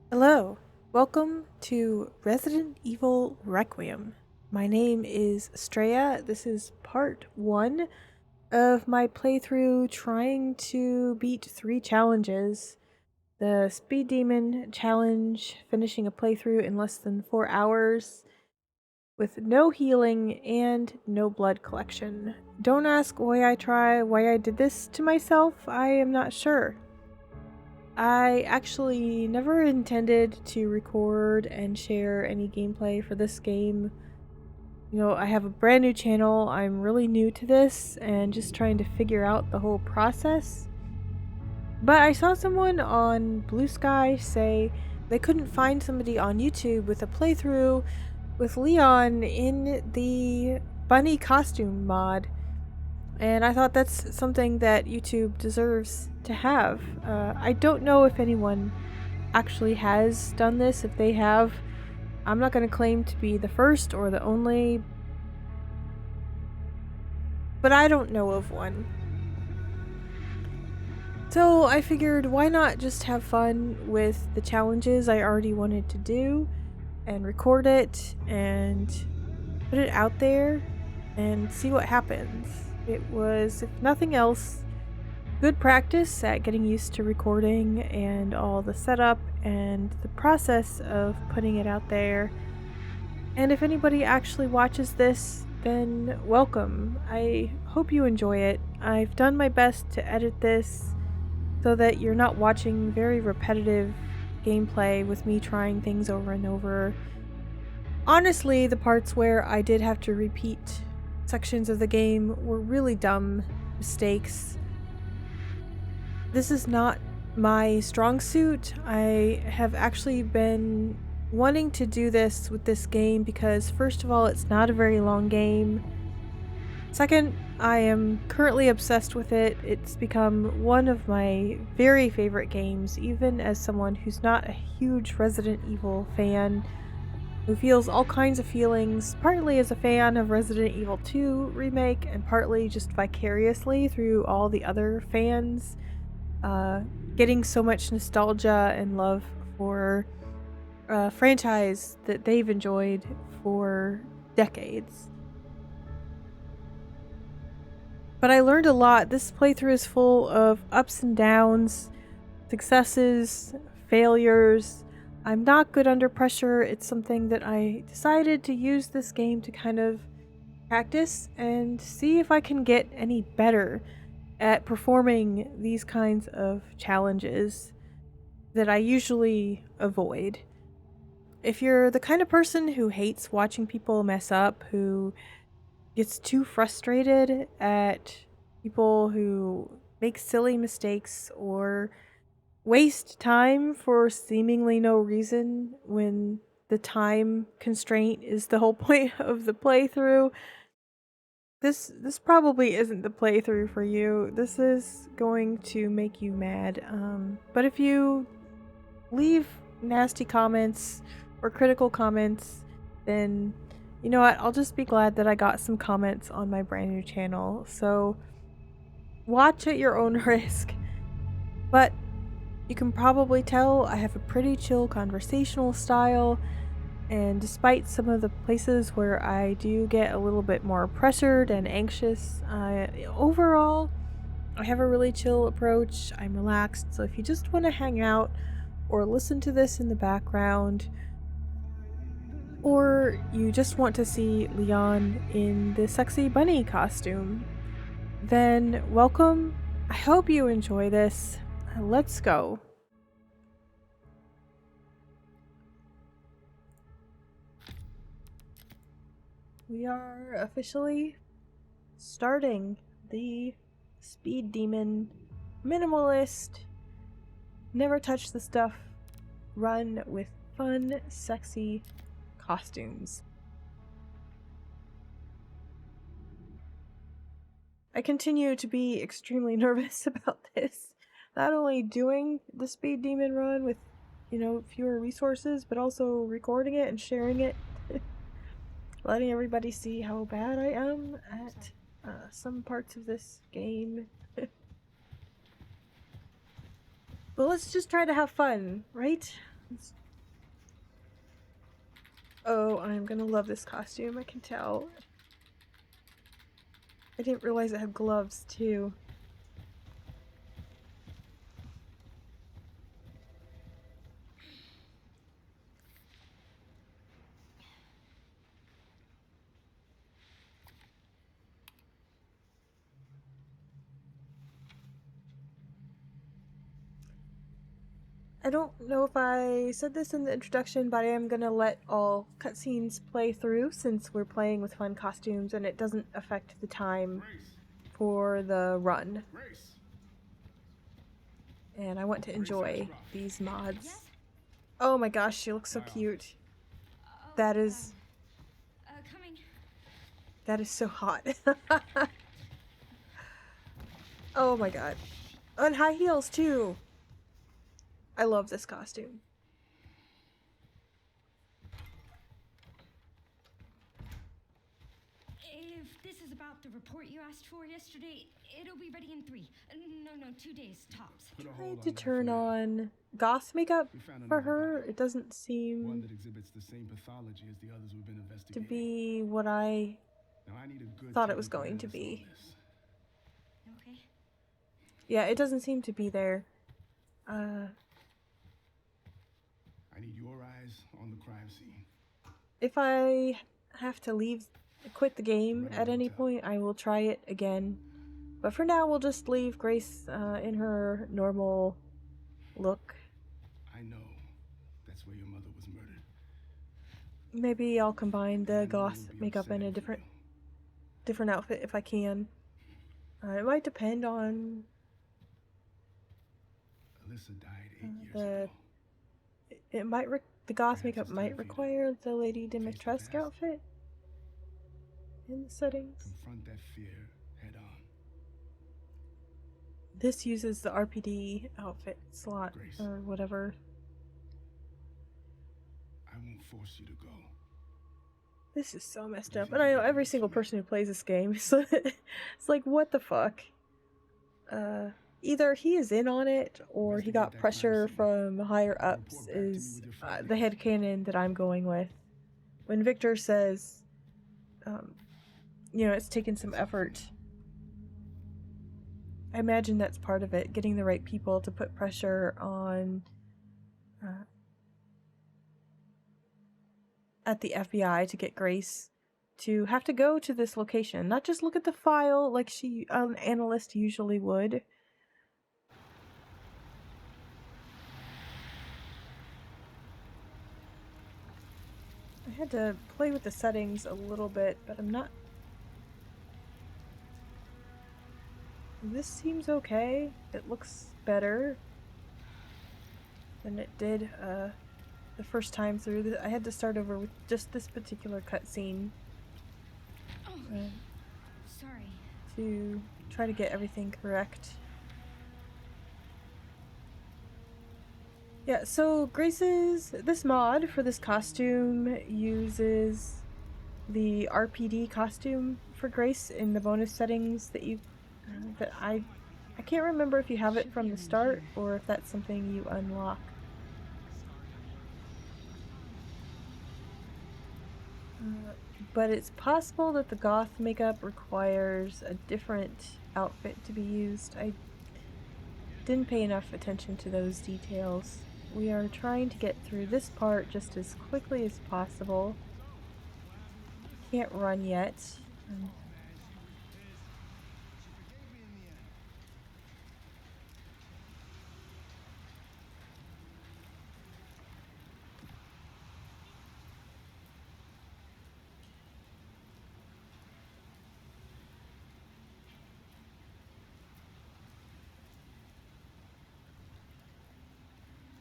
Hello, welcome to Resident Evil Requiem. My name is Estrella. This is part one of my playthrough trying to beat three challenges. The Speed Demon challenge, finishing a playthrough in less than 4 hours with no healing and no blood collection. Don't ask why I did this to myself. I am not sure. I actually never intended to record and share any gameplay for this game. You know, I have a brand new channel, I'm really new to this, and just trying to figure out the whole process. But I saw someone on Blue Sky say they couldn't find somebody on YouTube with a playthrough with Leon in the bunny costume mod. And I thought that's something that YouTube deserves to have. I don't know if anyone actually has done this. If they have, I'm not going to claim to be the first or the only, but I don't know of one. So I figured, why not just have fun with the challenges I already wanted to do and record it and put it out there and see what happens. It was, if nothing else, good practice at getting used to recording and all the setup and the process of putting it out there. And if anybody actually watches this, then welcome. I hope you enjoy it. I've done my best to edit this so that you're not watching very repetitive gameplay with me trying things over and over. Honestly, the parts where I did have to repeat sections of the game were really dumb mistakes. This is not my strong suit. I have actually been wanting to do this with this game because, first of all, it's not a very long game. Second, I am currently obsessed with it. It's become one of my very favorite games, even as someone who's not a huge Resident Evil fan, who feels all kinds of feelings, partly as a fan of Resident Evil 2 remake and partly just vicariously through all the other fans, getting so much nostalgia and love for a franchise that they've enjoyed for decades. But I learned a lot. This playthrough is full of ups and downs, successes, failures. I'm not good under pressure. It's something that I decided to use this game to kind of practice and see if I can get any better at performing these kinds of challenges that I usually avoid. If you're the kind of person who hates watching people mess up, who gets too frustrated at people who make silly mistakes or waste time for seemingly no reason when the time constraint is the whole point of the playthrough, this probably isn't the playthrough for you. This is going to make you mad. But if you leave nasty comments or critical comments, then you know what? I'll just be glad that I got some comments on my brand new channel. So watch at your own risk. But you can probably tell I have a pretty chill conversational style, and despite some of the places where I do get a little bit more pressured and anxious, overall, I have a really chill approach. I'm relaxed, so if you just want to hang out or listen to this in the background, or you just want to see Leon in the sexy bunny costume, then welcome. I hope you enjoy this. Let's go. We are officially starting the Speed Demon minimalist, never touch the stuff, run with fun, sexy costumes. I continue to be extremely nervous about this. Not only doing the Speed Demon run with, you know, fewer resources, but also recording it and sharing it. Letting everybody see how bad I am at some parts of this game. But let's just try to have fun, right? Oh, I'm gonna love this costume, I can tell. I didn't realize it had gloves, too. I don't know if I said this in the introduction, but I am gonna let all cutscenes play through since we're playing with fun costumes and it doesn't affect the time for the run. And I want to enjoy these mods. Yes? Oh my gosh, she looks so cute. Oh, That is coming. that is so hot. Oh my god. On high heels too. I love this costume. If this is about the report you asked for yesterday, it'll be ready in 3. No, 2 days tops. Tried to turn on goth makeup for her. It doesn't seem that exhibits the same pathology as the others we've been to investigating. be what I need a good thought it was going to be. Okay. Yeah, it doesn't seem to be there. I need your eyes on the crime scene. If I have to quit the game at any point, I will try it again. But for now, we'll just leave Grace in her normal look. I know that's where your mother was murdered. Maybe I'll combine the goth makeup in a different outfit if I can. It might depend on Alyssa died 8 years ago. The goth makeup might require the Lady Dimitrescu outfit in the settings. Confront that fear head on. This uses the RPD outfit slot or whatever. I won't force you to go. This is so messed up. And I know every single person who plays this game, so it's like, what the fuck? Either he is in on it, or he got pressure from higher ups, is the headcanon that I'm going with. When Victor says, it's taken some effort, I imagine that's part of it, getting the right people to put pressure on at the FBI to get Grace to have to go to this location, not just look at the file like an analyst usually would. I had to play with the settings a little bit, but I'm not... This seems okay. It looks better than it did the first time through. I had to start over with just this particular cutscene. Sorry. To try to get everything correct. Yeah, so this mod for this costume uses the RPD costume for Grace in the bonus settings that I can't remember if you have it from the start or if that's something you unlock. But it's possible that the goth makeup requires a different outfit to be used. I didn't pay enough attention to those details. We are trying to get through this part just as quickly as possible. Can't run yet.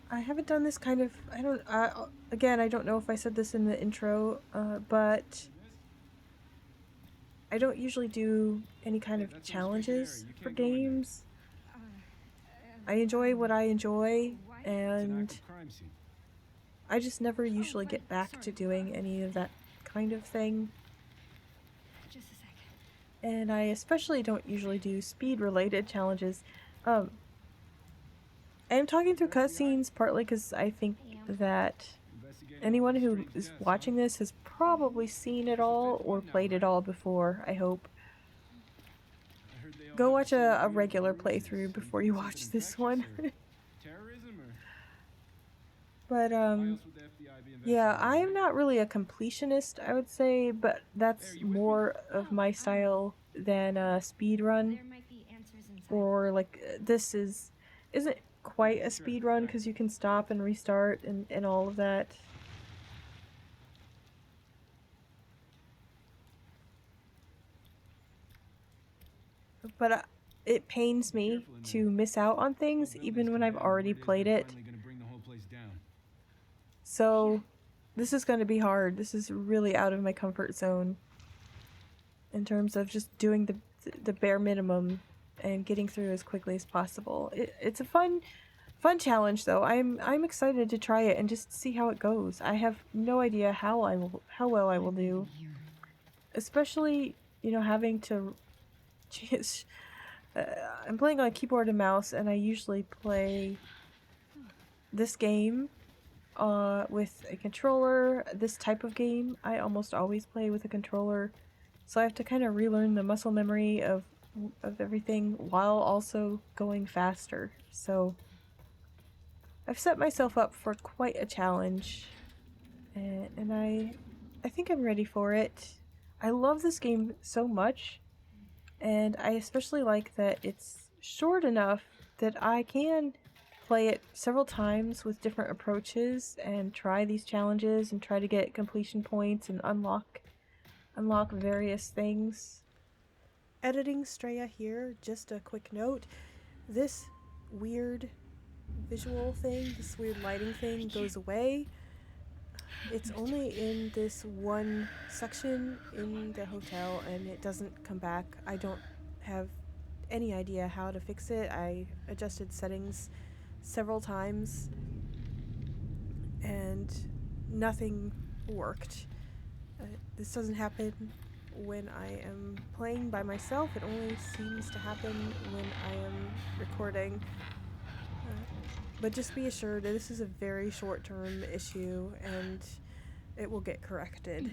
I haven't done this kind of, again, I don't know if I said this in the intro, but I don't usually do any kind of challenges for games. I enjoy what I enjoy, and I just never usually get back to doing any of that kind of thing. Just a sec. And I especially don't usually do speed-related challenges. I am talking through cutscenes partly because I think that anyone who is watching this has probably seen it all or played it all before, I hope. Go watch a regular playthrough before you watch this one. But, yeah, I am not really a completionist, I would say, but that's more of my style than a speedrun. Or, like, this isn't quite a speedrun because you can stop and restart and all of that. But it pains me to miss out on things even when I've already played it. So this is going to be hard. This is really out of my comfort zone in terms of just doing the bare minimum and getting through as quickly as possible. It's a fun challenge though. I'm excited to try it and just see how it goes. I have no idea how well I will do. Especially, having to I'm playing on a keyboard and mouse, and I usually play this game with a controller. This type of game, I almost always play with a controller, so I have to kind of relearn the muscle memory of everything while also going faster. So I've set myself up for quite a challenge, and I think I'm ready for it. I love this game so much. And I especially like that it's short enough that I can play it several times with different approaches and try these challenges and try to get completion points and unlock various things. Editing Straya here, just a quick note. This weird visual thing, this weird lighting thing goes away. It's only in this one section in the hotel and it doesn't come back. I don't have any idea how to fix it. I adjusted settings several times and nothing worked. This doesn't happen when I am playing by myself. It only seems to happen when I am recording. But just be assured that this is a very short-term issue and it will get corrected.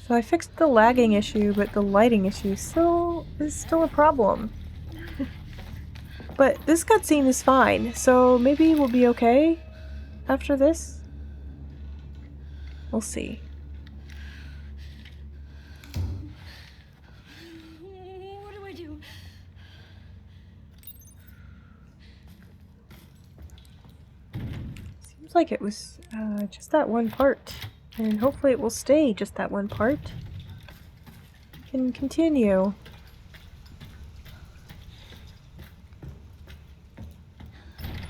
So I fixed the lagging issue, but the lighting issue is still a problem. But this cutscene is fine, so maybe we'll be okay after this? We'll see. What do I do? Seems like it was just that one part. And hopefully it will stay just that one part. We can continue.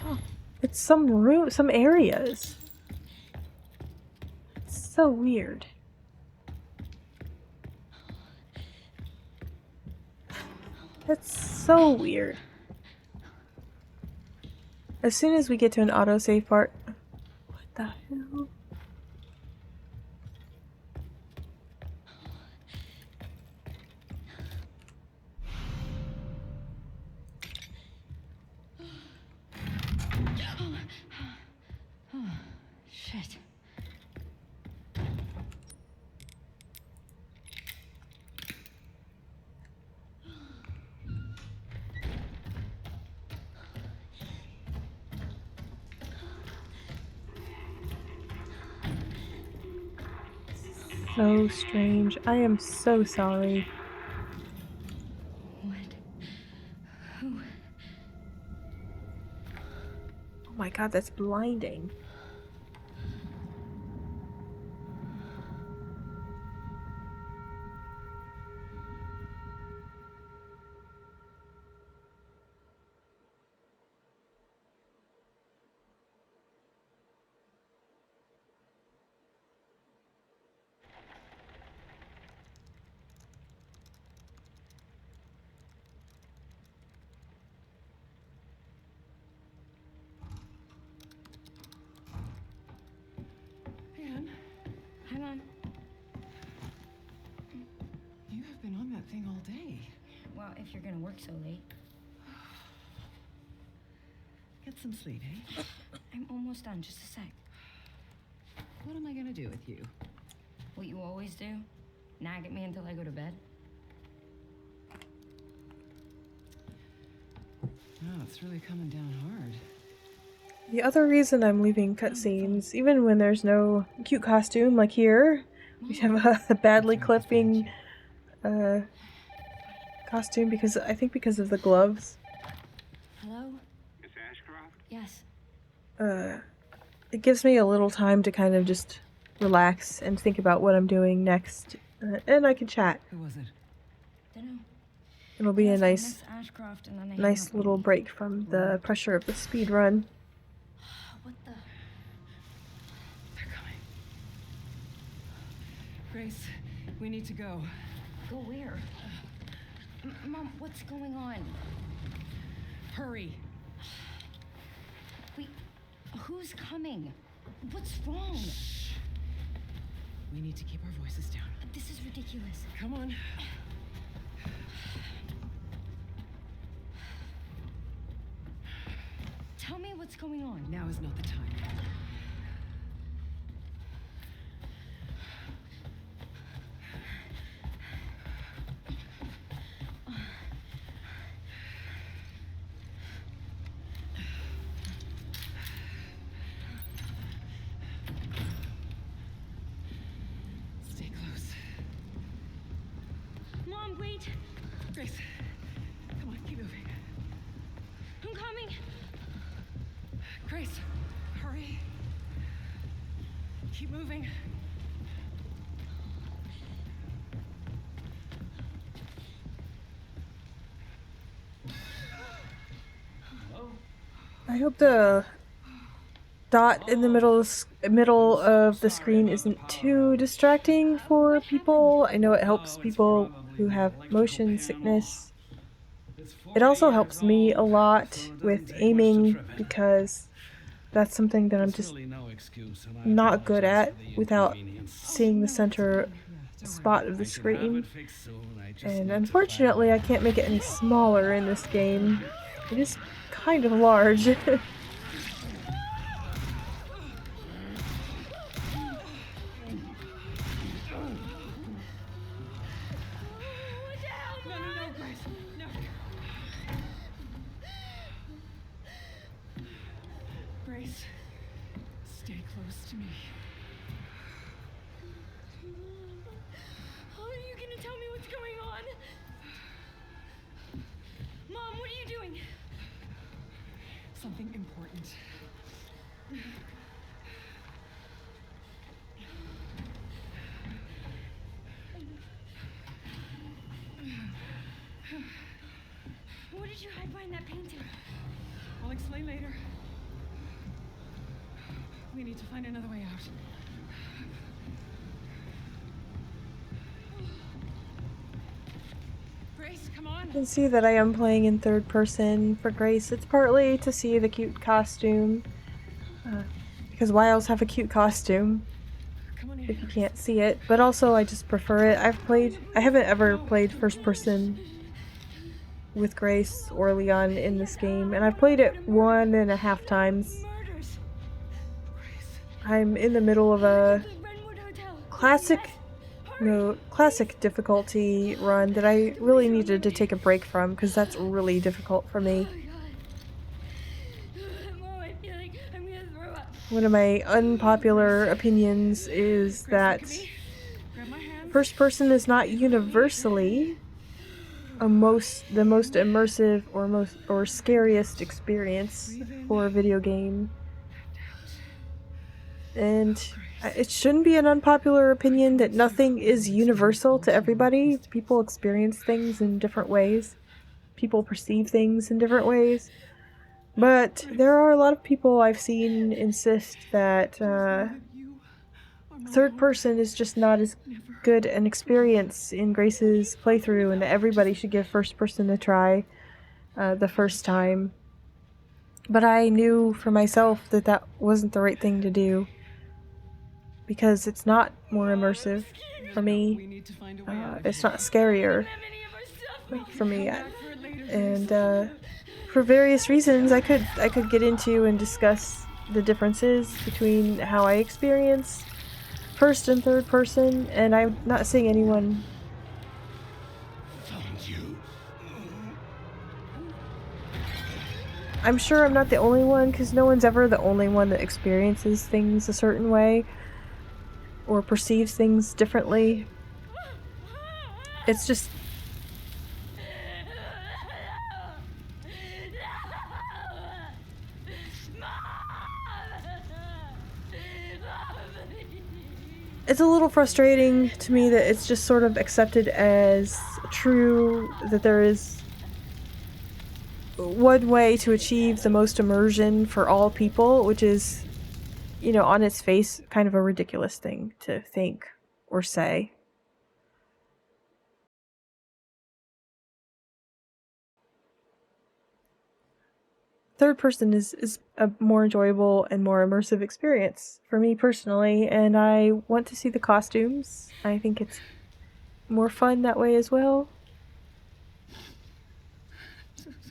Oh, it's some areas. It's so weird. That's so weird. As soon as we get to an autosave part... What the hell? Oh, shit. So strange. I am so sorry. What? Who? Oh my god, that's blinding. day. Well, if you're gonna work so late. Get some sleep, eh? I'm almost done, just a sec. What am I gonna do with you? What you always do? Nag at me until I go to bed? Oh, it's really coming down hard. The other reason I'm leaving cutscenes, even when there's no cute costume like here, we have a badly clipping costume because I think because of the gloves. Hello? Miss Ashcroft? Yes. It gives me a little time to kind of just relax and think about what I'm doing next, and I can chat. Who was it? Dunno. It'll be a Yes, I nice, miss Ashcroft and then I hung nice up little on you. break from the pressure of the speed run. What the? They're coming. Grace, we need to go. Go where? Mom, what's going on? Hurry. Wait, who's coming? What's wrong? We need to keep our voices down. This is ridiculous. Come on. Tell me what's going on. Now is not the time. Stay close. Mom, wait! Grace, come on, keep moving. I'm coming! Grace, hurry. Keep moving. I hope the dot in the middle of the screen isn't too distracting for people. I know it helps people who have motion sickness. It also helps me a lot with aiming because that's something that I'm just not good at without seeing the center spot of the screen. And unfortunately, I can't make it any smaller in this game. It is kind of large. No, Grace, no. Grace, stay close to me. Are you gonna tell me what's going on? Mom, what are you doing? Something important. What did you hide behind that painting? I'll explain later. We need to find another way out. Grace, come on. You can see that I am playing in third person for Grace. It's partly to see the cute costume, because why else have a cute costume Come on in. if you can't see it? But also I just prefer it. I haven't ever played first person with Grace or Leon in this game, and I've played it 1.5 times. Murders. I'm in the middle of a The Renwood Hotel. classic difficulty run that I really needed to take a break from because that's really difficult for me. Oh God. Mom, I feel like I'm gonna throw up. One of my unpopular opinions is that Grab my hand. first person is not universally the most immersive or scariest experience for a video game. And it shouldn't be an unpopular opinion that nothing is universal to everybody. People experience things in different ways. People perceive things in different ways. But there are a lot of people I've seen insist that third person is just not as good an experience in Grace's playthrough, and that everybody should give first person a try the first time. But I knew for myself that that wasn't the right thing to do, because it's not more immersive for We me. need to find a way out of It's here. not scarier. That many of us for me, and for various reasons, I could get into and discuss the differences between how I experience first and third person, and I'm not seeing anyone. Found you. I'm sure I'm not the only one, because no one's ever the only one that experiences things a certain way or perceives things differently. It's just it's a little frustrating to me that it's just sort of accepted as true that there is one way to achieve the most immersion for all people, which is, you know, on its face, kind of a ridiculous thing to think or say. Third person is a more enjoyable and more immersive experience for me personally, and I want to see the costumes. I think it's more fun that way as well.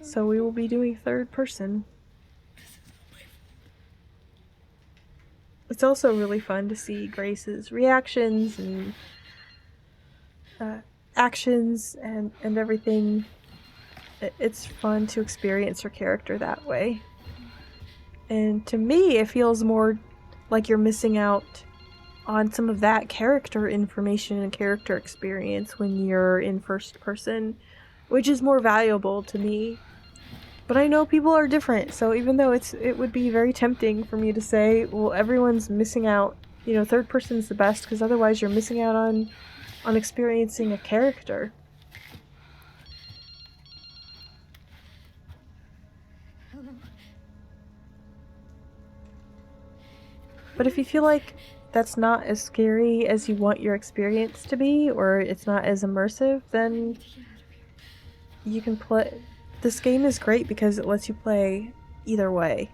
So we will be doing third person. It's also really fun to see Grace's reactions and actions and everything. It's fun to experience her character that way. And to me, it feels more like you're missing out on some of that character information and character experience when you're in first person, which is more valuable to me. But I know people are different, so even though it would be very tempting for me to say, well, everyone's missing out, you know, third person's the best, because otherwise you're missing out on experiencing a character. But if you feel like that's not as scary as you want your experience to be, or it's not as immersive, then you can play. This game is great because it lets you play either way.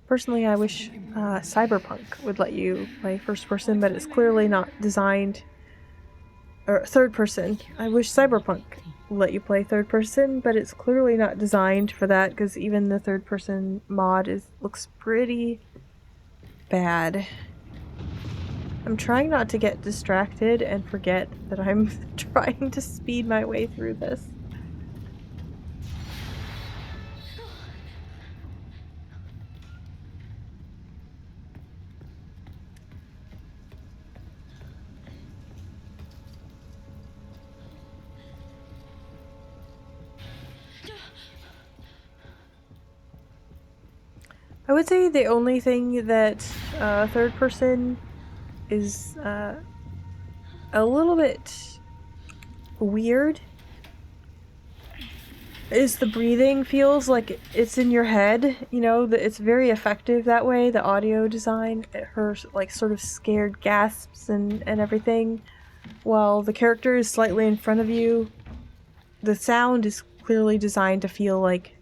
Personally, I wish Cyberpunk would let you play first person, but it's clearly not designed. Or third person. I wish Cyberpunk would let you play third person, but it's clearly not designed for that, because even the third person mod looks pretty bad. I'm trying not to get distracted and forget that I'm trying to speed my way through this. I would say the only thing that third person is a little bit weird is the breathing. Feels like it's in your head, you know, it's very effective that way, the audio design, her like sort of scared gasps and everything, while the character is slightly in front of you. The sound is clearly designed to feel like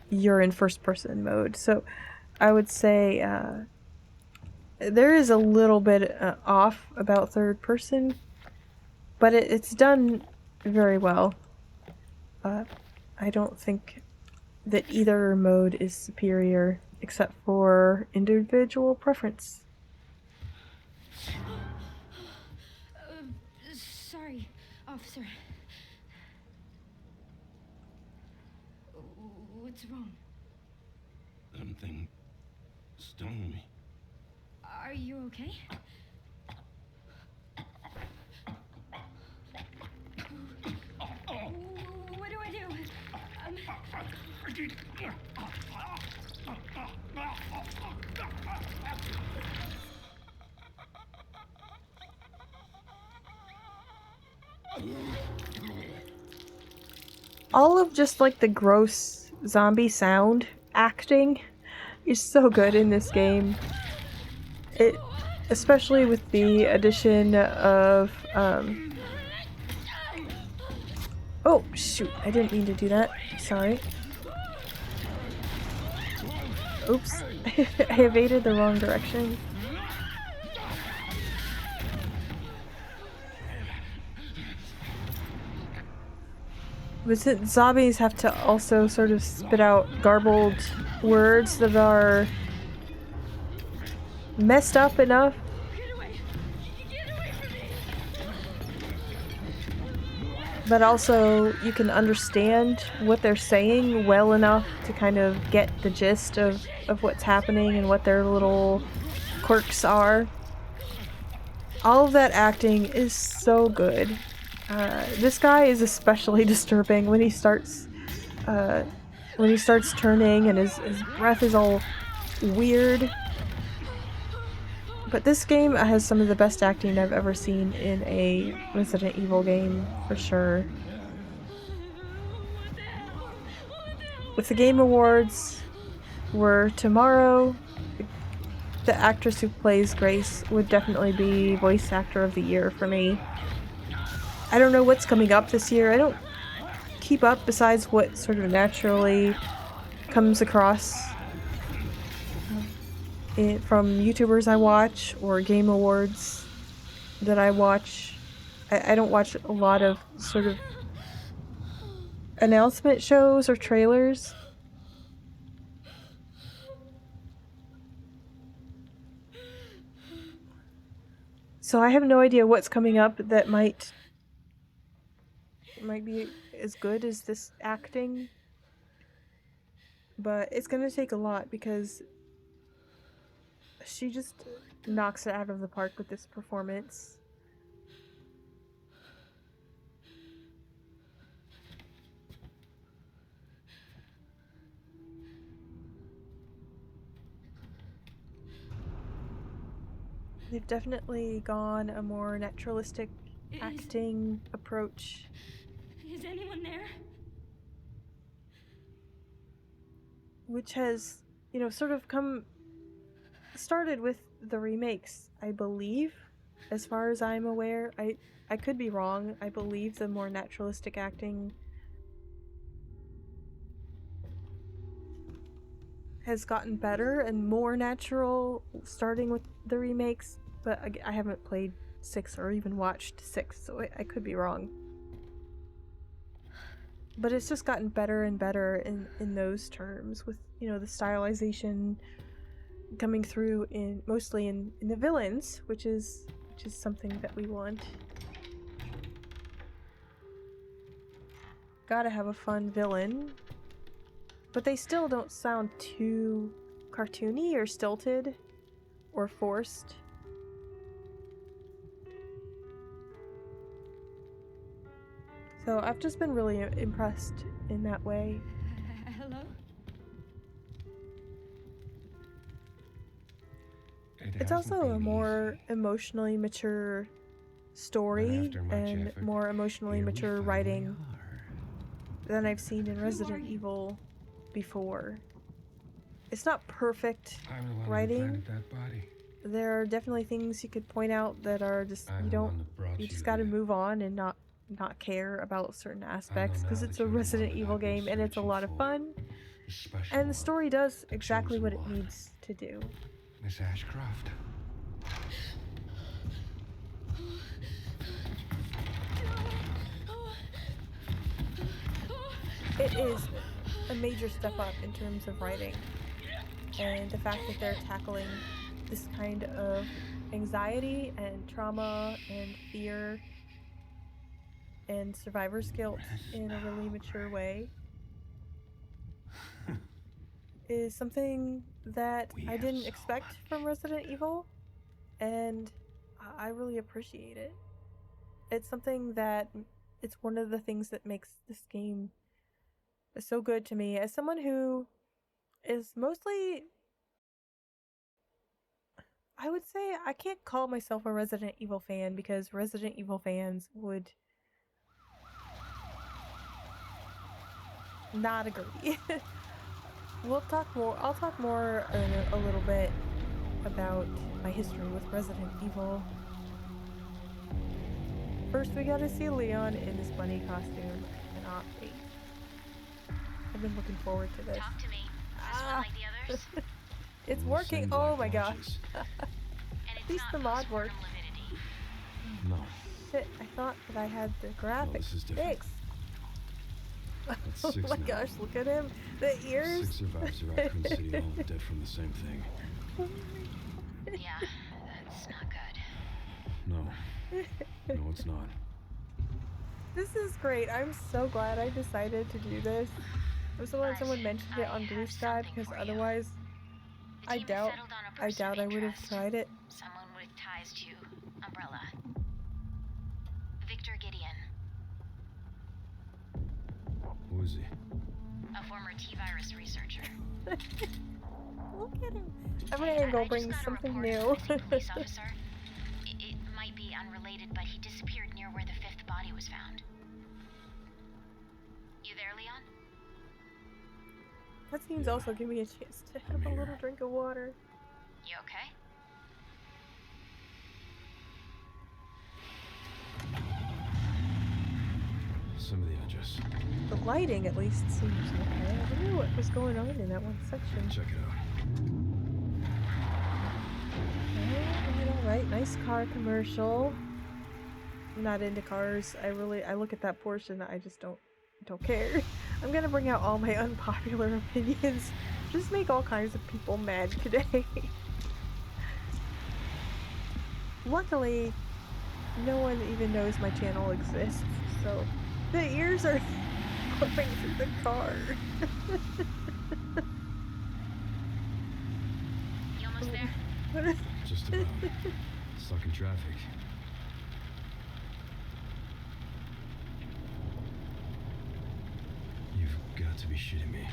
you're in first person mode. So I would say there is a little bit off about third person, but it's done very well. I don't think that either mode is superior except for individual preference. Sorry, officer. What's wrong? Something stung me. Are you okay? What do I do? All of just like the gross zombie sound acting is so good in this game. It, especially with the addition of oh shoot, I didn't mean to do that. Sorry. Oops. I evaded the wrong direction. But since zombies have to also sort of spit out garbled words that are messed up enough, Get away! Get away from me! but also you can understand what they're saying well enough to kind of get the gist of what's happening and what their little quirks are. All of that acting is so good. This guy is especially disturbing when he starts turning and his breath is all weird. But this game has some of the best acting I've ever seen in a Resident Evil game, for sure. If the Game Awards were tomorrow, the actress who plays Grace would definitely be Voice Actor of the Year for me. I don't know what's coming up this year. I don't keep up besides what sort of naturally comes across from YouTubers I watch or Game Awards that I watch. I don't watch a lot of sort of announcement shows or trailers. So I have no idea what's coming up that might be as good as this acting. But it's gonna take a lot because she just knocks it out of the park with this performance. They've definitely gone a more naturalistic acting approach. Is anyone there? Which has, you know, sort of started with the remakes, I believe. As far as I'm aware, I could be wrong. I believe the more naturalistic acting has gotten better and more natural starting with the remakes, but I haven't played 6 or even watched 6, so I could be wrong. But it's just gotten better and better in those terms, with, you know, the stylization coming through mostly in the villains, which is something that we want. Gotta have a fun villain. But they still don't sound too cartoony or stilted or forced. So I've just been really impressed in that way. Hello? It's also a more emotionally mature story and more emotionally mature writing than I've seen in Resident Evil before. It's not perfect writing. There are definitely things you could point out that are just you just gotta move on and not care about certain aspects, because it's a Resident Evil game and it's a lot of fun. And the story does exactly what it needs to do. Miss Ashcroft. It is a major step up in terms of writing, and the fact that they're tackling this kind of anxiety and trauma and fear and survivor's guilt in a really mature way is something that I didn't expect from Resident Evil, and I really appreciate it. It's something that it's one of the things that makes this game so good to me as someone who is mostly, I would say, I can't call myself a Resident Evil fan because Resident Evil fans would not agree. I'll talk more in a little bit about my history with Resident Evil. First, we gotta see Leon in his bunny costume. Cannot wait. I've been looking forward to this. Talk to me. Is this one like the others? It's working. Oh my gosh. And At least the mod worked. No. Shit, I thought that I had the graphics this is different. fixed. That's Oh 6 my now. gosh, look at him. The ears. 6 survivors of Raccoon City, all dead from the same thing. Yeah, that's not good. No. No, it's not. This is great. I'm so glad I decided to do this. I'm so glad But someone mentioned it I on Blue have Sky something because for you. otherwise The I team has doubt settled on a I person of would have interest. tried it. Someone with ties to Umbrella. Victor Gideon, Who is he? a former T-virus researcher. Look at him. Every Hey, angle I just brings got a something report of new. a missing police officer. It might be unrelated, but he disappeared near where the 5th body was found. You there, Leon? Cutscenes Yeah. also give me a chance to I'm have a here. little drink of water. You okay? Some of the address. The lighting at least seems okay. I wonder what was going on in that one section. Check it out. Alright. Nice car commercial. I'm not into cars. I look at that portion, I just don't care. I'm gonna bring out all my unpopular opinions. Just make all kinds of people mad today. Luckily, no one even knows my channel exists, so the ears are flipping to the car. You almost there? Just about. Stuck in traffic. You've got to be shitting me.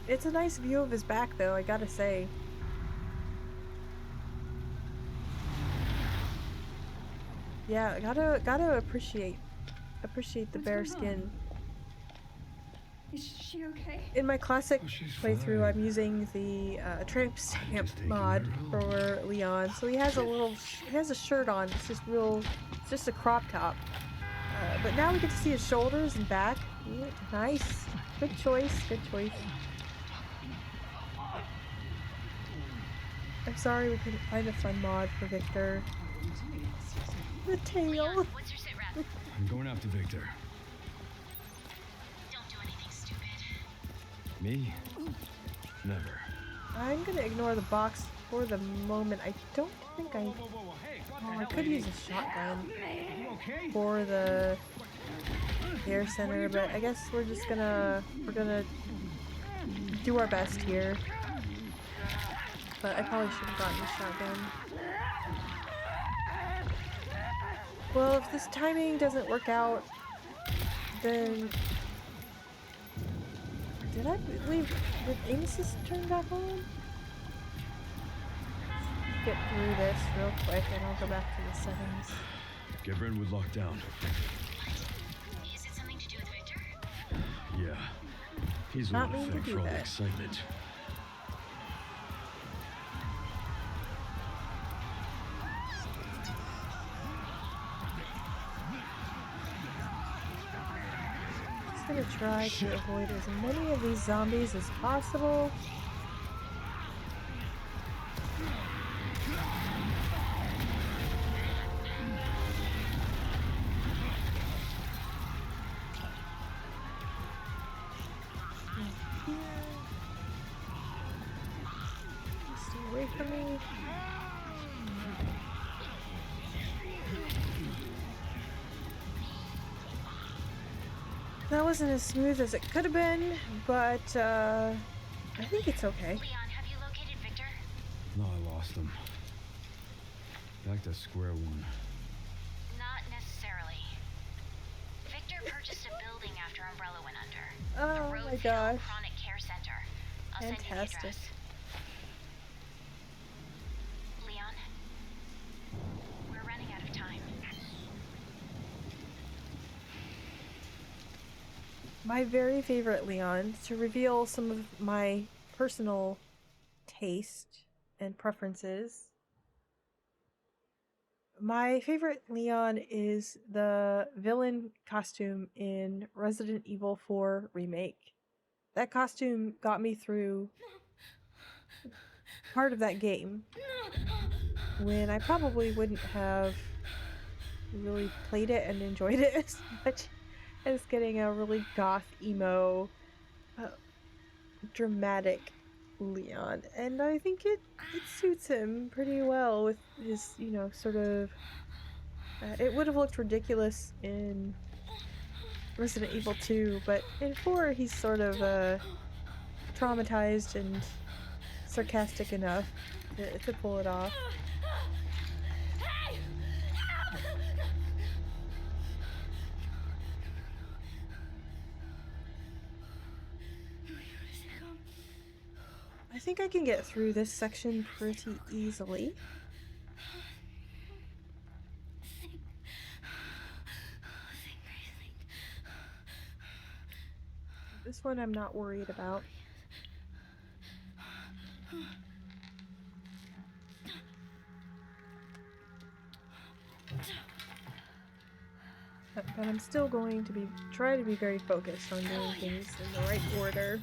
It's a nice view of his back, though, I gotta say. Yeah, gotta appreciate the bare skin. Is she okay? In my classic Oh, she's playthrough, fine. I'm using the tramp stamp just taking mod her home. for Leon, so he has a shirt on. It's just a crop top. But now we get to see his shoulders and back. Yeah, nice, good choice. I'm sorry we couldn't find a fun mod for Victor. The tail. Leon, what's your sit rep? I'm going after Victor. Don't do anything stupid. Me? Never. I'm gonna ignore the box for the moment. I don't think I. Oh, I could use a shotgun for the air center, but I guess we're gonna do our best here. But I probably should have gotten the shotgun. Well, if this timing doesn't work out, then did aim assist turn back on? Get through this real quick and I'll go back to the settings. Get Brentwood locked down. Is it something to do with Victor? Yeah. He's the Not one to mean to thank do for all the that. excitement. Just gonna try to avoid as many of these zombies as possible. Stay away from me. That wasn't as smooth as it could have been, but I think it's okay. Leon, have you located Victor? No, I lost him. Back to square one. Not necessarily. Victor purchased a building after Umbrella went under. Oh the my Roadville gosh. Chronic Care Center. I'll send you the Fantastic. address. Leon, we're running out of time. My very favorite Leon, to reveal some of my personal taste and preferences. My favorite Leon is the villain costume in Resident Evil 4 Remake. That costume got me through part of that game. when I probably wouldn't have really played it and enjoyed it as much as getting a really goth emo dramatic Leon, and I think it suits him pretty well with his, you know, sort of it would have looked ridiculous in Resident Evil 2, but in 4 he's sort of traumatized and sarcastic enough to pull it off. I think I can get through this section pretty easily. This one I'm not worried about. But I'm still going to try to be very focused on doing things in the right order.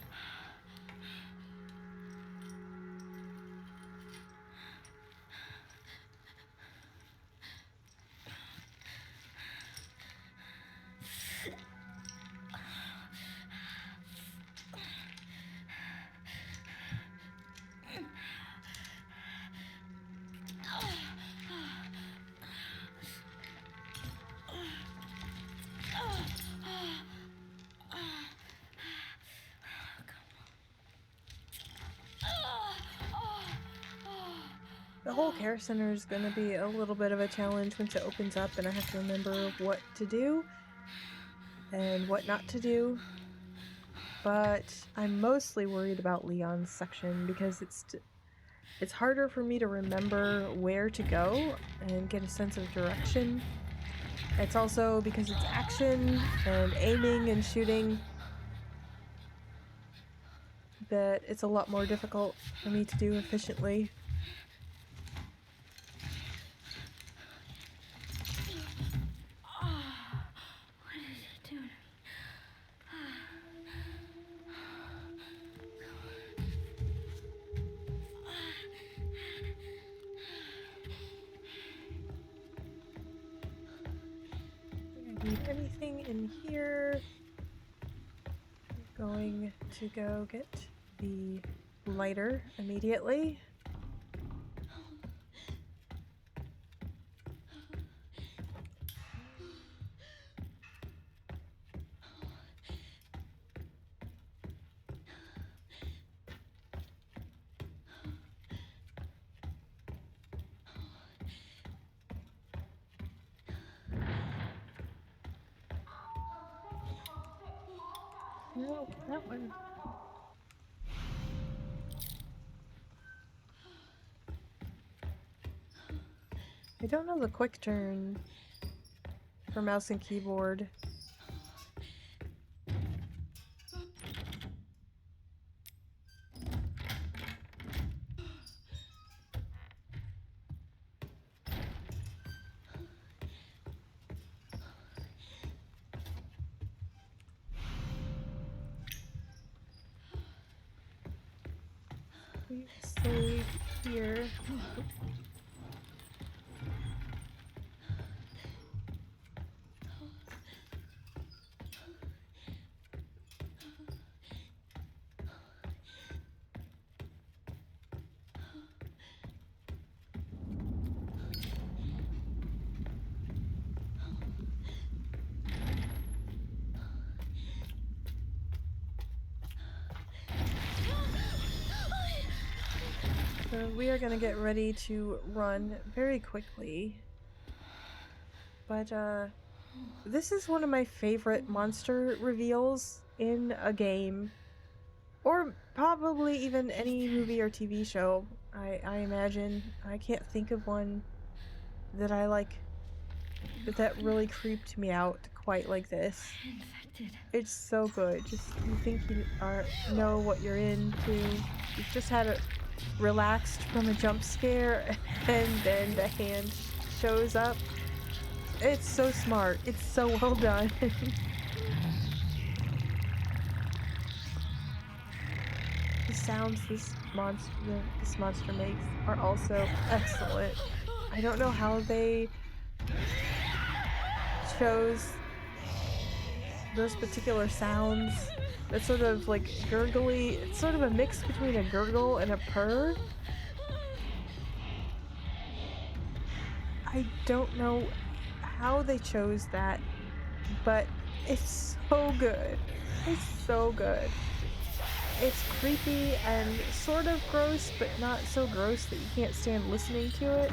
The whole care center is going to be a little bit of a challenge once it opens up and I have to remember what to do and what not to do. But I'm mostly worried about Leon's section because it's harder for me to remember where to go and get a sense of direction. It's also because it's action and aiming and shooting that it's a lot more difficult for me to do efficiently. Need anything in here. I'm going to go get the lighter immediately. No, that one. I don't know the quick turn for mouse and keyboard. We save here. So we are gonna get ready to run very quickly. But this is one of my favorite monster reveals in a game. Or probably even any movie or TV show, I imagine. I can't think of one that I like that really creeped me out quite like this. Infected. It's so good. Just you think you know what you're into. You've just had it relaxed from a jump scare and then the hand shows up. It's so smart. It's so well done. The sounds this monster makes are also excellent. I don't know how they chose those particular sounds. It's sort of like gurgly. It's sort of a mix between a gurgle and a purr. I don't know how they chose that, but it's so good. It's so good. It's creepy and sort of gross, but not so gross that you can't stand listening to it.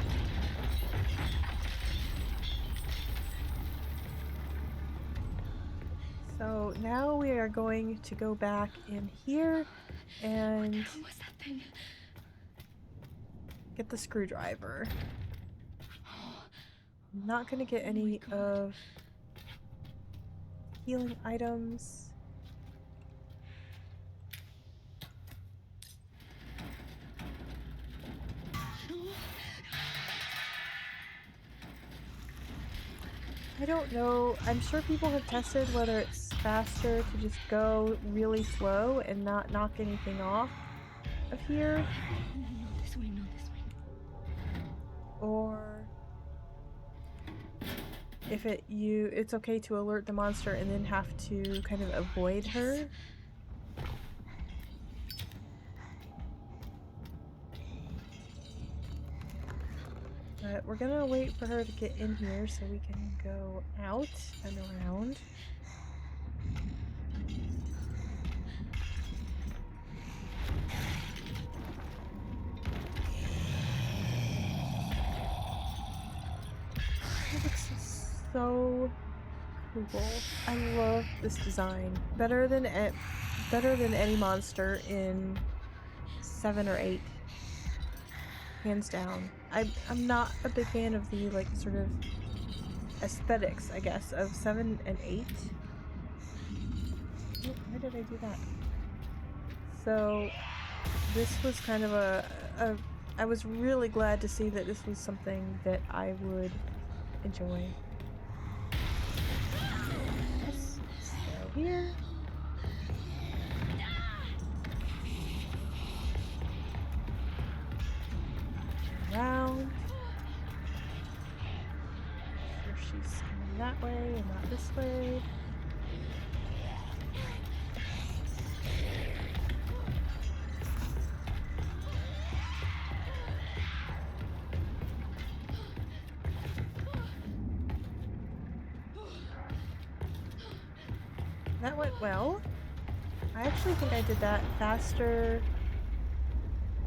So now we are going to go back in here and What was that thing? get the screwdriver. I'm not gonna get any of healing items. I don't know. I'm sure people have tested whether it's faster to just go really slow and not knock anything off of here, No, this way, no, this way. or if it's okay to alert the monster and then have to kind of avoid her. But we're gonna wait for her to get in here so we can go out and around. It looks so cool. I love this design. Better than any monster in 7 or 8. Hands down. I'm not a big fan of the like sort of aesthetics, I guess, of 7 and 8. Oh, why did I do that? So this was kind of I was really glad to see that this was something that I would enjoy. Let's go here. Around. Make sure she's coming that way and not this way. That went well. I actually think I did that faster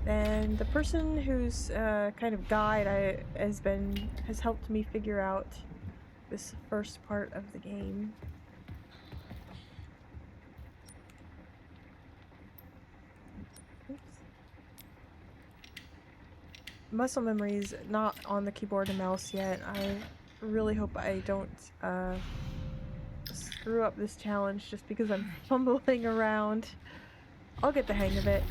than the person whose kind of guide has helped me figure out this first part of the game. Oops. Muscle memory's not on the keyboard and mouse yet. I really hope I don't screw up this challenge just because I'm fumbling around. I'll get the hang of it.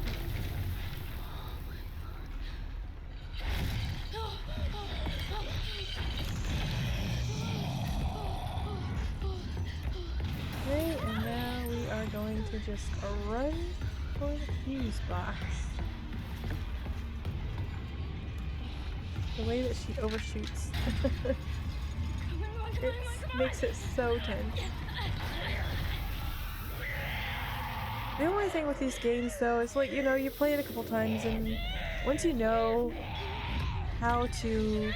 Okay, and now we are going to just run for the fuse box. The way that she overshoots. It makes it so tense. The only thing with these games though is like, you know, you play it a couple times and once you know how to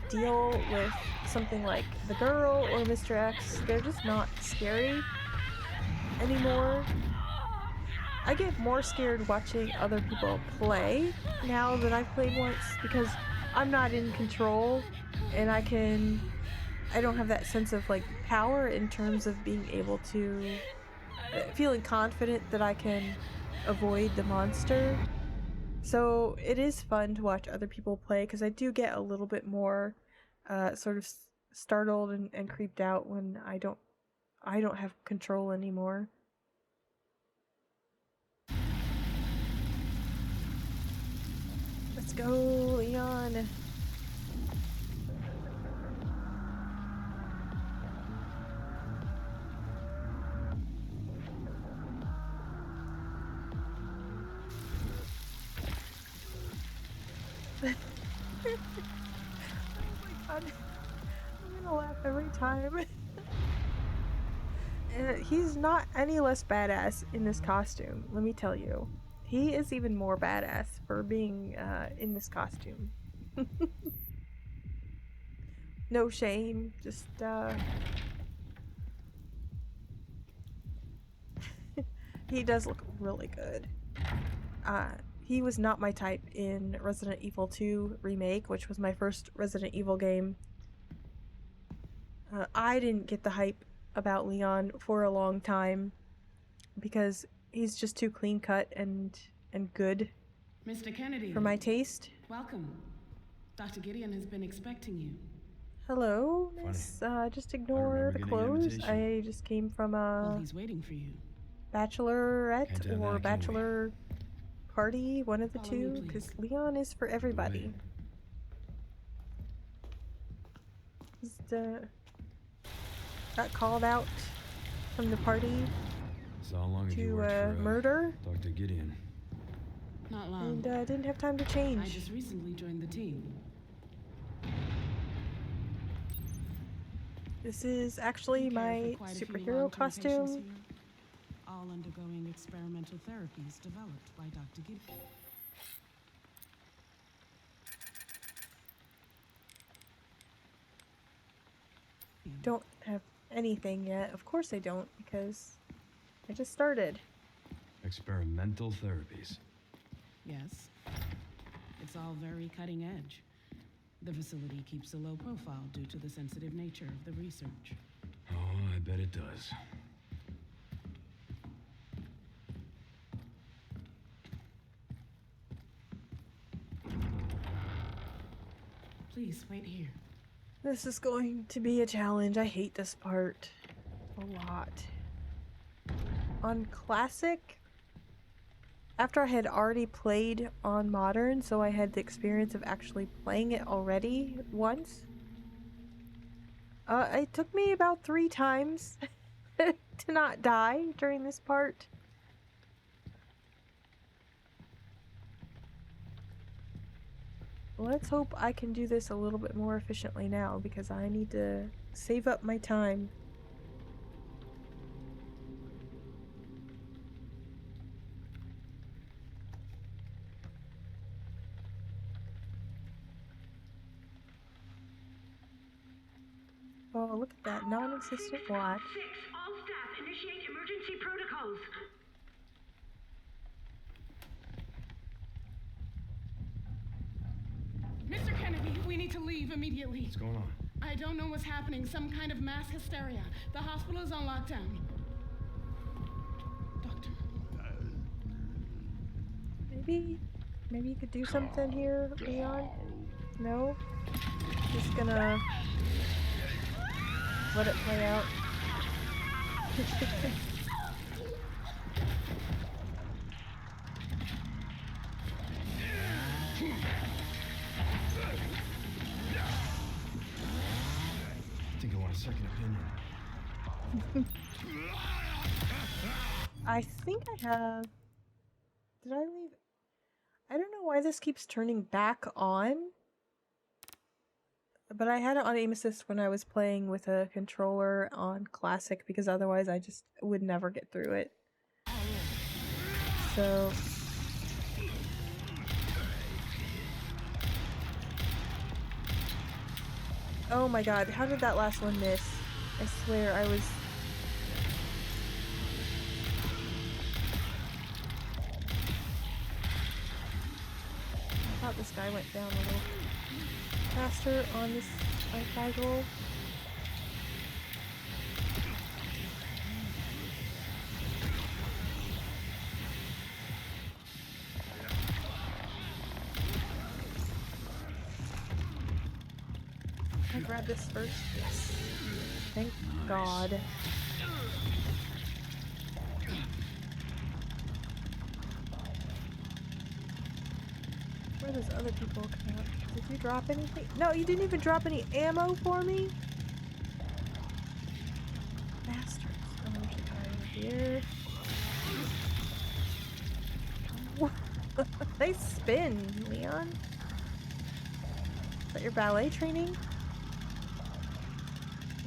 deal with something like the girl or Mr. X, they're just not scary anymore. I get more scared watching other people play now than I've played once because I'm not in control and I don't have that sense of like power in terms of being able to feeling confident that I can avoid the monster. So it is fun to watch other people play because I do get a little bit more sort of startled and creeped out when I don't have control anymore. Let's go, Leon. I'm gonna laugh every time. He's not any less badass in this costume, let me tell you. He is even more badass for being in this costume. No shame, just he does look really good. He was not my type in Resident Evil 2 Remake, which was my first Resident Evil game. I didn't get the hype about Leon for a long time because he's just too clean cut and good Mr. Kennedy. for my taste. Welcome. Dr. Gideon has been expecting you. Hello, miss. Just ignore remember the getting an clothes. invitation. I just came from Well, a he's waiting for you. bachelorette Can't have or that, can we? bachelor party, one of the Follow me, two, please. because Leon is for everybody. Just got called out from the party So how long have you to worked for murder, Dr. Gideon? Not long. and didn't have time to I change. just recently joined the team. This is actually We care my for quite a few superhero long-term patients costume. here, all undergoing experimental therapies developed by Dr. Gideon. Don't have anything yet. Of course I don't, because I just started. Experimental therapies. Yes. It's all very cutting edge. The facility keeps a low profile due to the sensitive nature of the research. Oh, I bet it does. Please, wait here. This is going to be a challenge. I hate this part a lot. On Classic, after I had already played on Modern, so I had the experience of actually playing it already once, it took me about 3 times to not die during this part. Let's hope I can do this a little bit more efficiently now, because I need to save up my time. Oh, look at that non-existent watch. 6, all staff initiate emergency protocols. Mr. Kennedy, we need to leave immediately. What's going on? I don't know what's happening. Some kind of mass hysteria. The hospital is on lockdown. Doctor. Maybe you could do something here, Leon? No? Just gonna let it play out. I think I want a second opinion. I think I have... Did I leave... I don't know why this keeps turning back on. But I had it on aim assist when I was playing with a controller on Classic, because otherwise I just would never get through it. So... Oh my god, how did that last one miss? I swear I was... I thought this guy went down a little faster on this casual. Can I grab this first? Yes. Thank God. Where are those other people coming up? Did you drop anything? No, you didn't even drop any ammo for me? Bastards. Oh, there's a guy over here. They spin, Leon. Is that your ballet training?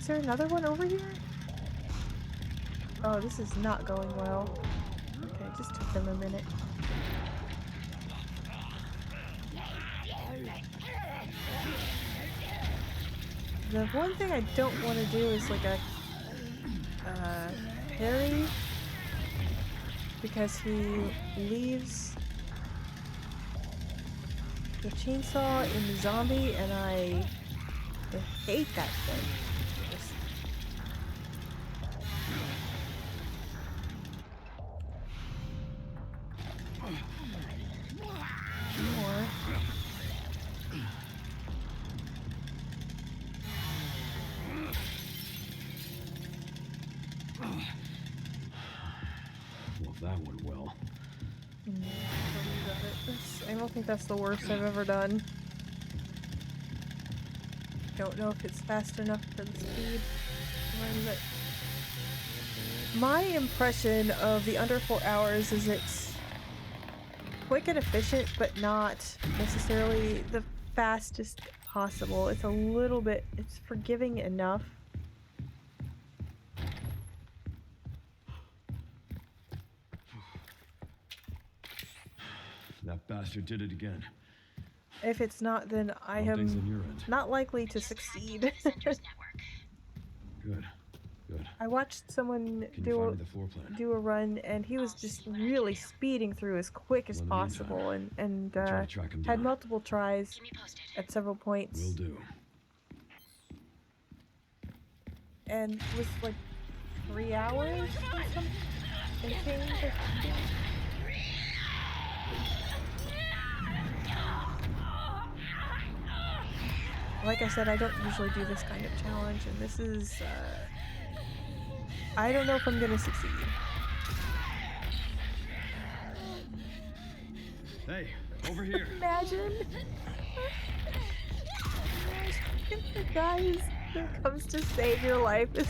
Is there another one over here? Oh, this is not going well. Okay, it just took them a minute. The one thing I don't want to do is like a parry, because he leaves the chainsaw in the zombie, and I hate that thing. Just... more. Well, that went well. I don't think that's the worst I've ever done. Don't know if it's fast enough for the speed. My impression of the under 4 hours is it's quick and efficient, but not necessarily the fastest possible. It's a little bit, it's forgiving enough. That bastard did it again. If it's not, then I Things on am your end. not likely to succeed. Good. Good. I watched someone Can you find me the floor plan? do a run, and he was just really speeding through as quick as Well, in the possible, and Try to track him had down. multiple tries at several points. Will do. And it was like 3 hours or something. And change, I think. Like I said, I don't usually do this kind of challenge, and this is, I don't know if I'm gonna succeed. Hey, over here. Imagine the guy that comes to save your life is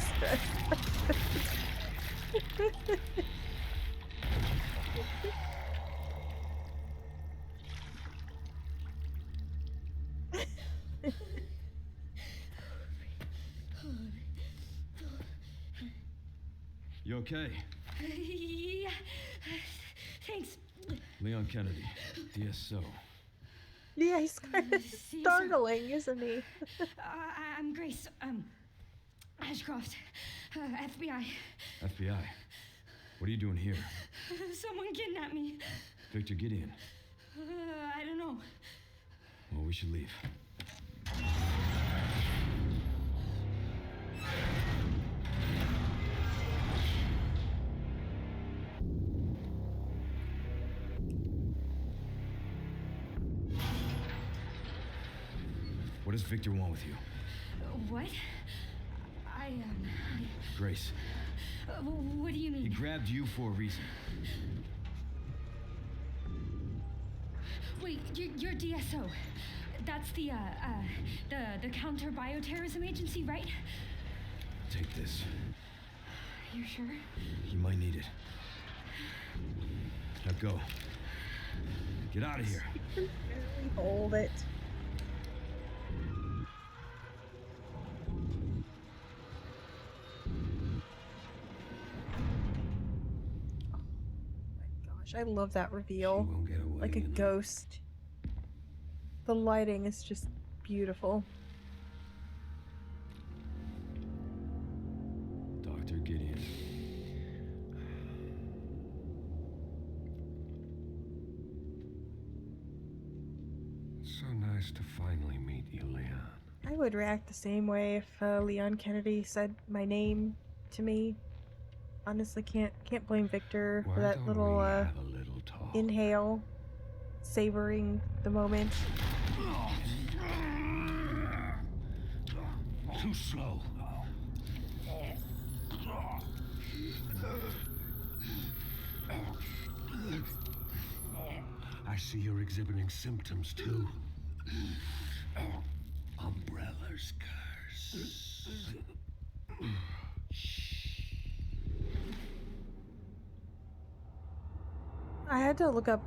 You okay? Yeah. Thanks. Leon Kennedy, DSO. Yeah, he's kind of startling, isn't he? I'm Grace. Ashcroft. FBI. FBI. What are you doing here? Someone kidnapped me. Victor Gideon. I don't know. Well, we should leave. What does Victor want with you? What? Grace, What do you he mean? grabbed you for a reason. Wait, you're DSO. That's the counter bioterrorism agency, right? Take this. You sure? You might need it. Now go. Get out of here. Hold it. I love that reveal. Won't get away, Like a you know. ghost. The lighting is just beautiful. Dr. Gideon. So nice to finally meet you, Leon. I would react the same way if Leon Kennedy said my name to me. Honestly, can't blame Victor Why for that don't little we have a little talk? inhale, savoring the moment. Too slow. I see you're exhibiting symptoms too. Umbrella's curse. I had to look up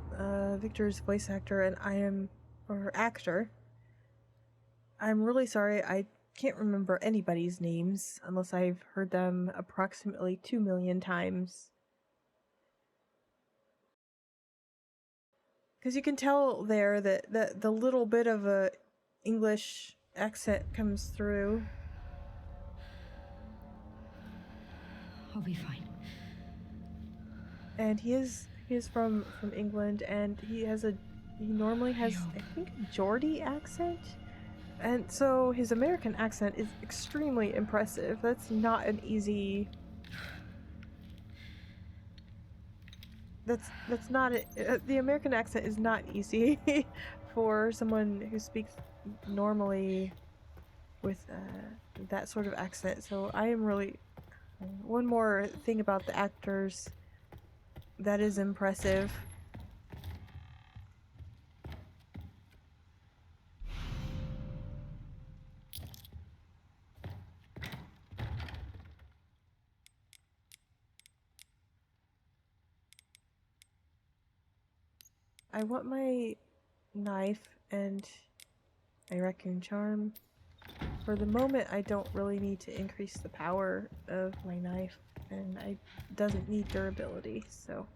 Victor's voice actor, and or actor. I'm really sorry. I can't remember anybody's names unless I've heard them approximately 2 million times. Because you can tell there that the little bit of a English accent comes through. I'll be fine. And he is from England, and he normally has, I think, a Geordie accent. And so his American accent is extremely impressive. That's not an easy... That's not the American accent is not easy for someone who speaks normally with that sort of accent. So I am really... One more thing about the actors that is impressive. I want my knife and a raccoon charm. For the moment, I don't really need to increase the power of my knife, and it doesn't need durability, so...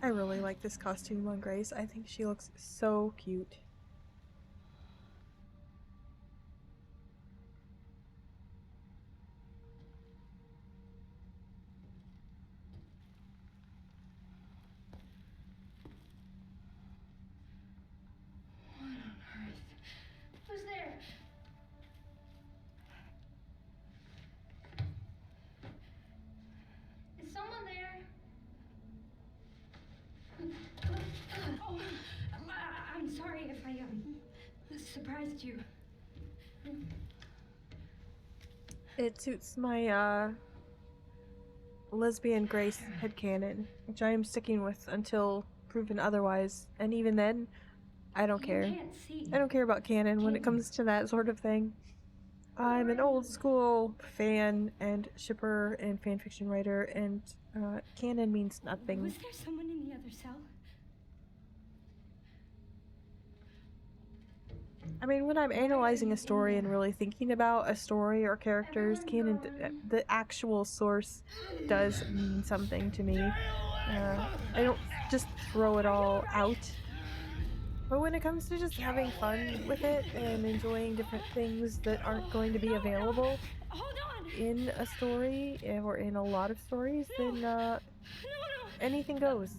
I really like this costume on Grace. I think she looks so cute. What on earth? Who's there? Is someone there? Oh, I'm sorry if I surprised you. It suits my lesbian Grace headcanon, which I am sticking with until proven otherwise. And even then, I don't care. Can't see. I don't care about canon when it comes to that sort of thing. I'm an old school fan and shipper and fanfiction writer, and canon means nothing. Was there someone in the other cell? I mean, when I'm analyzing a story and really thinking about a story or characters, canon, the actual source does mean something to me. I don't just throw it all out. But when it comes to just having fun with it and enjoying different things that aren't going to be available in a story or in a lot of stories, then anything goes.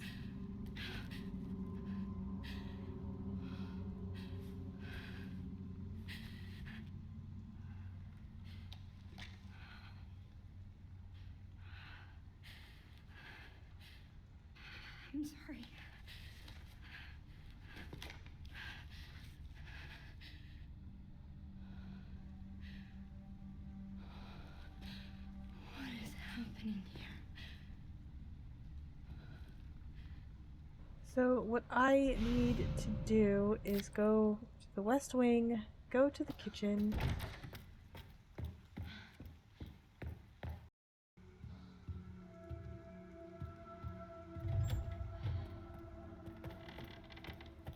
I'm sorry. What is happening here? So what I need to do is go to the West Wing, go to the kitchen.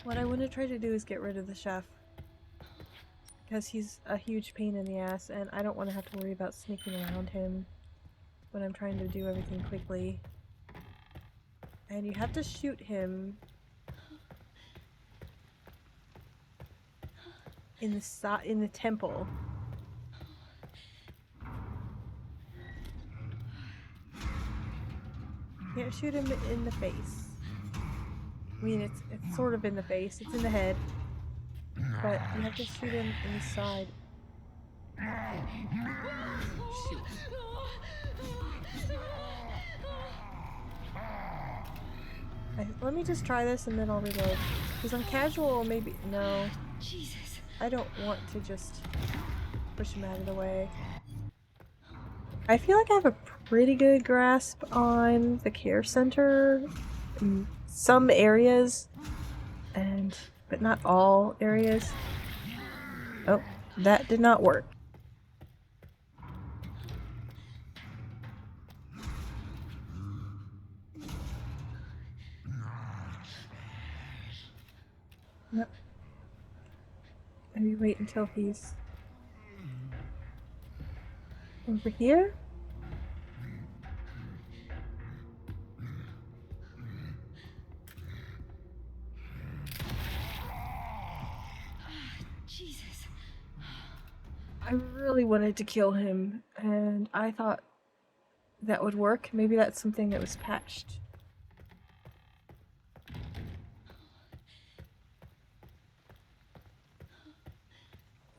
What I want to try to do is get rid of the chef, because he's a huge pain in the ass, and I don't want to have to worry about sneaking around him when I'm trying to do everything quickly. And you have to shoot him in the temple. You can't shoot him in the face. I mean, it's sort of in the face. It's in the head. But you have to shoot him in the side. Shoot. Let me just try this and then I'll reload. Because on casual, maybe... No. Jesus. I don't want to just push him out of the way. I feel like I have a pretty good grasp on the care center in some areas. And but not all areas. Oh, that did not work. Nope. Maybe wait until he's over here. Jesus. I really wanted to kill him, and I thought that would work. Maybe that's something that was patched.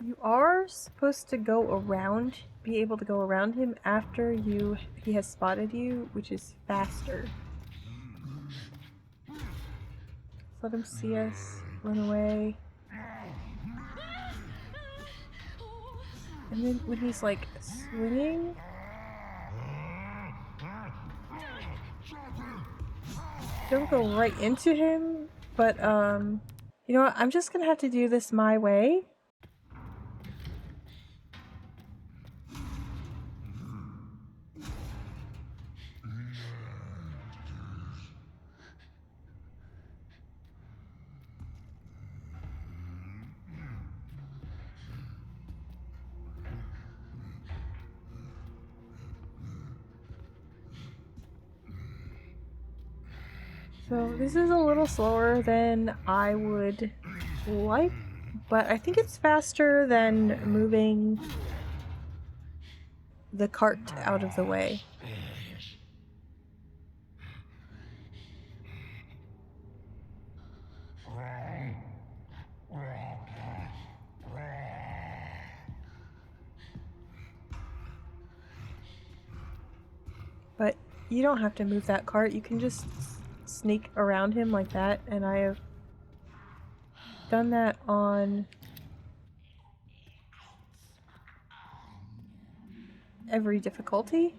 You are supposed to go around, be able to go around him after he has spotted you, which is faster. Let him see us, run away. And then when he's like swinging, don't go right into him, but you know what, I'm just gonna have to do this my way. So this is a little slower than I would like, but I think it's faster than moving the cart out of the way. But you don't have to move that cart, you can just sneak around him like that, and I have done that on every difficulty.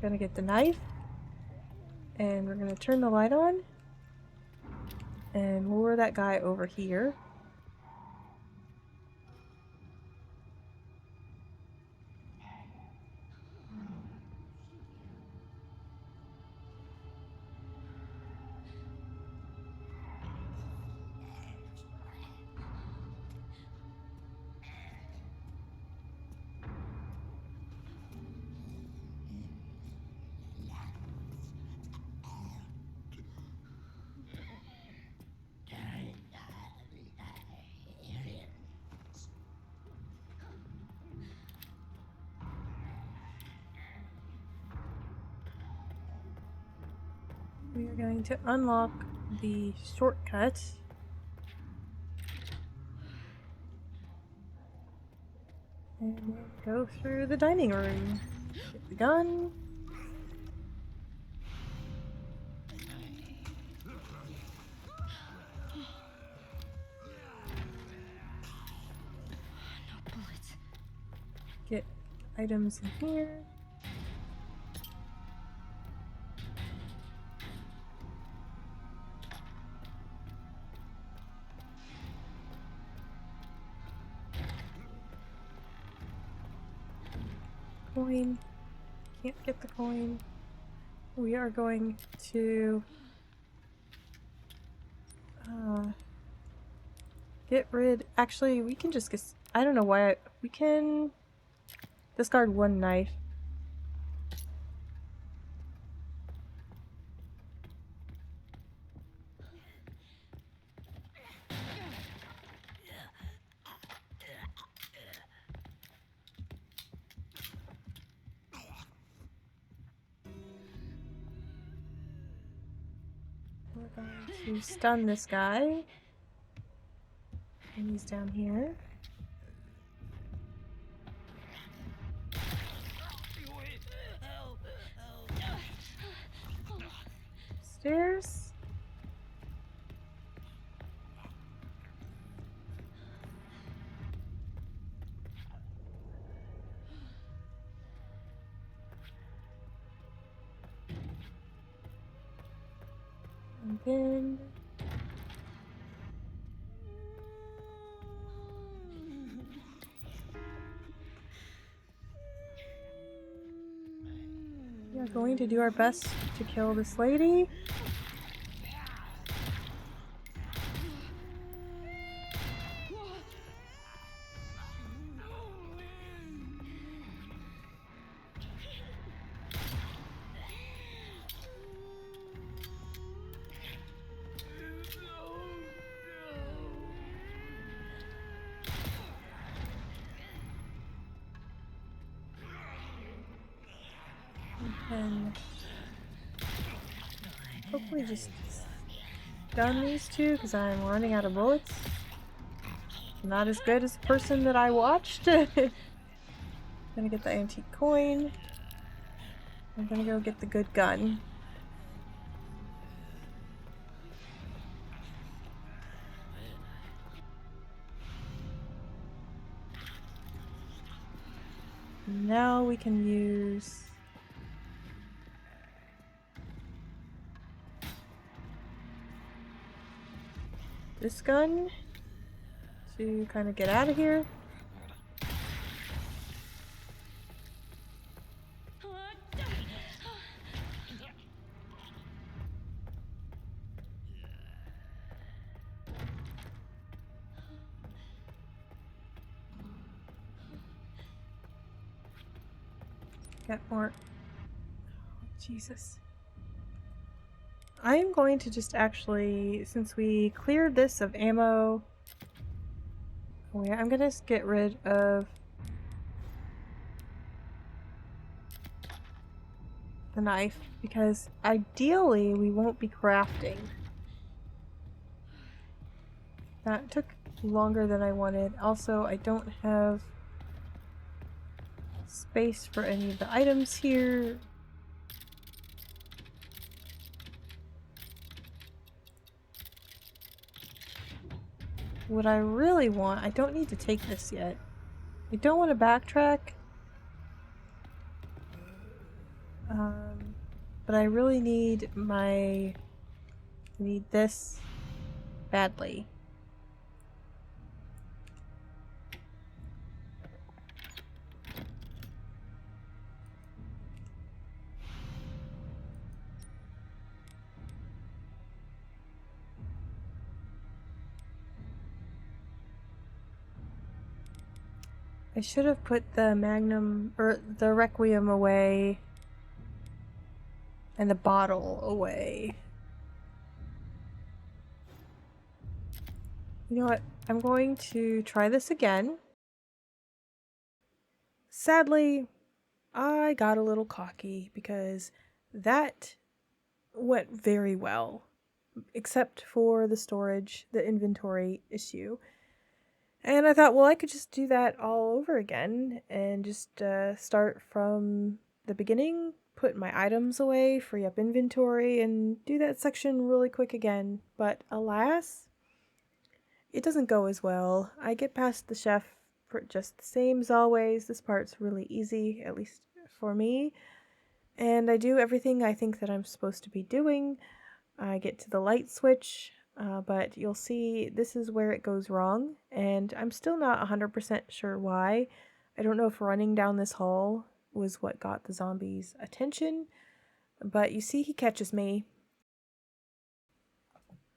Gonna get the knife, and we're gonna turn the light on and lure that guy over here. We are going to unlock the shortcut. And then go through the dining room. Get the gun. No bullets. Get items in here. Coin. Can't get the coin. We are going to get rid. Actually, we can just get. I don't know why. We can discard one knife. We're going to stun this guy. And he's down here. Stairs. Again. We are going to do our best to kill this lady. And hopefully just stun these two because I'm running out of bullets. Not as good as the person that I watched. Gonna get the antique coin. I'm gonna go get the good gun. Now we can use this gun to kind of get out of here. Get more. Oh, Jesus. I am going to just actually, since we cleared this of ammo, I'm gonna just get rid of the knife because ideally we won't be crafting. That took longer than I wanted. Also, I don't have space for any of the items here. What I really want, I don't need to take this yet. I don't want to backtrack. But I really need I need this badly. I should have put the Magnum, or the Requiem away, and the bottle away. You know what? I'm going to try this again. Sadly, I got a little cocky because that went very well, except for the storage, the inventory issue. And I thought, well, I could just do that all over again and just start from the beginning, put my items away, free up inventory, and do that section really quick again. But alas, it doesn't go as well. I get past the chef for just the same as always. This part's really easy, at least for me. And I do everything I think that I'm supposed to be doing. I get to the light switch. But you'll see this is where it goes wrong, and I'm still not 100% sure why. I don't know if running down this hall was what got the zombie's attention, but you see he catches me.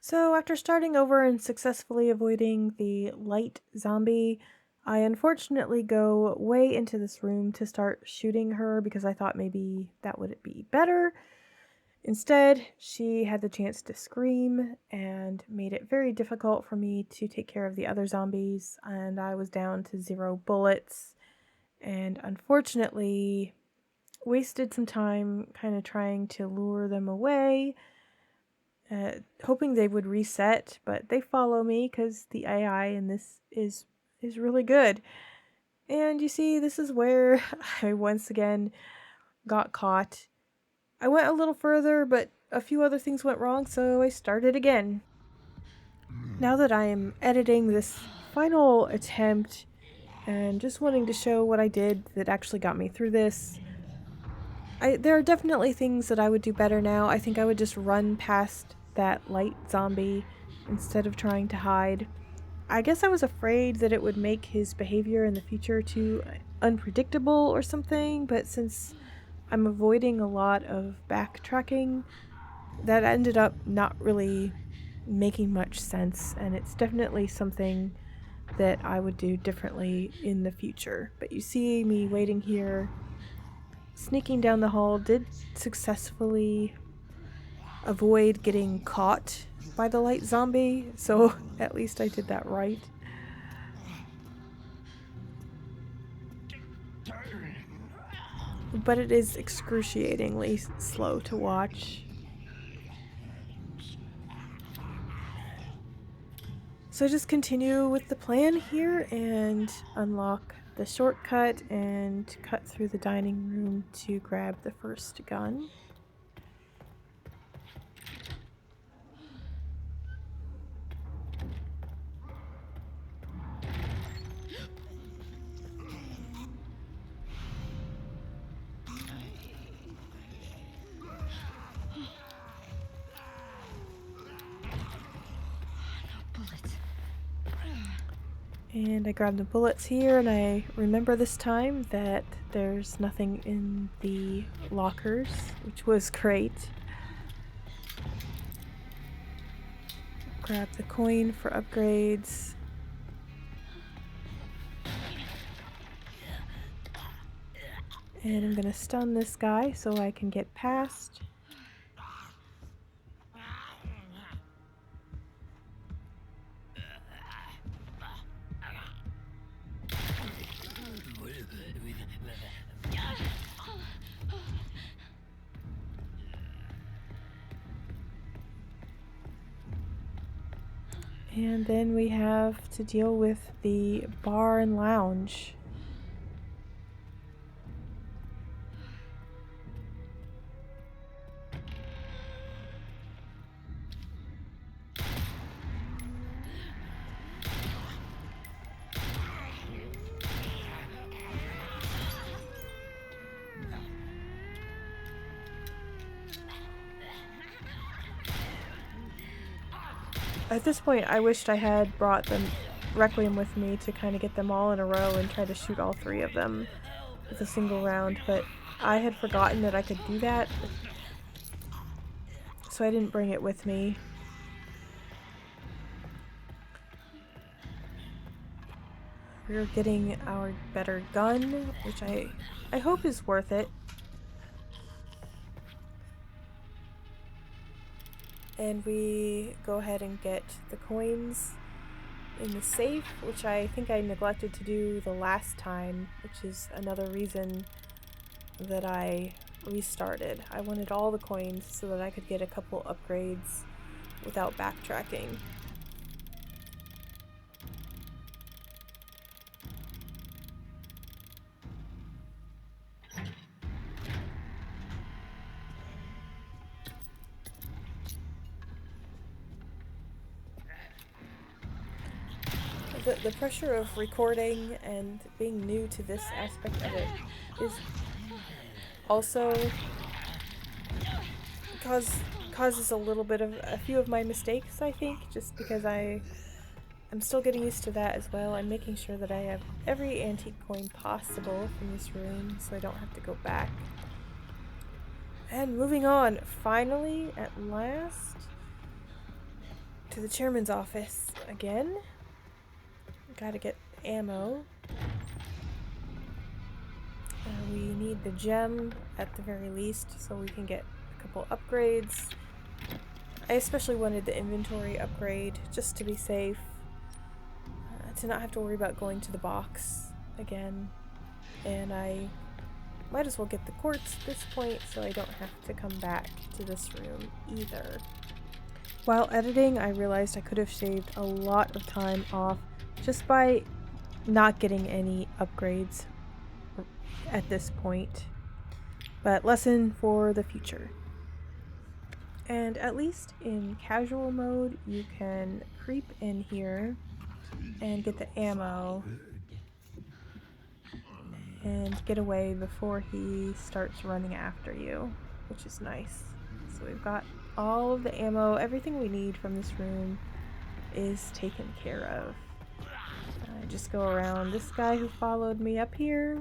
So after starting over and successfully avoiding the light zombie, I unfortunately go way into this room to start shooting her because I thought maybe that would be better. Instead, she had the chance to scream and made it very difficult for me to take care of the other zombies, and I was down to 0 bullets, and unfortunately wasted some time kind of trying to lure them away, hoping they would reset, but they follow me because the AI in this is really good. And you see, this is where I once again got caught. I went a little further, but a few other things went wrong, so I started again. Now that I am editing this final attempt and just wanting to show what I did that actually got me through this, there are definitely things that I would do better now. I think I would just run past that light zombie instead of trying to hide. I guess I was afraid that it would make his behavior in the future too unpredictable or something, but since I'm avoiding a lot of backtracking, that ended up not really making much sense, and it's definitely something that I would do differently in the future. But you see me waiting here, sneaking down the hall, did successfully avoid getting caught by the light zombie, so at least I did that right. But it is excruciatingly slow to watch. So I just continue with the plan here and unlock the shortcut and cut through the dining room to grab the first gun. And I grab the bullets here, and I remember this time that there's nothing in the lockers, which was great. Grab the coin for upgrades. And I'm gonna stun this guy so I can get past. And then we have to deal with the bar and lounge. At this point, I wished I had brought the Requiem with me to kind of get them all in a row and try to shoot all three of them with a single round, but I had forgotten that I could do that, so I didn't bring it with me. We're getting our better gun, which I hope is worth it. And we go ahead and get the coins in the safe, which I think I neglected to do the last time, which is another reason that I restarted. I wanted all the coins so that I could get a couple upgrades without backtracking. The pressure of recording and being new to this aspect of it is also causes a little bit of a few of my mistakes, I think, just because I'm still getting used to that as well. I'm making sure that I have every antique coin possible from this room so I don't have to go back. And moving on, finally, at last, to the chairman's office again. Gotta get ammo. We need the gem at the very least so we can get a couple upgrades. I especially wanted the inventory upgrade just to be safe, to not have to worry about going to the box again. And I might as well get the quartz at this point so I don't have to come back to this room either. While editing, I realized I could have shaved a lot of time off just by not getting any upgrades at this point, but lesson for the future. And at least in casual mode, you can creep in here and get the ammo and get away before he starts running after you, which is nice. So we've got all of the ammo, everything we need from this room is taken care of. I just go around this guy who followed me up here.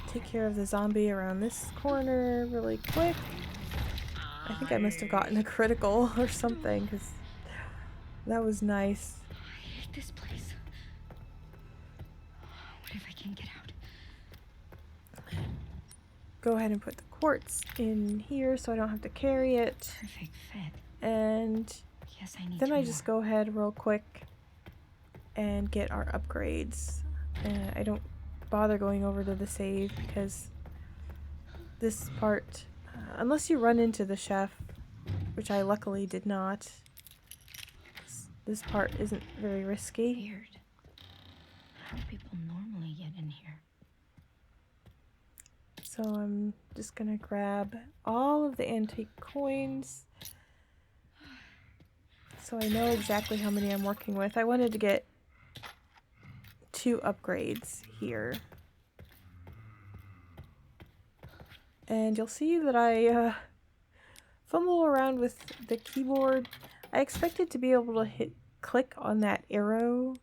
Take care of the zombie around this corner really quick. I think I must have gotten a critical or something, because that was nice. I hate this place. What if I can't get out? Go ahead and put the quartz in here so I don't have to carry it. Perfect fit. And Yes, I need then two I just more. go ahead real quick and get our upgrades. I don't bother going over to the save because this part, unless you run into the chef, which I luckily did not, this part isn't very risky. Weird. How do people normally get in here? So I'm just gonna grab all of the antique coins so I know exactly how many I'm working with. I wanted to get 2 upgrades here. And you'll see that I fumble around with the keyboard. I expected to be able to click on that arrow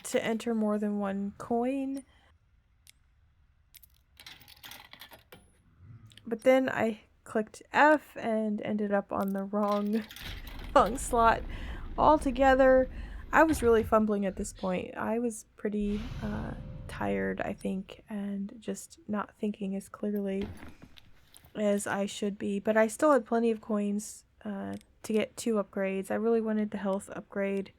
to enter more than one coin. But then I clicked F and ended up on the wrong slot altogether. I was really fumbling at this point. I was pretty tired, I think, and just not thinking as clearly as I should be. But I still had plenty of coins to get 2 upgrades. I really wanted the health upgrade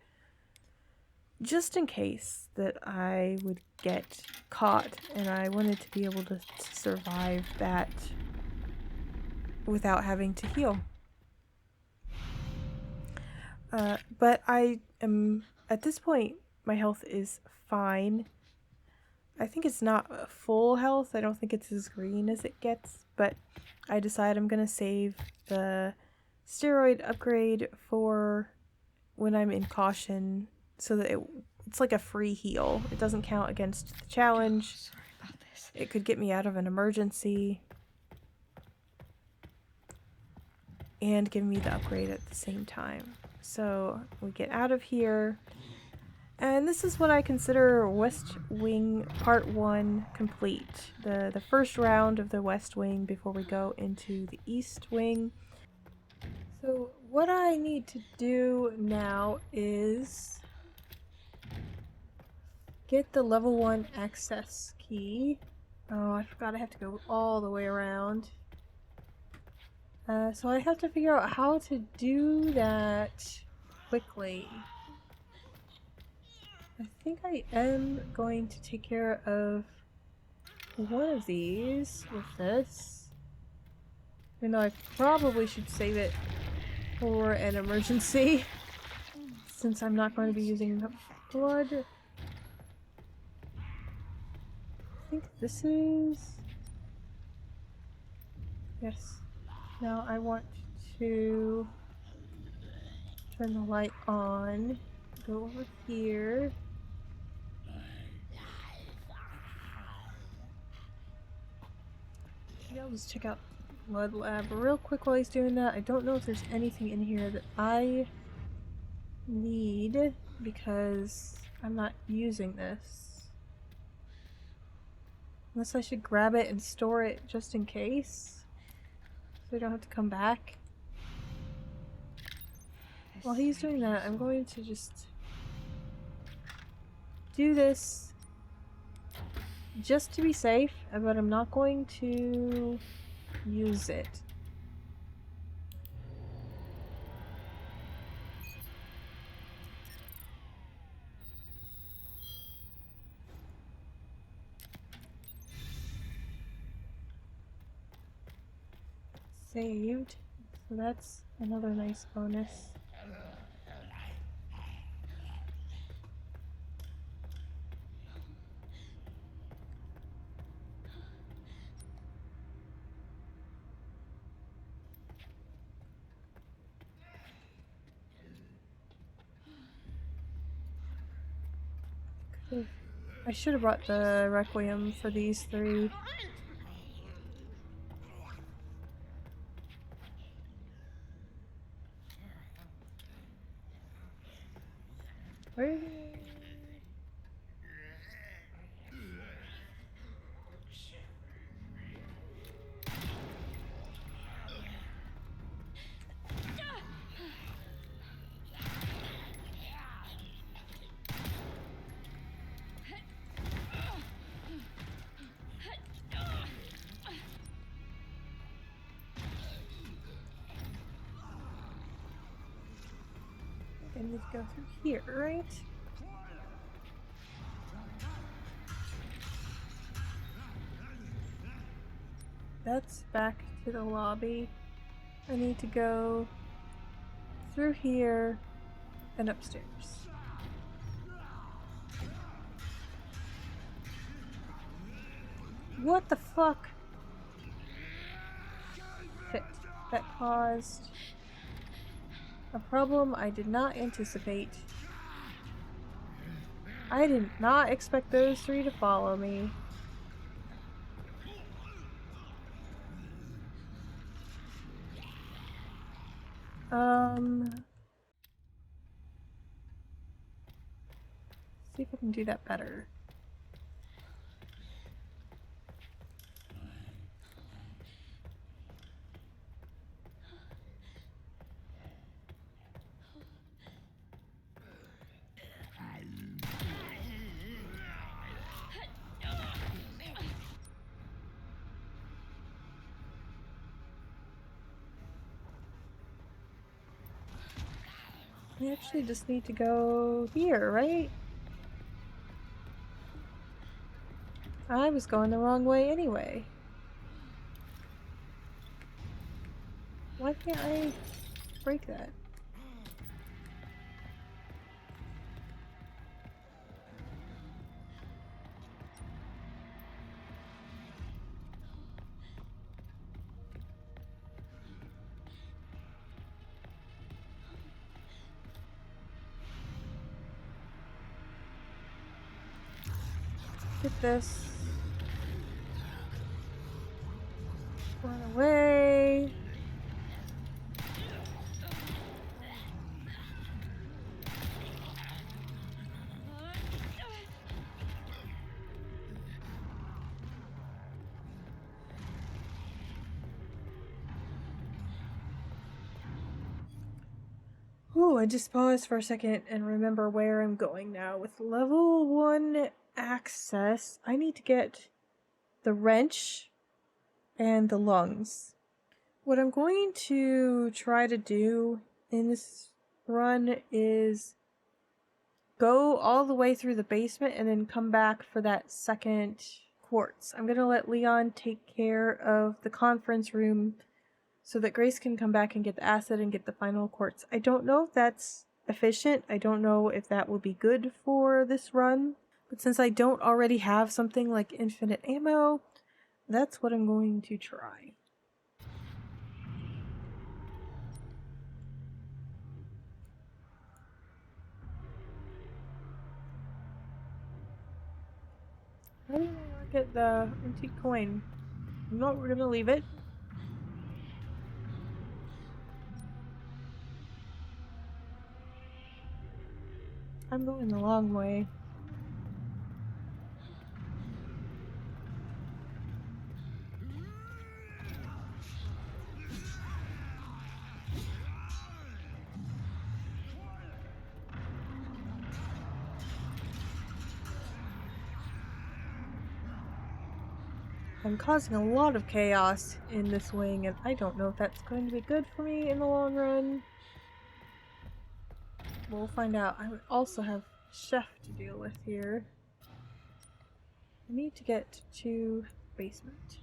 just in case that I would get caught, and I wanted to be able to survive that without having to heal. But I am, at this point, my health is fine. I think it's not full health. I don't think it's as green as it gets, but I decide I'm going to save the steroid upgrade for when I'm in caution so that it's like a free heal. It doesn't count against the challenge. Sorry about this. It could get me out of an emergency and give me the upgrade at the same time. So we get out of here, and this is what I consider West Wing Part 1 complete. The first round of the West Wing before we go into the East Wing. So what I need to do now is get the level 1 access key. Oh, I forgot I have to go all the way around. So I have to figure out how to do that quickly. I think I am going to take care of one of these with this. Even though I probably should save it for an emergency, since I'm not going to be using blood. I think this is... Yes. Now I want to turn the light on, go over here. Maybe I'll just check out Blood Lab real quick while he's doing that. I don't know if there's anything in here that I need because I'm not using this. Unless I should grab it and store it just in case. So I don't have to come back. While he's doing that, I'm going to just do this just to be safe, but I'm not going to use it. Saved. So that's another nice bonus. I should have brought the Requiem for these 3. I need to go through here, right? That's back to the lobby. I need to go through here and upstairs. What the fuck? Shit. That caused a problem I did not anticipate. I did not expect those three to follow me. See if I can do that better. I actually just need to go here, right? I was going the wrong way anyway. Why can't I break that? Get this. Run away. Ooh, I just paused for a second and remember where I'm going now. With level 1 access, I need to get the wrench and the lungs. What I'm going to try to do in this run is go all the way through the basement and then come back for that second quartz. I'm going to let Leon take care of the conference room so that Grace can come back and get the acid and get the final quartz. I don't know if that's efficient. I don't know if that will be good for this run. But since I don't already have something like infinite ammo, that's what I'm going to try. How do I not get the antique coin? No, we're gonna leave it. I'm going the long way. I'm causing a lot of chaos in this wing, and I don't know if that's going to be good for me in the long run. We'll find out. I would also have Chef to deal with here. I need to get to the basement.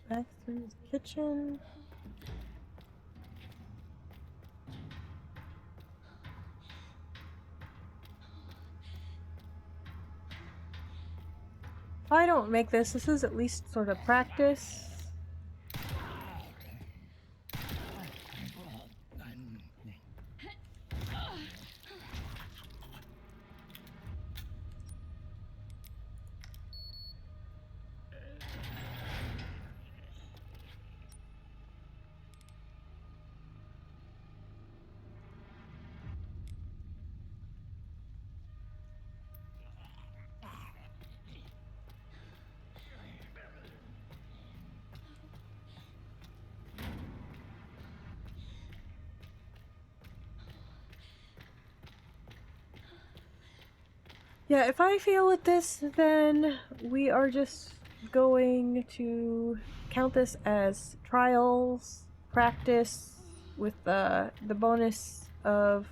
Back through the kitchen. If I don't make this, this is at least sort of practice. Yeah, if I fail at this, then we are just going to count this as trials, practice, with the bonus of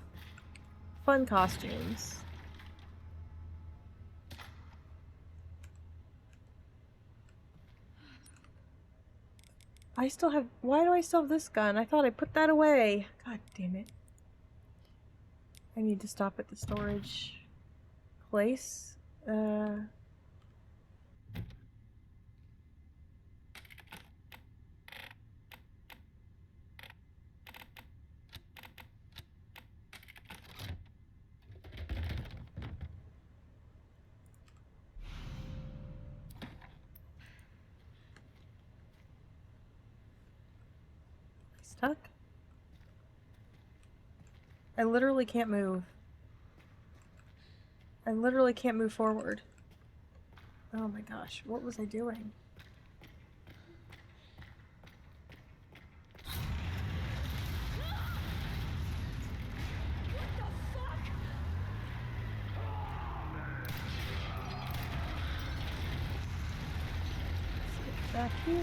fun costumes. I still have... Why do I still have this gun? I thought I put that away. God damn it. I need to stop at the storage place. Stuck? I literally can't move. I literally can't move forward. Oh my gosh, what was I doing? Back here.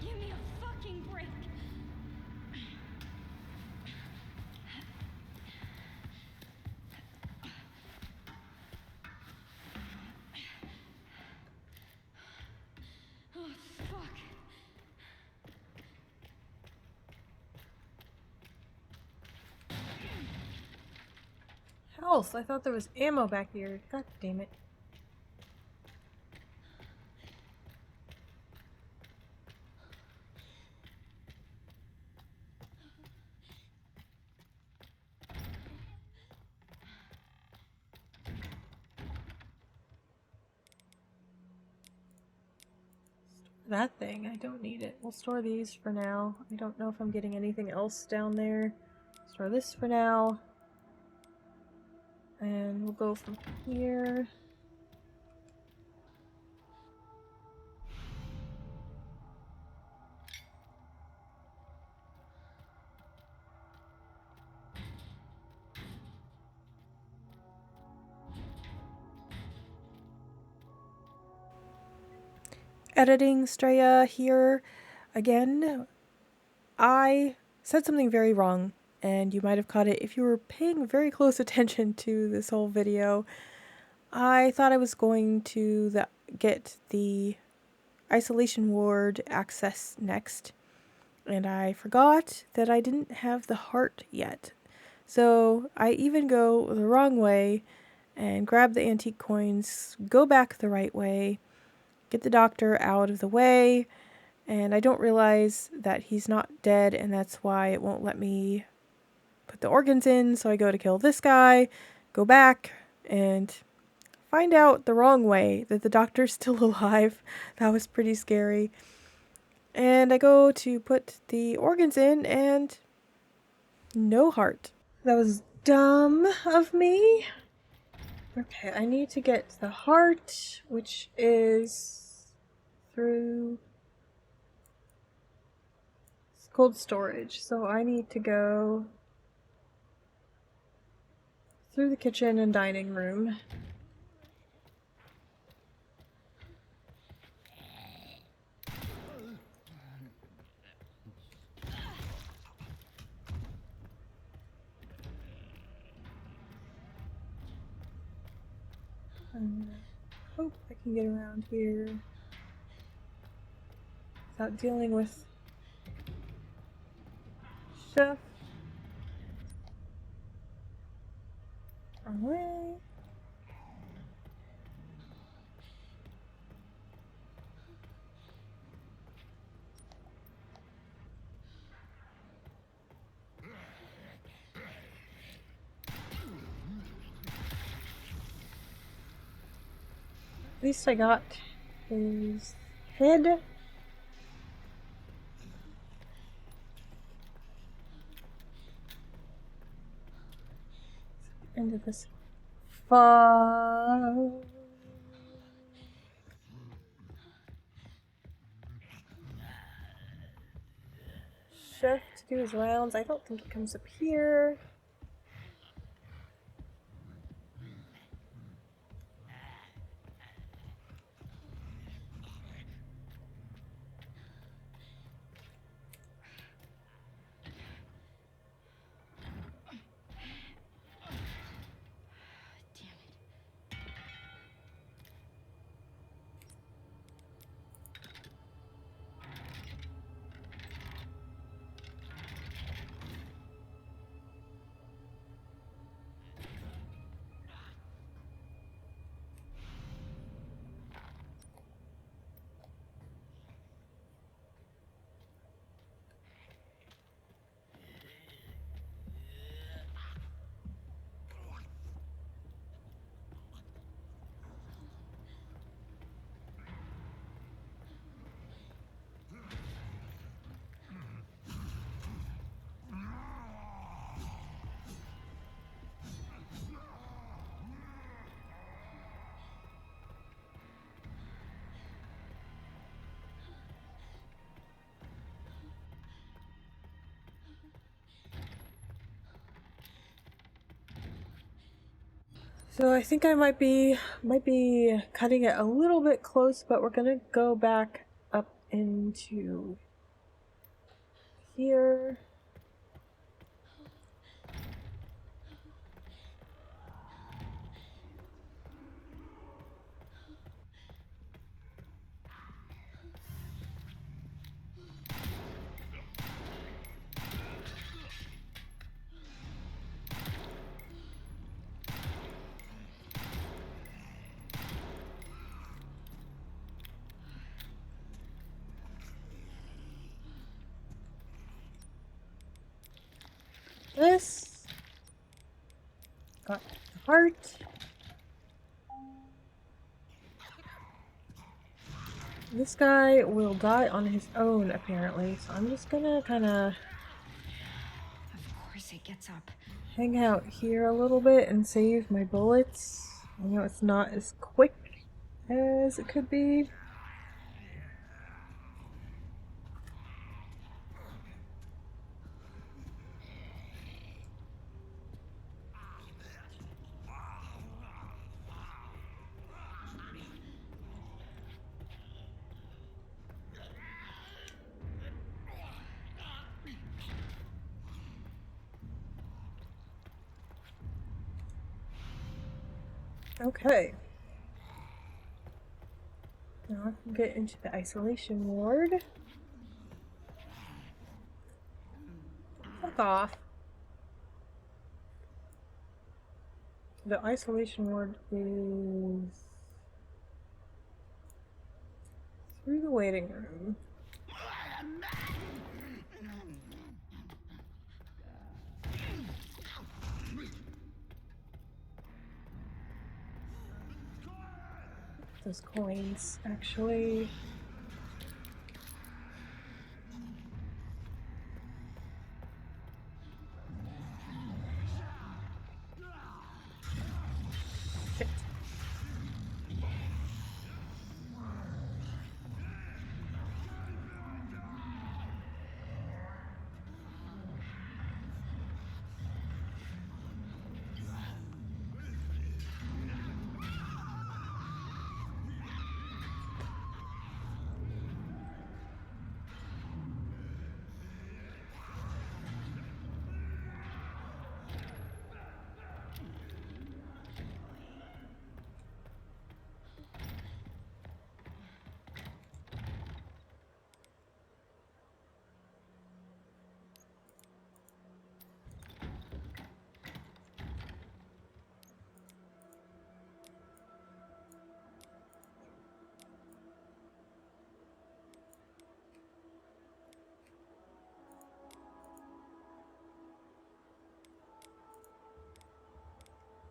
Give me a fucking break. Oh, fuck. Health! I thought there was ammo back here. God damn it. That thing, I don't need it. We'll store these for now. I don't know if I'm getting anything else down there. Store this for now. And we'll go from here. Editing Straya here again. I said something very wrong, and you might have caught it if you were paying very close attention to this whole video. I thought I was going to get the isolation ward access next, and I forgot that I didn't have the heart yet. So I even go the wrong way and grab the antique coins, go back the right way, get the doctor out of the way, and I don't realize that he's not dead, and that's why it won't let me put the organs in. So I go to kill this guy, go back, and find out the wrong way that the doctor's still alive. That was pretty scary. And I go to put the organs in, and no heart. That was dumb of me. Okay, I need to get the heart, which is through cold storage. So I need to go through the kitchen and dining room. I hope I can get around here without dealing with Chef. Wrong way. At least I got his head. End of this Fuck. Chef to do his rounds. I don't think it comes up here. So I think I might be cutting it a little bit close, but we're gonna go back up into here. This got the heart. This guy will die on his own, apparently, so I'm just gonna kind of Of course it gets up. hang out here a little bit and save my bullets. I know it's not as quick as it could be. Okay. Now I can get into the isolation ward. Fuck off. The isolation ward is through the waiting room. Those coins, actually. Shit.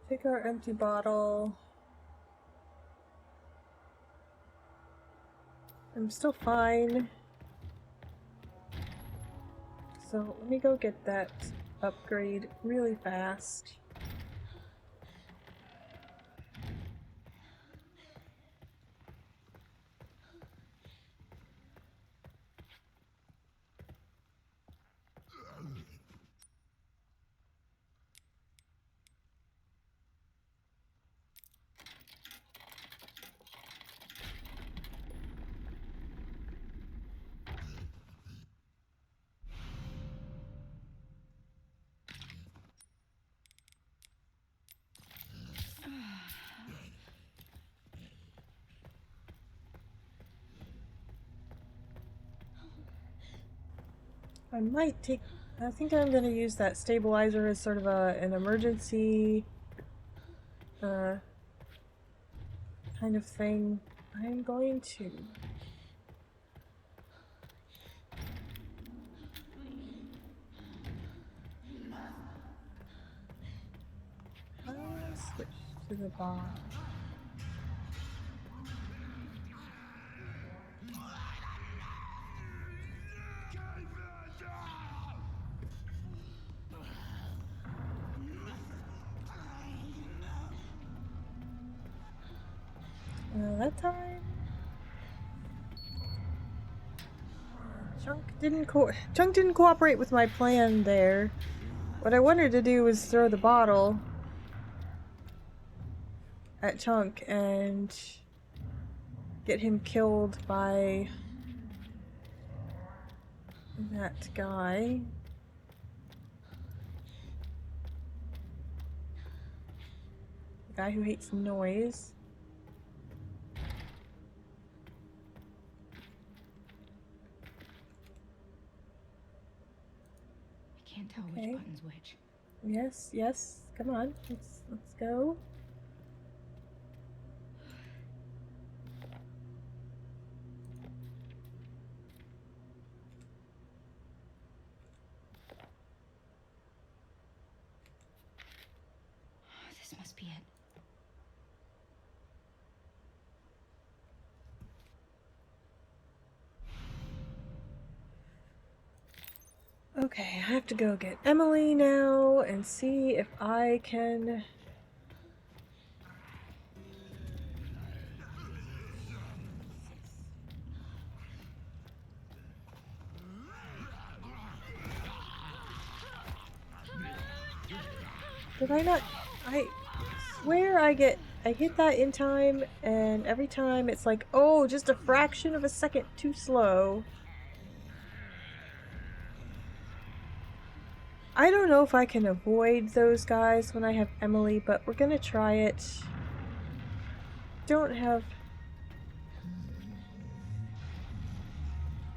Take our empty bottle. I'm still fine. So let me go get that upgrade really fast. I might take. I think I'm gonna use that stabilizer as sort of an emergency kind of thing. I'm going to. Switch to the bar. That time, Chunk didn't cooperate with my plan there. What I wanted to do was throw the bottle at Chunk and get him killed by that guy. The guy who hates noise. I can't tell which button's which. Yes, yes. Come on. Let's go. This must be it. Okay, I have to go get Emily now and see if I can... Did I not... I swear I hit that in time, and every time it's like, oh, just a fraction of a second too slow. I don't know if I can avoid those guys when I have Emily, but we're gonna try it. Don't have...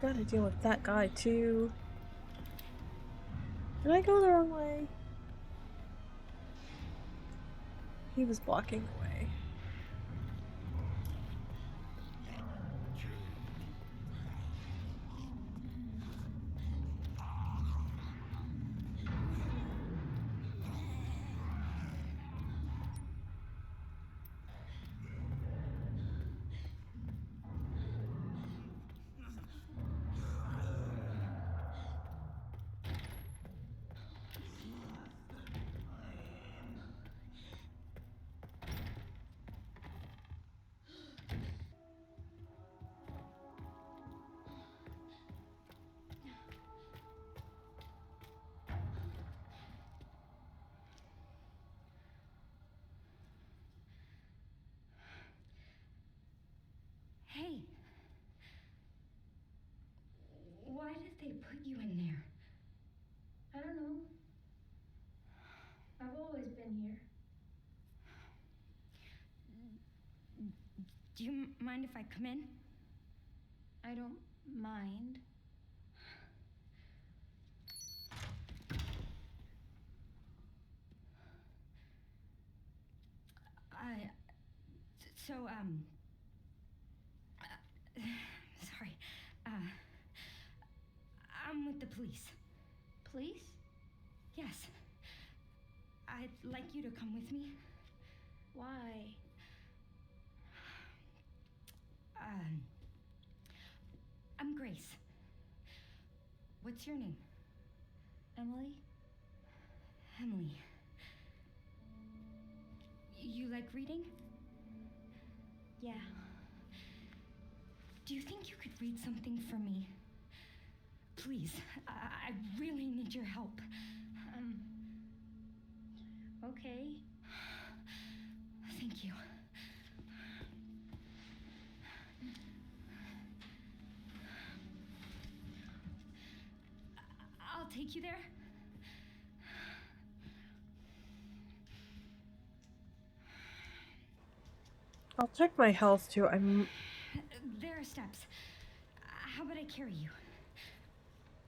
Gotta deal with that guy too. Did I go the wrong way? He was blocking the way. Hey. Why did they put you in there? I don't know. I've always been here. Do you mind if I come in? I don't mind. So, sorry. I'm with the police. Police? Yes. I'd like you to come with me. Why? I'm Grace. What's your name? Emily? Emily. You like reading? Yeah. Do you think you could read something for me? Please, I really need your help. Okay. Thank you. I'll take you there. I'll check my health too. There are steps. How about I carry you?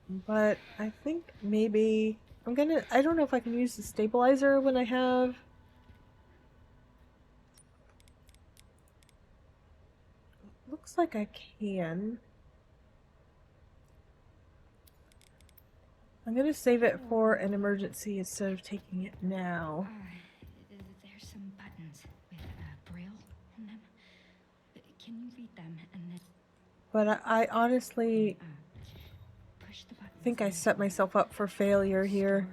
But I think maybe I don't know if I can use the stabilizer when I have. Looks like I can. I'm gonna save it for an emergency instead of taking it now. There's some buttons with braille on them. Can you read them and then But I honestly push the buttons? think I set myself up for failure here.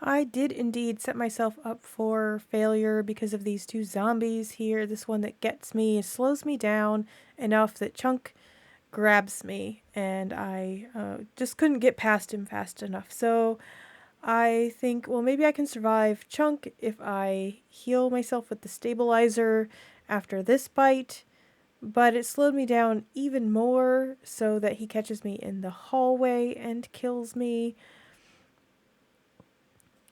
I did indeed set myself up for failure because of these two zombies here. This one that gets me, slows me down enough that Chunk grabs me, and I just couldn't get past him fast enough. So I think, well, maybe I can survive Chunk if I heal myself with the stabilizer after this bite, but it slowed me down even more so that he catches me in the hallway and kills me.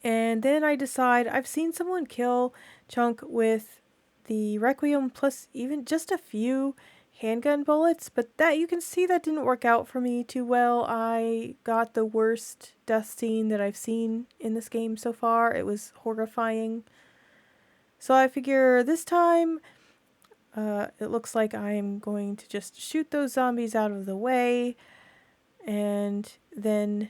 And then I decide, I've seen someone kill Chunk with the Requiem plus even just a few handgun bullets, but that you can see that didn't work out for me too well. I got the worst death scene that I've seen in this game so far. It was horrifying. So I figure this time it looks like I am going to just shoot those zombies out of the way, and then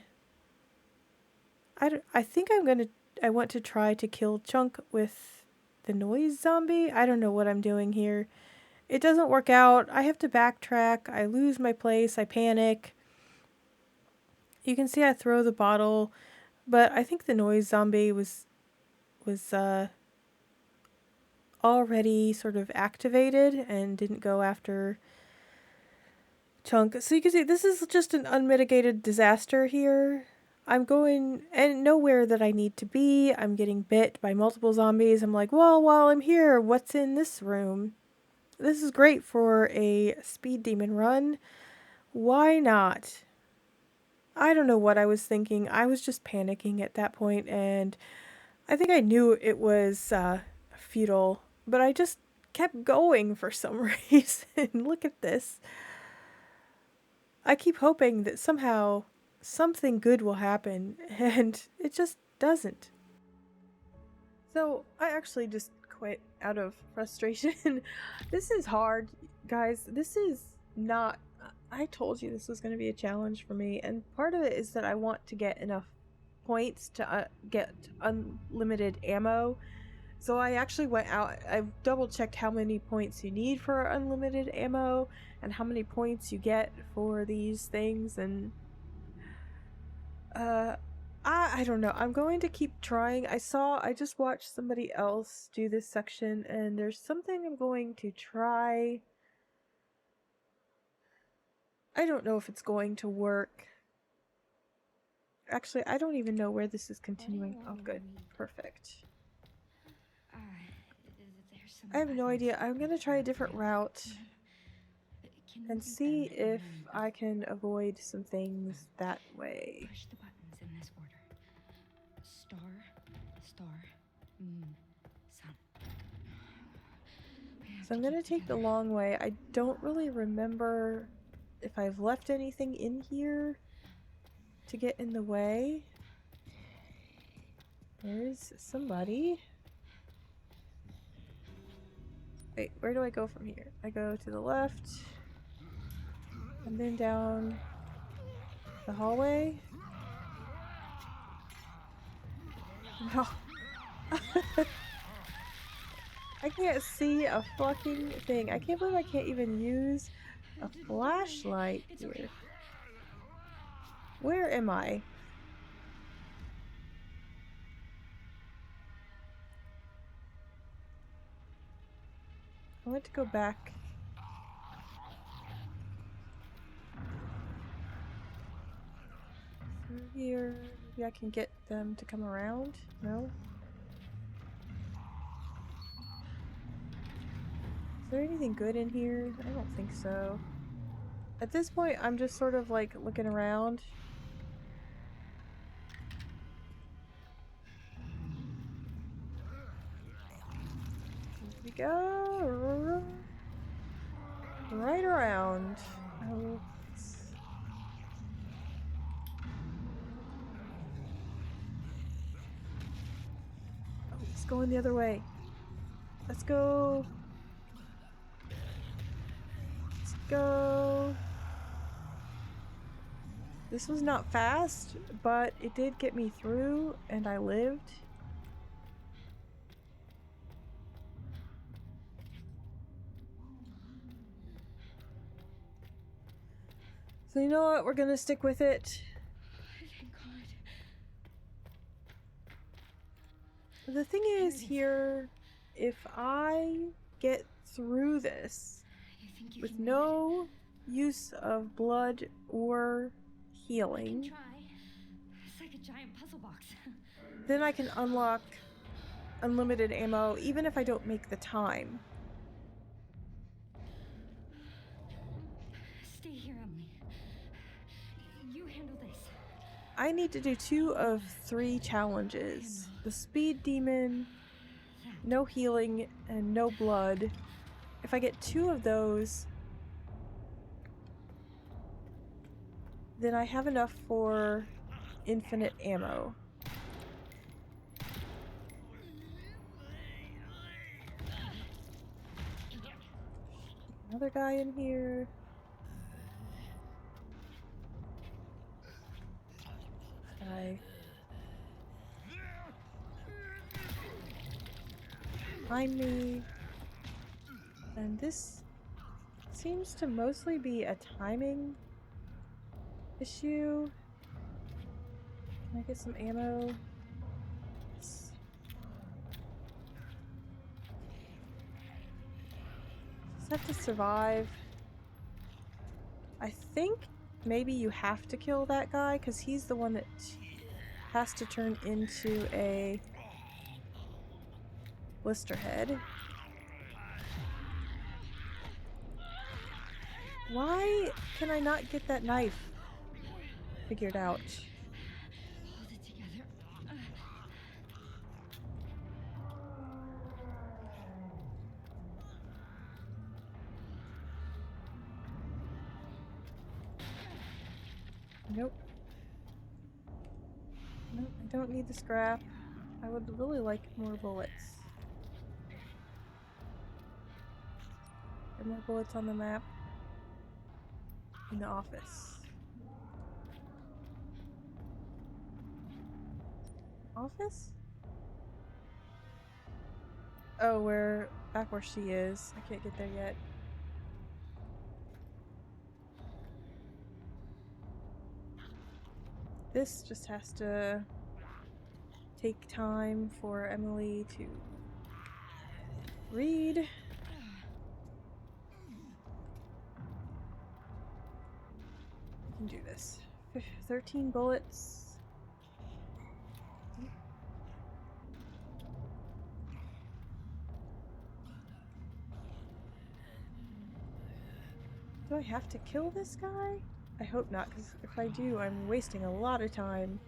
I think I want to try to kill Chunk with the noise zombie. I don't know what I'm doing here. It doesn't work out. I have to backtrack. I lose my place. I panic. You can see I throw the bottle, but I think the noise zombie was already sort of activated and didn't go after Chunk. So you can see this is just an unmitigated disaster here. I'm going and nowhere that I need to be. I'm getting bit by multiple zombies. I'm like, well, while I'm here, what's in this room? This is great for a speed demon run. Why not? I don't know what I was thinking. I was just panicking at that point, and I think I knew it was futile, but I just kept going for some reason. Look at this. I keep hoping that somehow something good will happen, and it just doesn't. So I actually just quit out of frustration. This is hard, guys. This is not... I told you this was going to be a challenge for me, and part of it is that I want to get enough points to get unlimited ammo. So I actually went out, I double checked how many points you need for unlimited ammo and how many points you get for these things, and I don't know. I'm going to keep trying. I just watched somebody else do this section, and there's something I'm going to try. I don't know if it's going to work. Actually, I don't even know where this is continuing. Oh, good. Perfect. I have no idea. I'm going to try a different route and see if I can avoid some things that way. Push the buttons in this order. Star, star, moon, sun. So I'm going to take the long way. I don't really remember if I've left anything in here to get in the way. There's somebody. Wait, where do I go from here? I go to the left, and then down the hallway. No. I can't see a fucking thing. I can't believe I can't even use a flashlight here. Where am I? I want to go back. Through here. Maybe I can get them to come around? No? Is there anything good in here? I don't think so. At this point, I'm just sort of like looking around. Here we go. Right around. Oh, going the other way. Let's go. Let's go. This was not fast, but it did get me through, and I lived. So you know what? We're gonna stick with it. Thank God. The thing is here, if I get through this You think you with can no use of blood or healing, try? It's like a giant puzzle box. then I can unlock unlimited ammo even if I don't make the time. Stay here, Emily. You handle this. I need to do 2 of 3 challenges. The speed demon, no healing, and no blood. If I get 2 of those, then I have enough for infinite ammo. Another guy in here. Guy. Behind me. And this seems to mostly be a timing issue. Can I get some ammo? Yes. Just have to survive. I think maybe you have to kill that guy because he's the one that has to turn into a blister head. Why can I not get that knife figured out? Hold it together. Nope. Nope, I don't need the scrap. I would really like more bullets. There are more bullets on the map. In the office. Office? Oh, back where she is. I can't get there yet. This just has to take time for Emily to read. I can do this. 13 bullets. Do I have to kill this guy? I hope not, because if I do, I'm wasting a lot of time.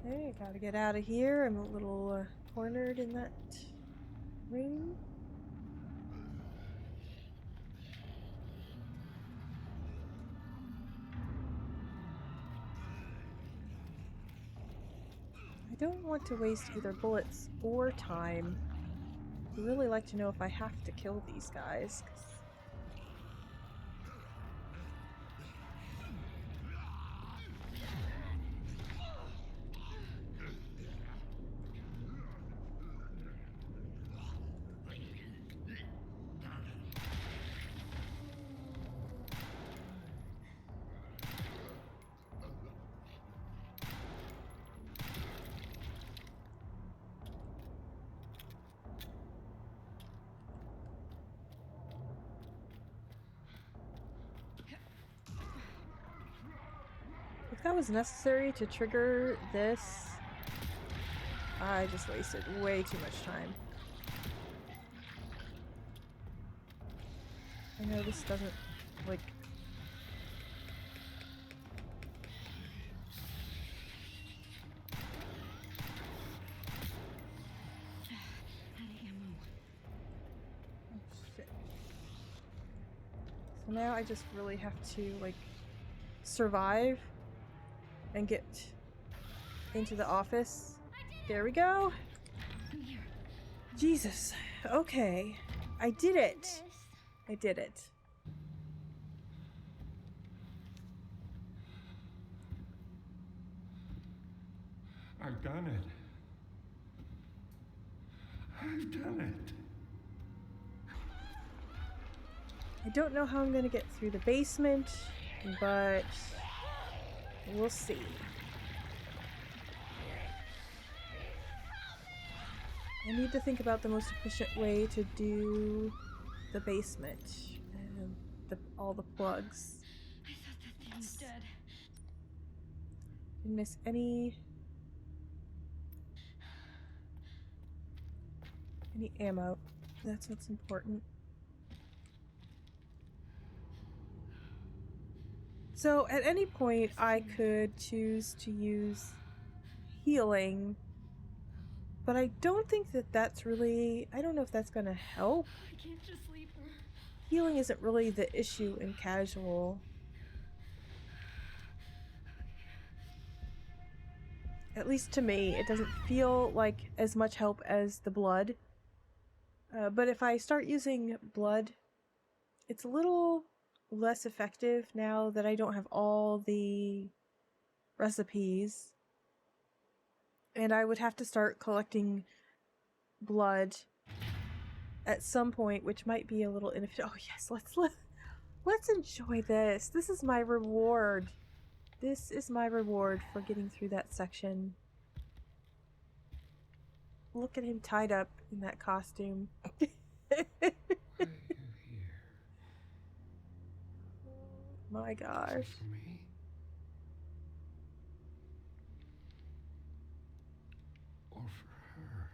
Okay, gotta get out of here. I'm a little cornered in that ring. I don't want to waste either bullets or time. I'd really like to know if I have to kill these guys. If that was necessary to trigger this, I just wasted way too much time. I know this doesn't, like... Oh, shit. So now I just really have to, like, survive and get into the office. There we go. Jesus. Okay. I did it. I did it. I've done it. I've done it. I don't know how I'm gonna get through the basement, but we'll see. I need to think about the most efficient way to do the basement and all the plugs. I thought that thing was dead. Didn't miss any ammo. That's what's important. So at any point I could choose to use healing, but I don't think that that's really, I don't know if that's gonna help. I can't just leave her. Healing isn't really the issue in casual. At least to me, it doesn't feel like as much help as the blood. But if I start using blood, it's a little less effective now that I don't have all the recipes. And I would have to start collecting blood at some point, which might be a little inefficient. Oh yes, let's enjoy this. This is my reward. This is my reward for getting through that section. Look at him tied up in that costume. Why are you here? My gosh. Just for me? Or for her?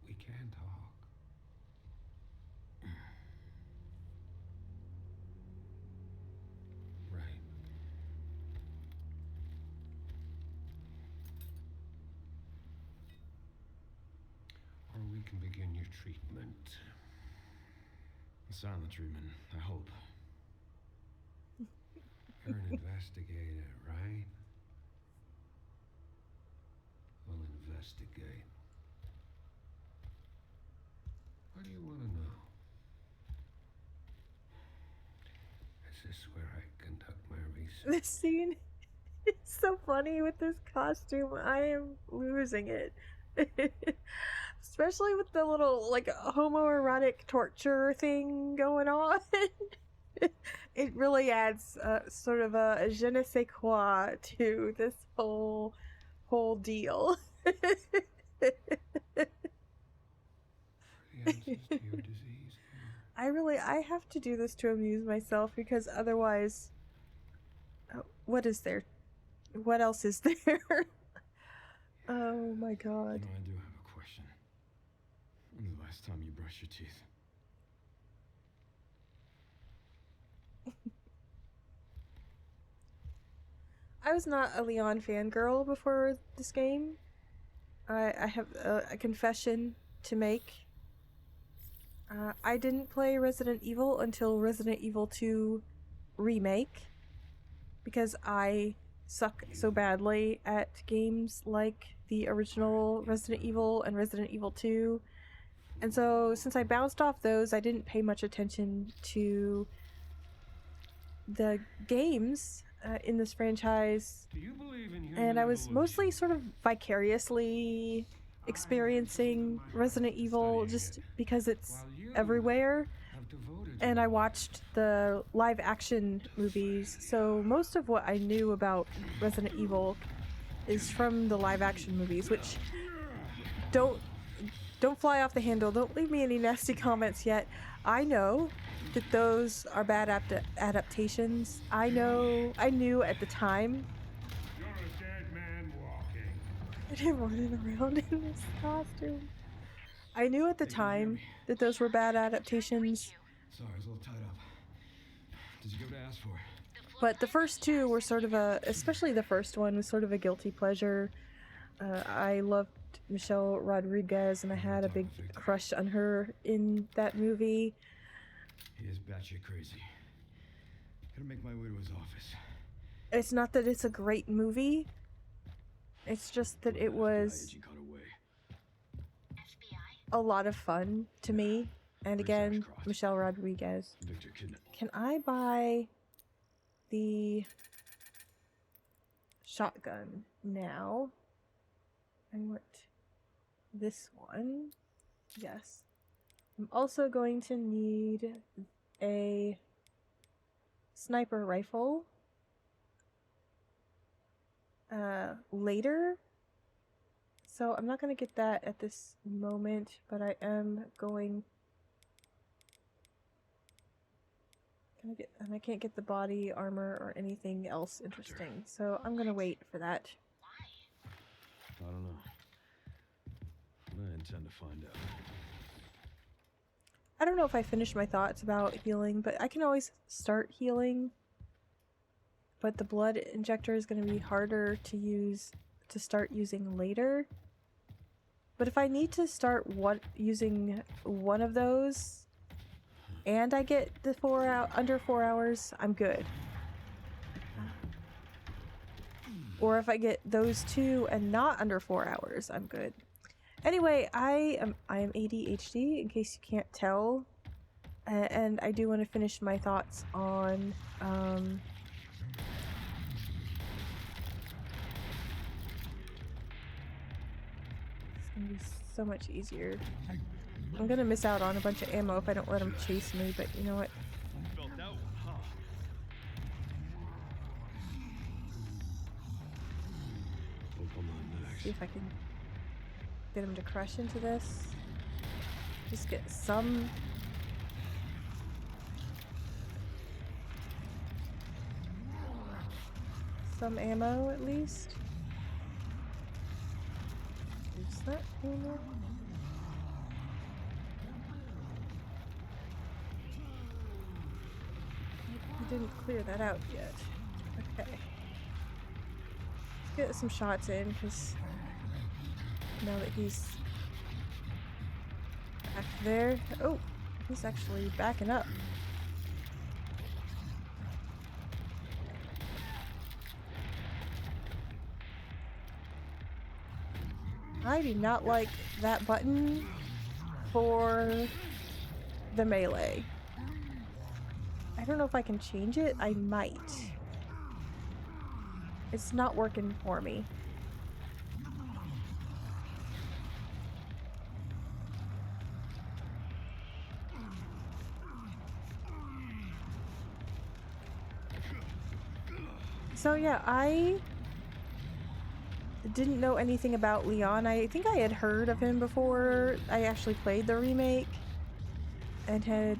We can talk. Right. Or we can begin your treatment. A silent treatment, I hope. You're an investigator, right? We'll investigate. What do you want to know? Is this where I conduct my research? This scene is so funny with this costume. I am losing it. Especially with the little, like, homoerotic torture thing going on. It really adds sort of a je ne sais quoi to this whole deal. The answers to your disease. I have to do this to amuse myself because otherwise, what is there? What else is there? Oh my god. You know, I do have a question. When was the last time you brushed your teeth? I was not a Leon fangirl before this game. I have a confession to make. I didn't play Resident Evil until Resident Evil 2 Remake because I suck so badly at games like the original Resident Evil and Resident Evil 2. And so since I bounced off those, I didn't pay much attention to the games in this franchise. Do you believe in human And I was evolution? mostly sort of vicariously experiencing Resident Evil just because it's everywhere. Have devoted And I watched the live action movies, so most of what I knew about Resident Evil is from the live action movies, which don't Don't fly off the handle. Don't leave me any nasty comments yet. I know that those are bad adaptations. I knew at the time. You're a dead man walking. I didn't running around in this costume. I knew at the time that those were bad adaptations. Sorry, I was a little tied up. Did you give what I asked for? But the first two were sort of especially the first one was sort of a guilty pleasure. I loved Michelle Rodriguez, and I had a big crush on her in that movie. He is batshit crazy. Gotta make my way to his office. It's not that it's a great movie. It's just that it was a lot of fun to me. And again, Michelle Rodriguez. Can I buy the shotgun now? I want this one. Yes. I'm also going to need a sniper rifle later. So I'm not going to get that at this moment, but I am going... and I can't get the body armor or anything else interesting, so I'm gonna wait for that. I don't know. I intend to find out. I don't know if I finished my thoughts about healing, but I can always start healing. But the blood injector is gonna be harder to start using later. But if I need to start using one of those, and I get the under 4 hours, I'm good. Or if I get those two and not under 4 hours, I'm good. Anyway, I am ADHD, in case you can't tell, and I do want to finish my thoughts on it's gonna be so much easier. I'm gonna miss out on a bunch of ammo if I don't let him chase me, but you know what? Felt that one, huh? See if I can get him to crush into this. Just get some ammo at least. Use that ammo. He didn't clear that out yet. Okay. Let's get some shots in, because now that he's back there. Oh, he's actually backing up. I do not like that button for the melee. I don't know if I can change it. I might. It's not working for me. So yeah, I didn't know anything about Leon. I think I had heard of him before I actually played the remake, and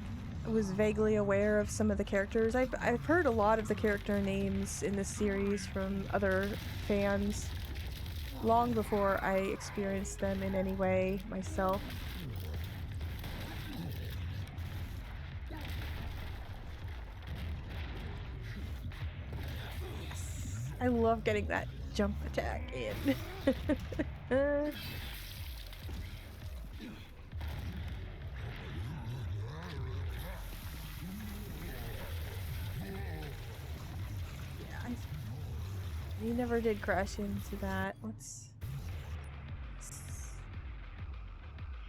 was vaguely aware of some of the characters. I've heard a lot of the character names in this series from other fans long before I experienced them in any way myself. I love getting that jump attack in. Yeah, he never did crash into that.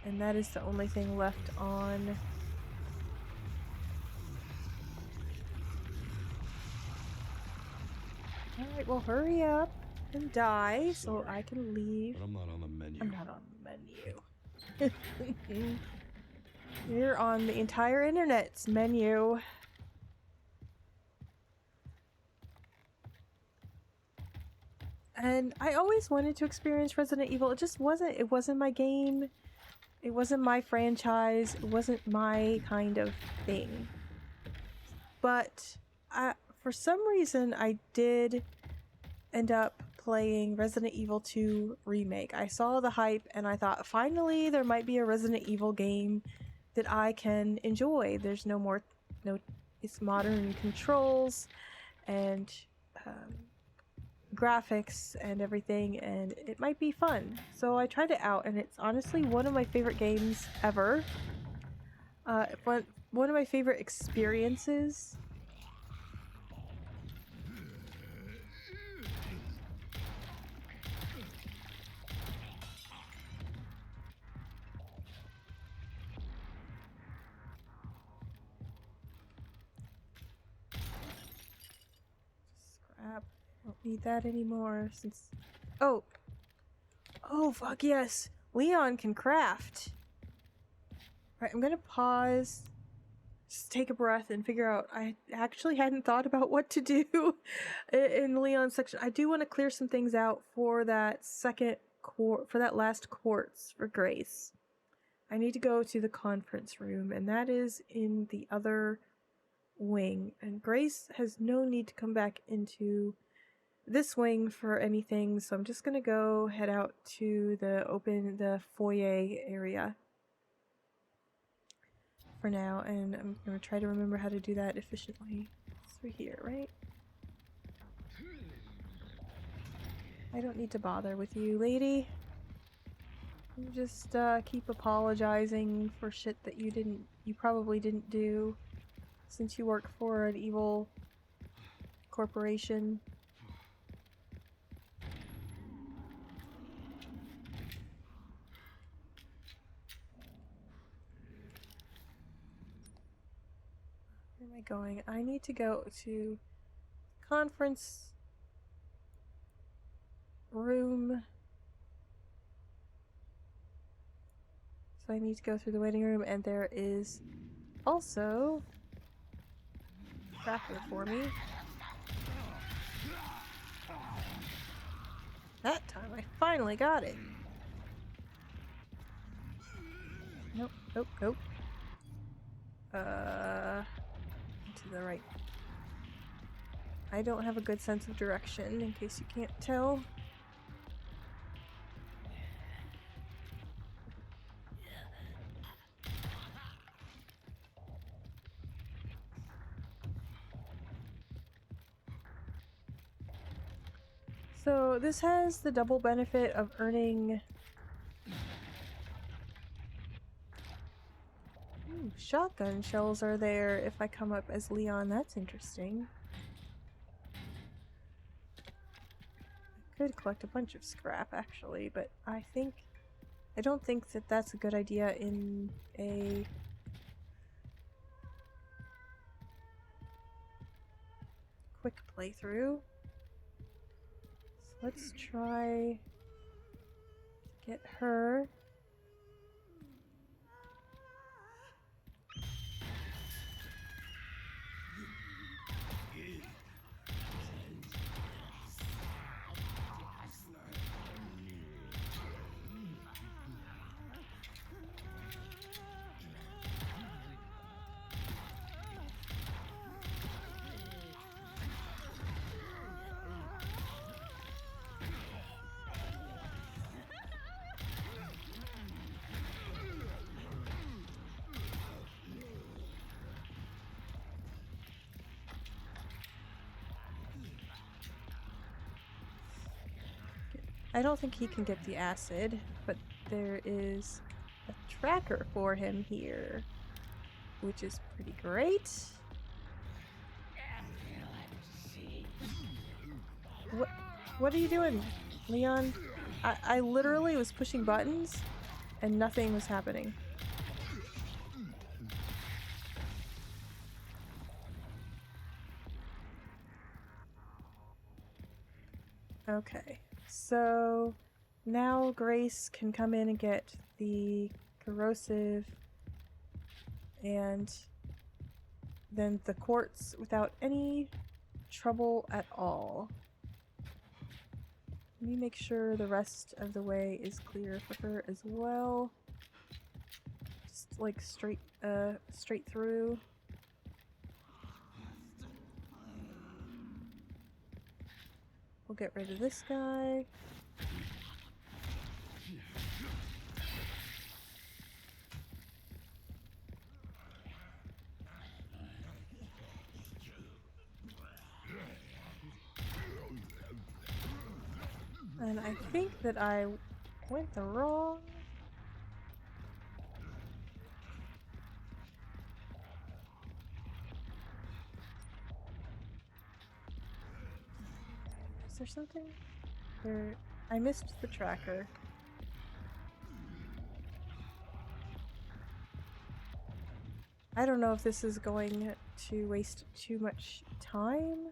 And that is the only thing left on. Alright, well hurry up and die so I can leave. But I'm not on the menu. I'm not on the menu. You're on the entire internet's menu. And I always wanted to experience Resident Evil. It just wasn't my game. It wasn't my franchise. It wasn't my kind of thing. But for some reason, I did end up playing Resident Evil 2 Remake. I saw the hype and I thought, finally, there might be a Resident Evil game that I can enjoy. There's it's modern controls and graphics and everything, and it might be fun. So I tried it out, and it's honestly one of my favorite games ever. One of my favorite experiences. Scrap. Don't need that anymore since... Oh! Oh, fuck yes! Leon can craft! Alright, I'm gonna pause, just take a breath and figure out. I actually hadn't thought about what to do in Leon's section. I do want to clear some things out for that for that last quartz for Grace. I need to go to the conference room, and that is in the other wing. And Grace has no need to come back into this wing for anything, so I'm just gonna go head out to the foyer area for now, and I'm gonna try to remember how to do that efficiently. It's through here, right? I don't need to bother with you, lady. You just keep apologizing for shit that you probably didn't do, since you work for an evil corporation. Where am I going? I need to go to conference room. So I need to go through the waiting room, and there is also a tracker for me. That time I finally got it. Nope, nope, nope. To the right. I don't have a good sense of direction, in case you can't tell. So this has the double benefit of earning... Ooh, shotgun shells are there if I come up as Leon. That's interesting. I could collect a bunch of scrap, actually, but I don't think that that's a good idea in a... quick playthrough. So let's try to get her. I don't think he can get the acid, but there is a tracker for him here, which is pretty great. What are you doing, Leon? I literally was pushing buttons and nothing was happening. Okay. So now Grace can come in and get the corrosive and then the quartz without any trouble at all. Let me make sure the rest of the way is clear for her as well. like straight through. We'll get rid of this guy. And I think that I went the wrong... Is there something? There... I missed the tracker. I don't know if this is going to waste too much time.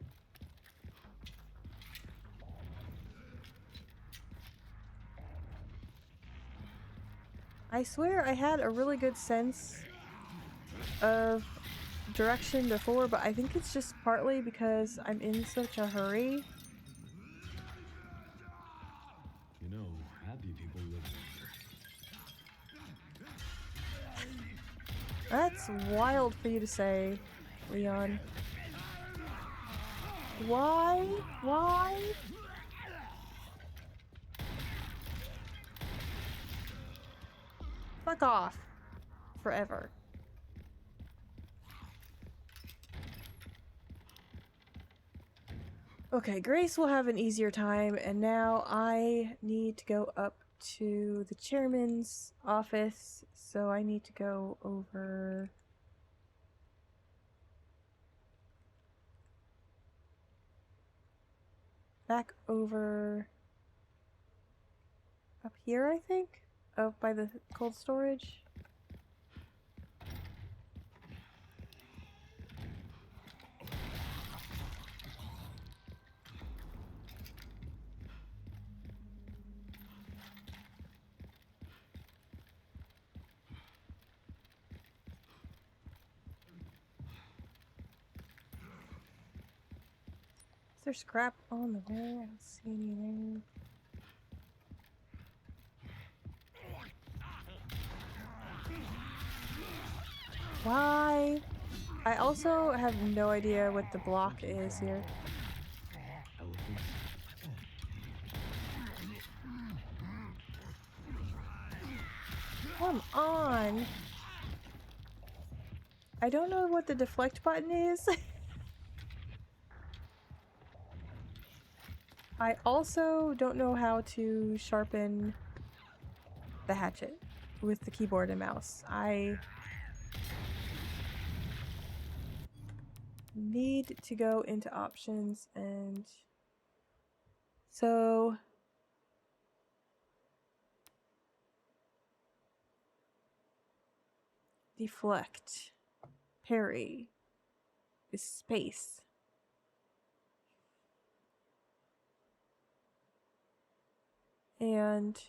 I swear I had a really good sense of direction before, but I think it's just partly because I'm in such a hurry. You know, happy people live longer. That's wild for you to say, Leon. Why? Why? Fuck off. Forever. Okay, Grace will have an easier time, and now I need to go up to the chairman's office, so I need to go over... back over... up here, I think? Up by the cold storage. Is there scrap on the way? I don't see any there. Why? I also have no idea what the block is here. Elephants. Come on! I don't know what the deflect button is. I also don't know how to sharpen the hatchet with the keyboard and mouse. I need to go into options and so deflect, parry is space. And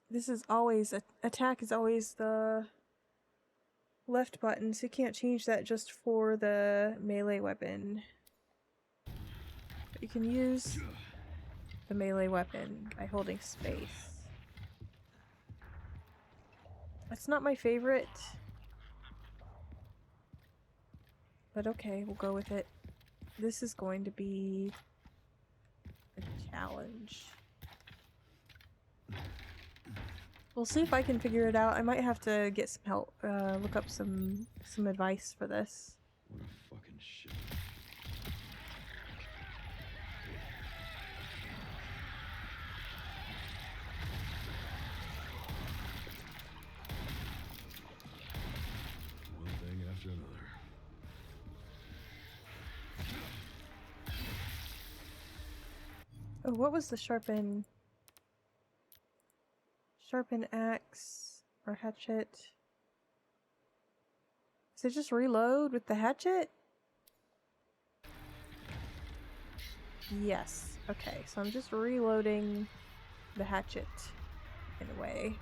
this is always, attack is always the left button, so you can't change that just for the melee weapon. But you can use the melee weapon by holding space. It's not my favorite, but okay, we'll go with it. This is going to be a challenge. We'll see if I can figure it out. I might have to get some help, look up some advice for this. What a fucking shit. One thing after another. Oh, what was the sharpen? Sharpen axe or hatchet? Does it just reload with the hatchet? Yes. Okay, so I'm just reloading the hatchet in a way.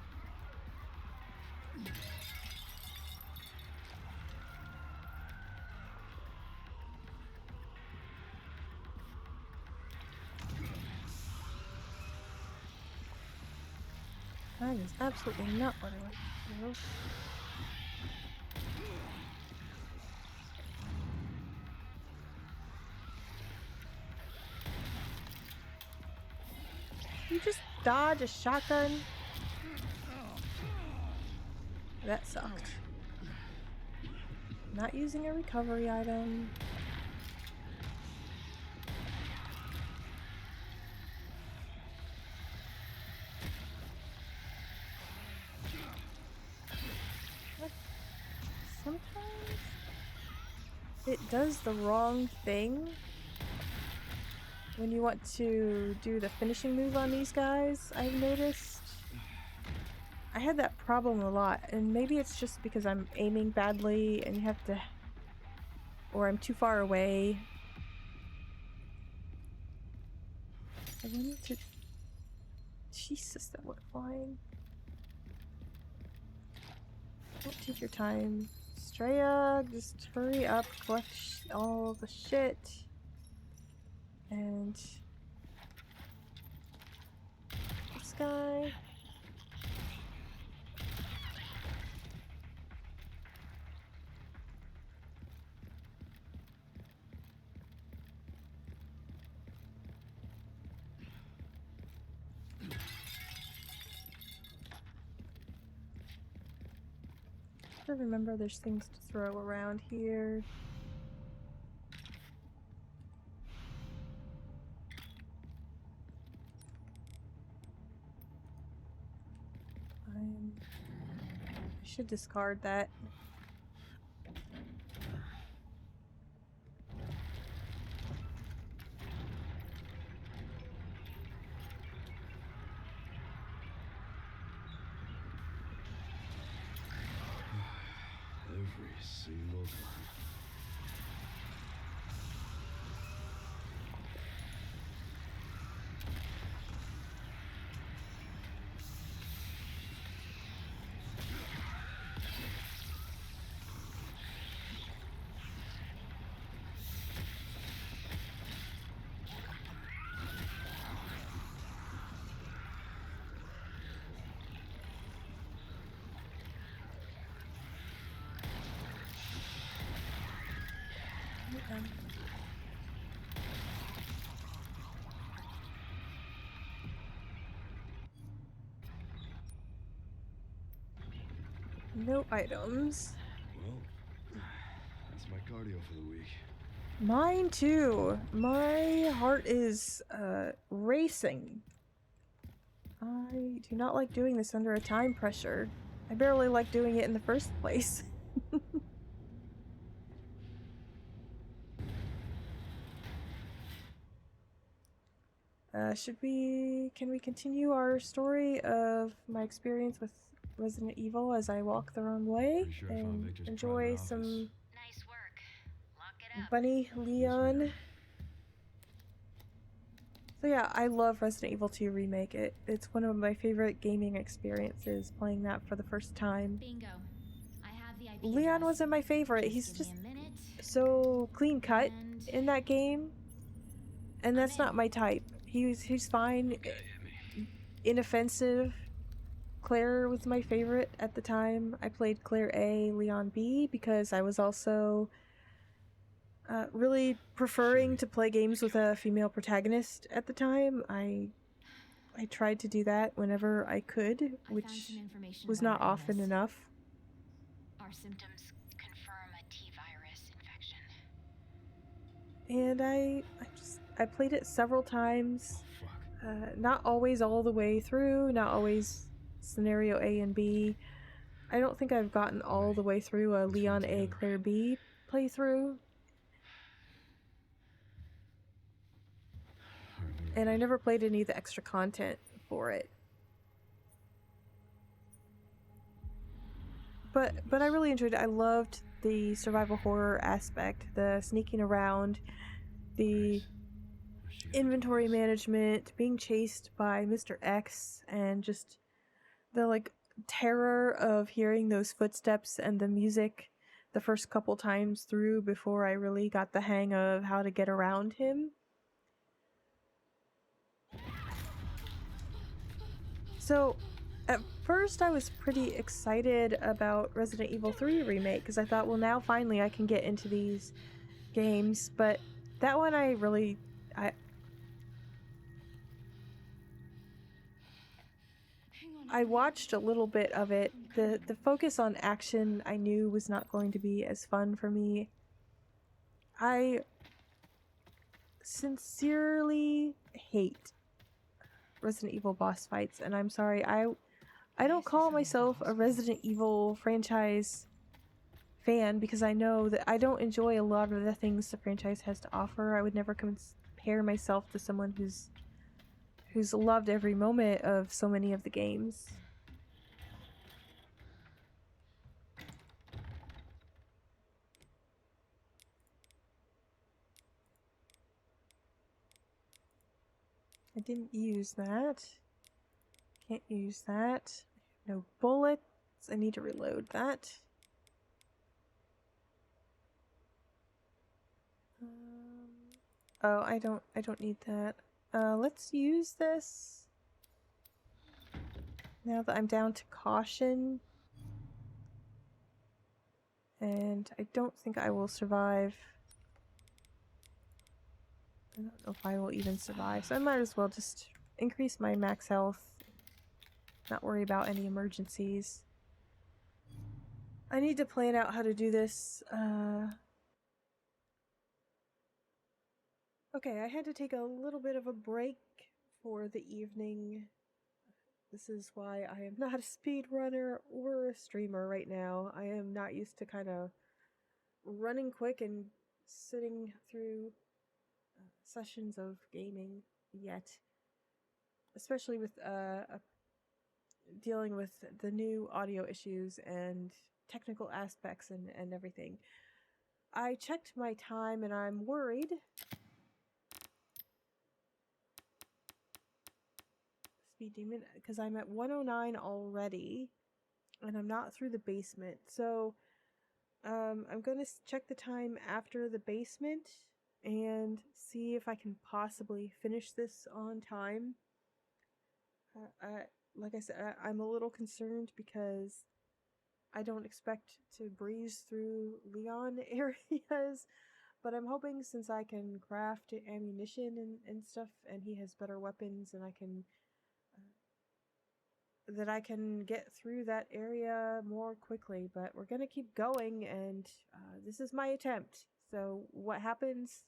That is absolutely not what I want to do. You just dodge a shotgun? That sucked. Not using a recovery item. What? Sometimes it does the wrong thing when you want to do the finishing move on these guys, I've noticed. I had that problem a lot, and maybe it's just because I'm aiming badly and you have to... or I'm too far away. I wanted to... Jesus, that went flying. Don't take your time. Straya, just hurry up, collect all the shit. And... this guy... I remember there's things to throw around here. I should discard that. Every single time. No items. Well, that's my cardio for the week. Mine too. My heart is racing. I do not like doing this under a time pressure. I barely like doing it in the first place. Can we continue our story of my experience with Resident Evil as I walk the wrong way Pretty sure I found and Victor's enjoy private some Nice work. Lock it up. Bunny Leon? So yeah, I love Resident Evil 2 Remake. It's one of my favorite gaming experiences, playing that for the first time. Bingo. I have the IP Leon address. wasn't my favorite. He's Give just me a minute, so clean cut and in that game, and that's I'm in. not my type. He's fine, inoffensive. Claire was my favorite at the time. I played Claire A, Leon B, because I was also really preferring to play games with a female protagonist at the time. I tried to do that whenever I could, I found which some information was about not often illness. enough. Our symptoms confirm a T-virus infection. And I played it several times. Oh, fuck. Not always all the way through, not always scenario A and B. I don't think I've gotten all the way through a Leon A, Claire B playthrough. And I never played any of the extra content for it. But I really enjoyed it. I loved the survival horror aspect, the sneaking around, the inventory management, being chased by Mr. X, and just the like terror of hearing those footsteps and the music the first couple times through before I really got the hang of how to get around him. So, at first I was pretty excited about Resident Evil 3 remake because I thought, well, now finally I can get into these games, but that one I watched a little bit of it. The focus on action I knew was not going to be as fun for me. I sincerely hate Resident Evil boss fights, and I'm sorry, I don't call myself a Resident Evil franchise fan because I know that I don't enjoy a lot of the things the franchise has to offer. I would never compare myself to someone who's loved every moment of so many of the games. I didn't use that. Can't use that. No bullets. I need to reload that. Oh, I don't need that. Let's use this. Now that I'm down to caution. And I don't think I will survive. I don't know if I will even survive, so I might as well just increase my max health. Not worry about any emergencies. I need to plan out how to do this. Okay, I had to take a little bit of a break for the evening. This is why I am not a speedrunner or a streamer right now. I am not used to kind of running quick and sitting through sessions of gaming yet. Especially with dealing with the new audio issues and technical aspects and everything. I checked my time and I'm worried. Speed demon, because I'm at 109 already and I'm not through the basement. So I'm going to check the time after the basement and see if I can possibly finish this on time. Like I said, I'm a little concerned because I don't expect to breeze through Leon areas, but I'm hoping since I can craft ammunition and stuff, and he has better weapons, and I can that I can get through that area more quickly. But we're gonna keep going, and this is my attempt. So what happens,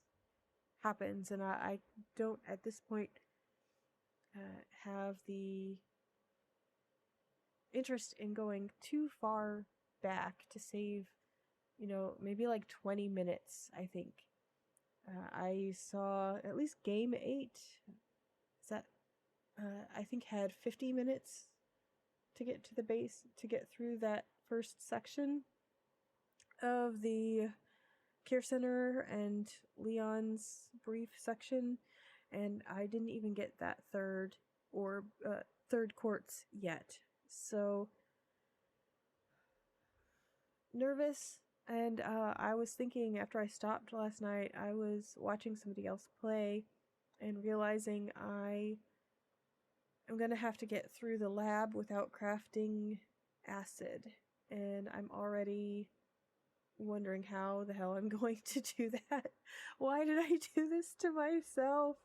happens, and I don't at this point have the interest in going too far back to save, you know, maybe like 20 minutes, I think. I saw at least game 8, is that, I think had 50 minutes to get to the base, to get through that first section of the care center and Leon's brief section, and I didn't even get that third quartz yet. So nervous, and I was thinking after I stopped last night, I was watching somebody else play and realizing I am going to have to get through the lab without crafting acid, and I'm already wondering how the hell I'm going to do that. Why did I do this to myself?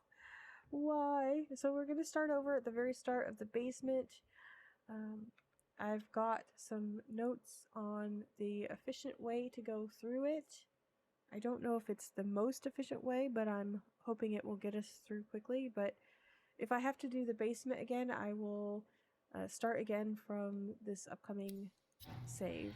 Why? So we're going to start over at the very start of the basement. I've got some notes on the efficient way to go through it. I don't know if it's the most efficient way, but I'm hoping it will get us through quickly. But if I have to do the basement again, I will start again from this upcoming save.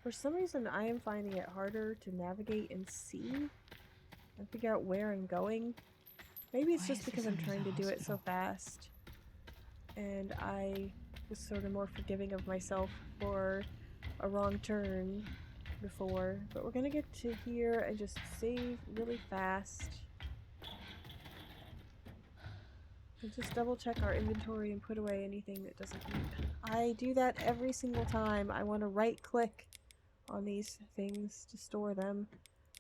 For some reason, I am finding it harder to navigate and see and figure out where I'm going. Maybe it's just because I'm trying to do it so fast, and I was sort of more forgiving of myself for a wrong turn before. But we're gonna get to here and just save really fast. We'll just double check our inventory and put away anything that doesn't need. I do that every single time. I want to right click on these things to store them.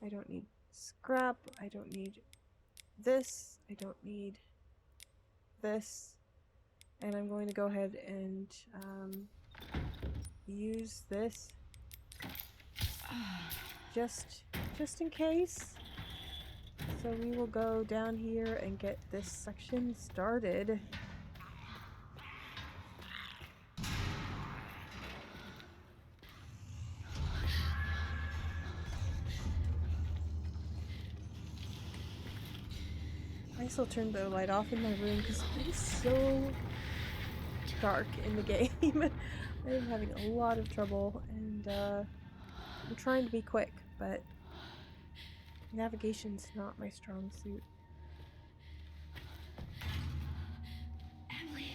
I don't need scrap. I don't need this. I don't need this. And I'm going to go ahead and use this just in case. So we will go down here and get this section started. I still turned the light off in my room because it is so dark in the game. I am having a lot of trouble, and I'm trying to be quick, but navigation's not my strong suit. Emily.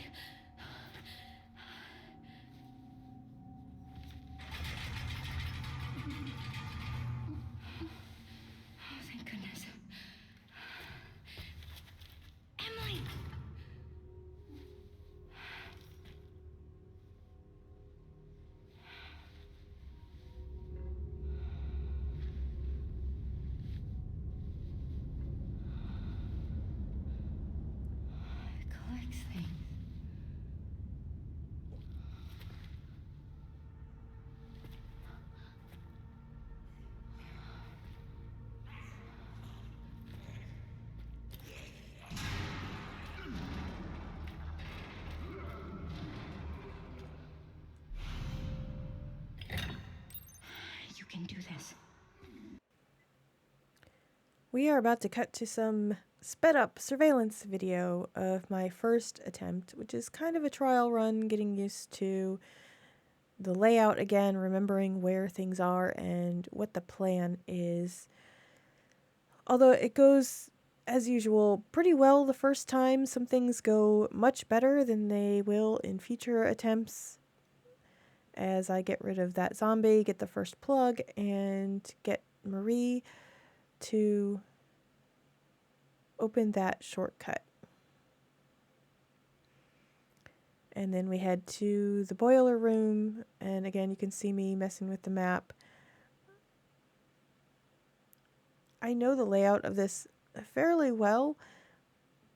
Oh, thank goodness. Emily! It collects things. You can do this. We are about to cut to some sped up surveillance video of my first attempt, which is kind of a trial run, getting used to the layout again, remembering where things are and what the plan is. Although it goes, as usual, pretty well the first time, some things go much better than they will in future attempts. As I get rid of that zombie, get the first plug, and get Marie to open that shortcut. And then we head to the boiler room, and again you can see me messing with the map. I know the layout of this fairly well,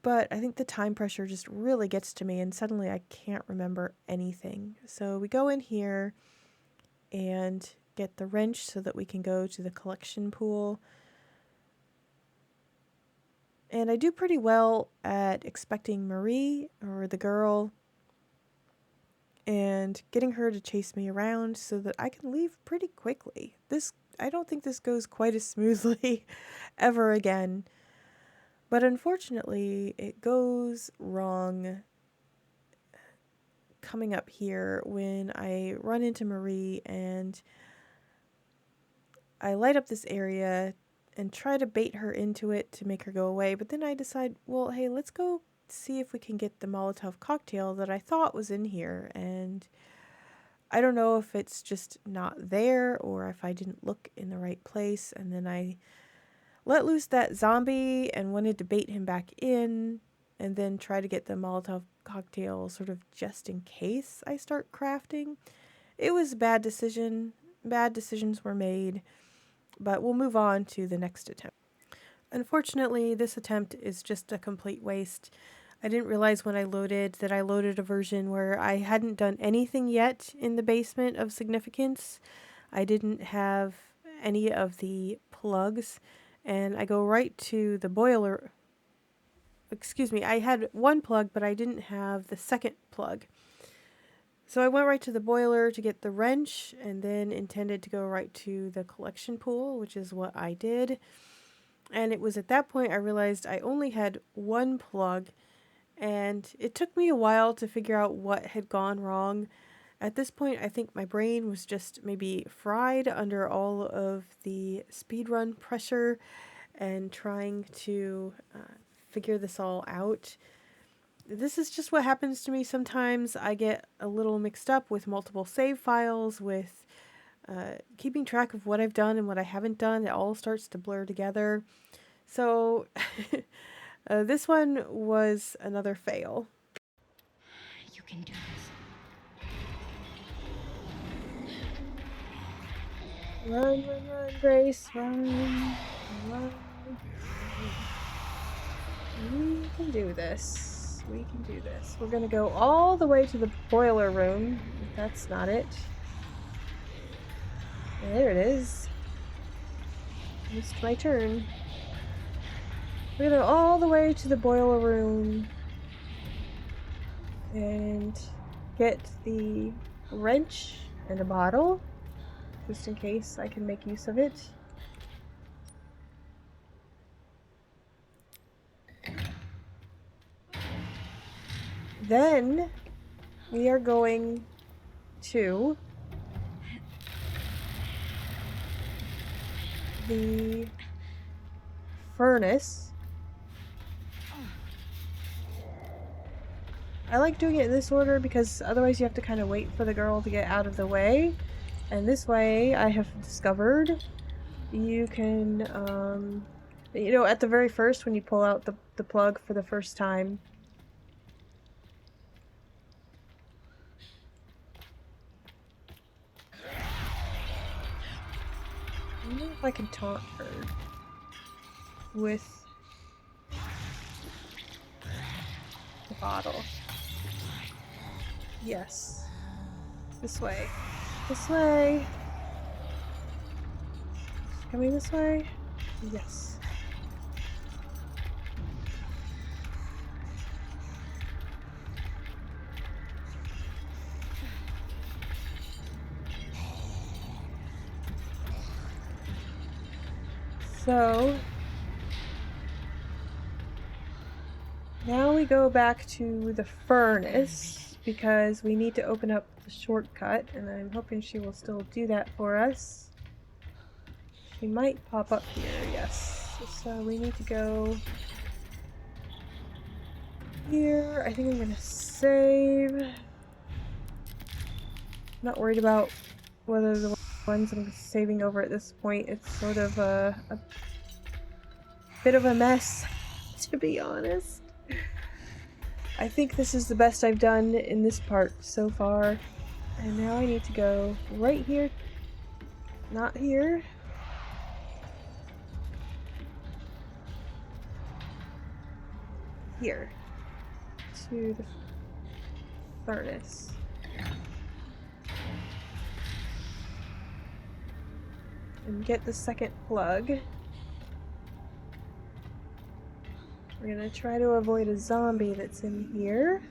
but I think the time pressure just really gets to me, and suddenly I can't remember anything. So we go in here and get the wrench so that we can go to the collection pool. And I do pretty well at expecting Marie, or the girl, and getting her to chase me around so that I can leave pretty quickly. I don't think this goes quite as smoothly ever again. But unfortunately, it goes wrong coming up here when I run into Marie and I light up this area and try to bait her into it to make her go away. But then I decide, well, hey, let's go see if we can get the Molotov cocktail that I thought was in here. And I don't know if it's just not there or if I didn't look in the right place. And then I let loose that zombie and wanted to bait him back in and then try to get the Molotov cocktail sort of just in case I start crafting. It was a bad decision. Bad decisions were made, but we'll move on to the next attempt. Unfortunately, this attempt is just a complete waste. I didn't realize when I loaded that I loaded a version where I hadn't done anything yet in the basement of significance. I didn't have any of the plugs, and I go right to the boiler. Excuse me, I had one plug, but I didn't have the second plug. So I went right to the boiler to get the wrench, and then intended to go right to the collection pool, which is what I did. And it was at that point I realized I only had one plug, and it took me a while to figure out what had gone wrong. At this point, I think my brain was just maybe fried under all of the speedrun pressure and trying to figure this all out. This is just what happens to me sometimes. I get a little mixed up with multiple save files, with keeping track of what I've done and what I haven't done. It all starts to blur together. So This one was another fail. You can do this. Run, run, run, Grace, run, run. We can do this. We can do this. We're gonna go all the way to the boiler room. If that's not it. There it is. Missed my turn. We're gonna go all the way to the boiler room and get the wrench and a bottle, just in case I can make use of it. Then we are going to the furnace. I like doing it in this order because otherwise you have to kind of wait for the girl to get out of the way. And this way, I have discovered, you can, you know, at the very first when you pull out the plug for the first time, I wonder if I can taunt her with the bottle. Yes. This way. This way. Coming this way? Yes. So now we go back to the furnace because we need to open up the shortcut, and I'm hoping she will still do that for us. She might pop up here, yes. So we need to go here. I think I'm gonna save. Not worried about whether the ones I'm saving over at this point. It's sort of a bit of a mess, to be honest. I think this is the best I've done in this part so far. And now I need to go right here. Not here. Here. To the furnace. And get the second plug. We're gonna try to avoid a zombie that's in here.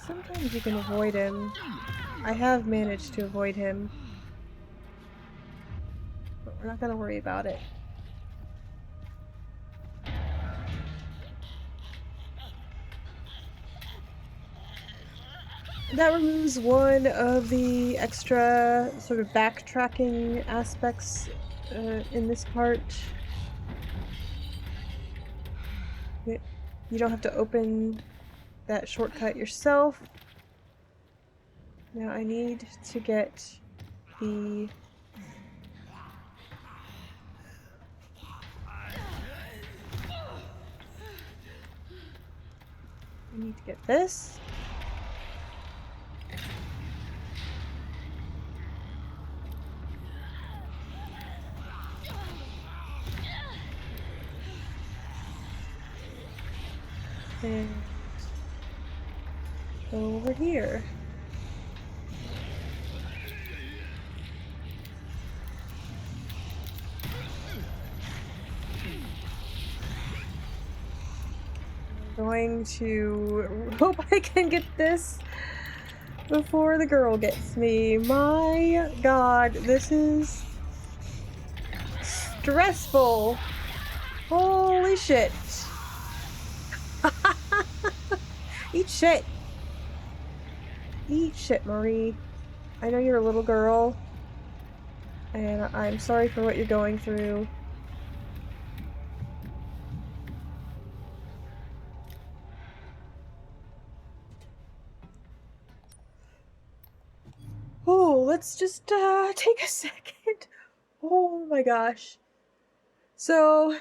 Sometimes you can avoid him. I have managed to avoid him. But we're not gonna worry about it. That removes one of the extra sort of backtracking aspects in this part. You don't have to open that shortcut yourself. Now I need to get the... I need to get this. And go over here. I'm going to hope I can get this before the girl gets me. My God, this is stressful. Holy shit. Eat shit. Eat shit, Marie. I know you're a little girl, and I'm sorry for what you're going through. let's just take a second. Oh my gosh. So,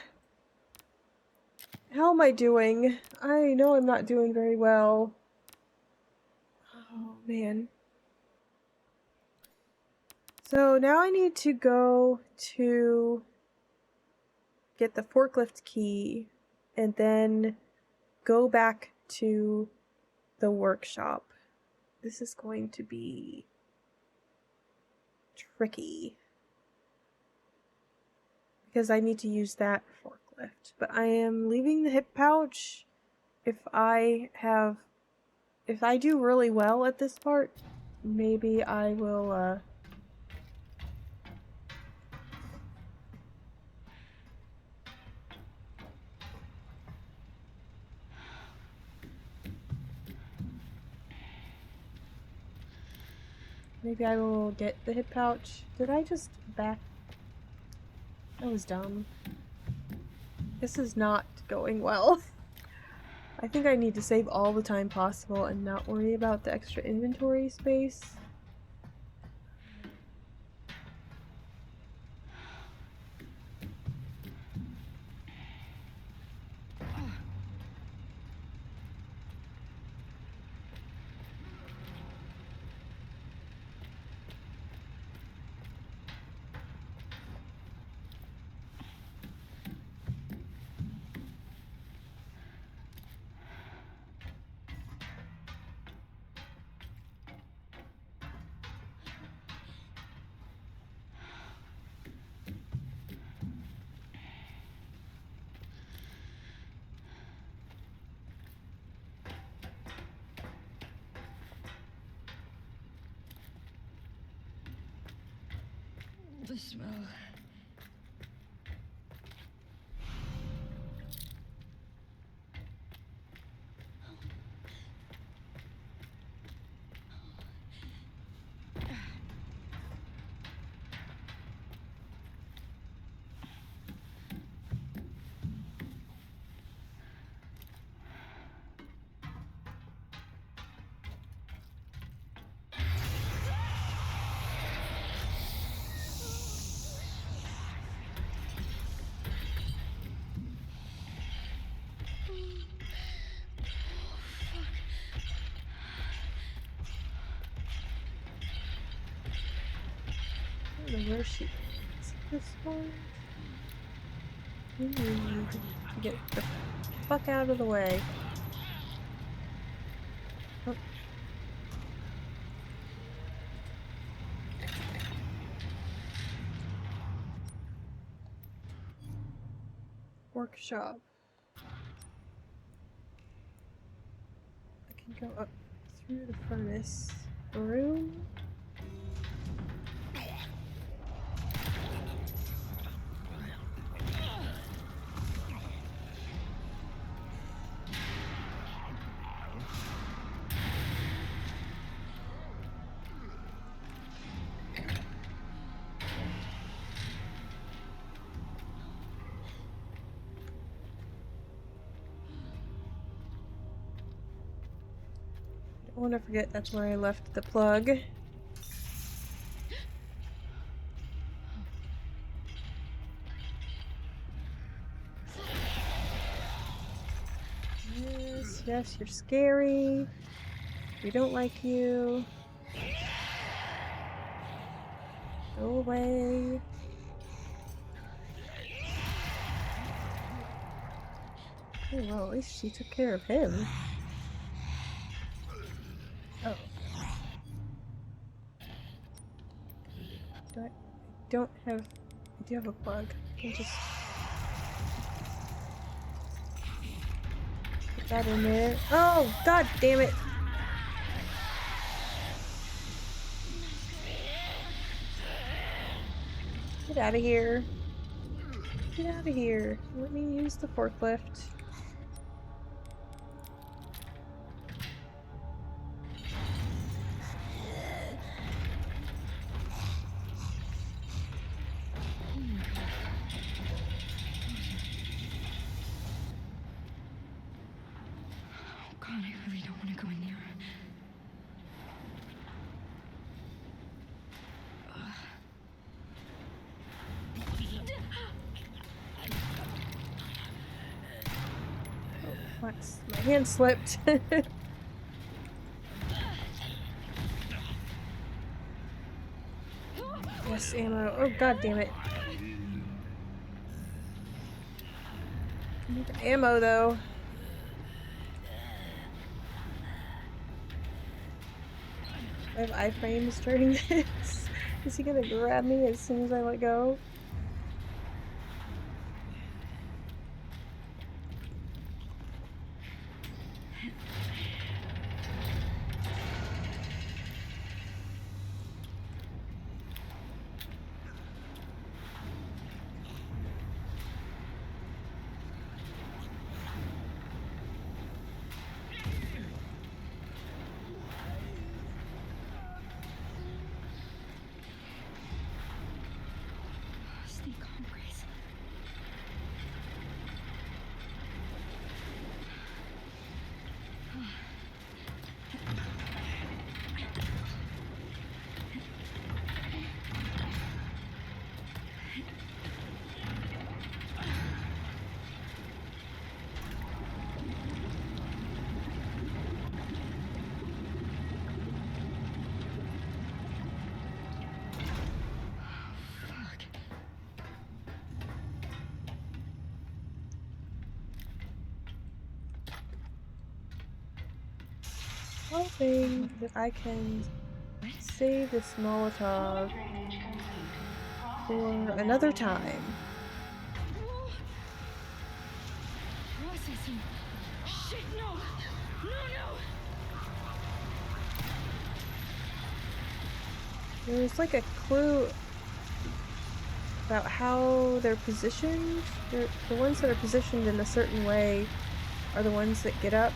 how am I doing? I know I'm not doing very well. Oh man. So now I need to go to get the forklift key and then go back to the workshop. This is going to be tricky because I need to use that forklift. But I am leaving the hip pouch. If I do really well at this part, maybe I will maybe I will get the hip pouch. Did I just back? That was dumb. This is not going well. I think I need to save all the time possible and not worry about the extra inventory space. The smell. I don't know where she is. This one? Get the fuck out of the way. Oh. Workshop. I can go up through the furnace room. I want to forget that's where I left the plug. Yes, yes, you're scary. We don't like you. Go away. Oh, well, at least she took care of him. Oh. I don't have... I do have a plug. I can just... put that in there. Oh, god damn it! Get out of here. Get out of here. Let me use the forklift. Oh god, I really don't want to go in there. My hand slipped. Yes, ammo. Oh, god damn it. I need the ammo, though. I have iframes during this. Is he gonna grab me as soon as I let go? Stay calm, Grace. Fuck. Hoping that I can save this Molotov for another time. Processing. Shit, no! No, no! There's like a clue about how they're positioned. The ones that are positioned in a certain way are the ones that get up.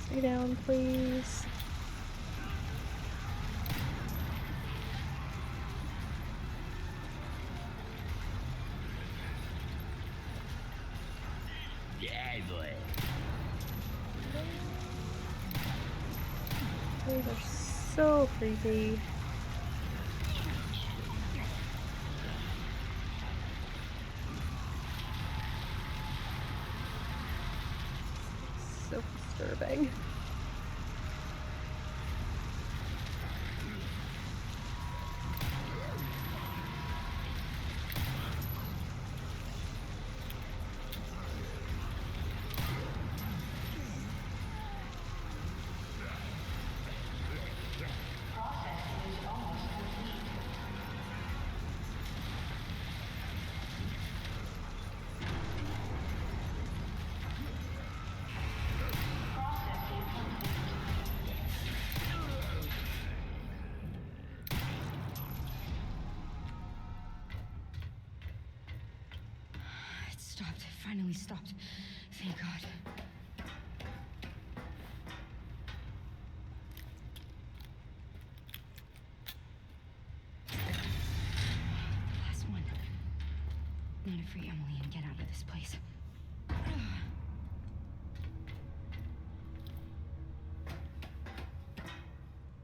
Stay down, please. They are so creepy. So disturbing. It stopped. It finally stopped. Thank God. Last one. Now to free Emily and get out of this place.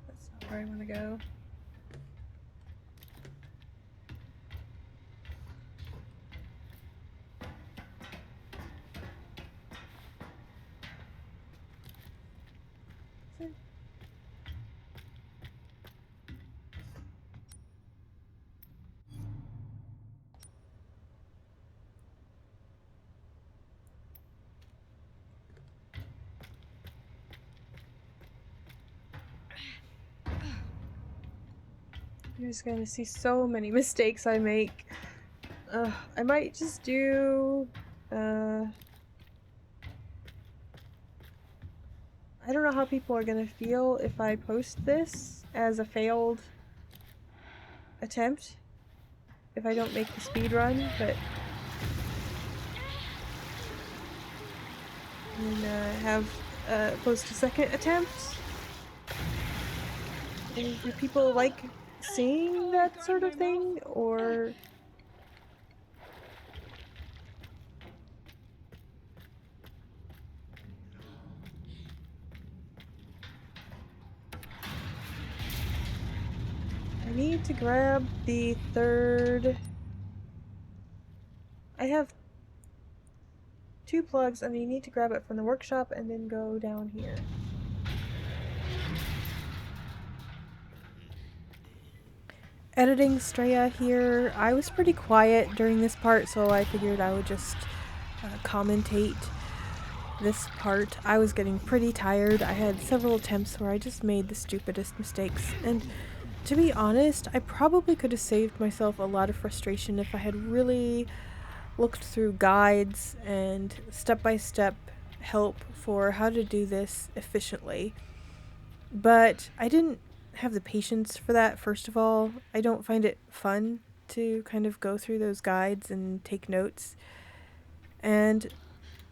That's not where I want to go. You're just gonna see so many mistakes I make. I might just do, I don't know how people are gonna feel if I post this as a failed attempt. If I don't make the speed run, but and post a second attempt. And do people like seeing that sort of thing, or need to grab the third. I have 2 plugs, and you need to grab it from the workshop and then go down here. Editing Straya here. I was pretty quiet during this part, so I figured I would just commentate this part. I was getting pretty tired. I had several attempts where I just made the stupidest mistakes, and to be honest, I probably could have saved myself a lot of frustration if I had really looked through guides and step-by-step help for how to do this efficiently. But I didn't have the patience for that, first of all. I don't find it fun to kind of go through those guides and take notes. And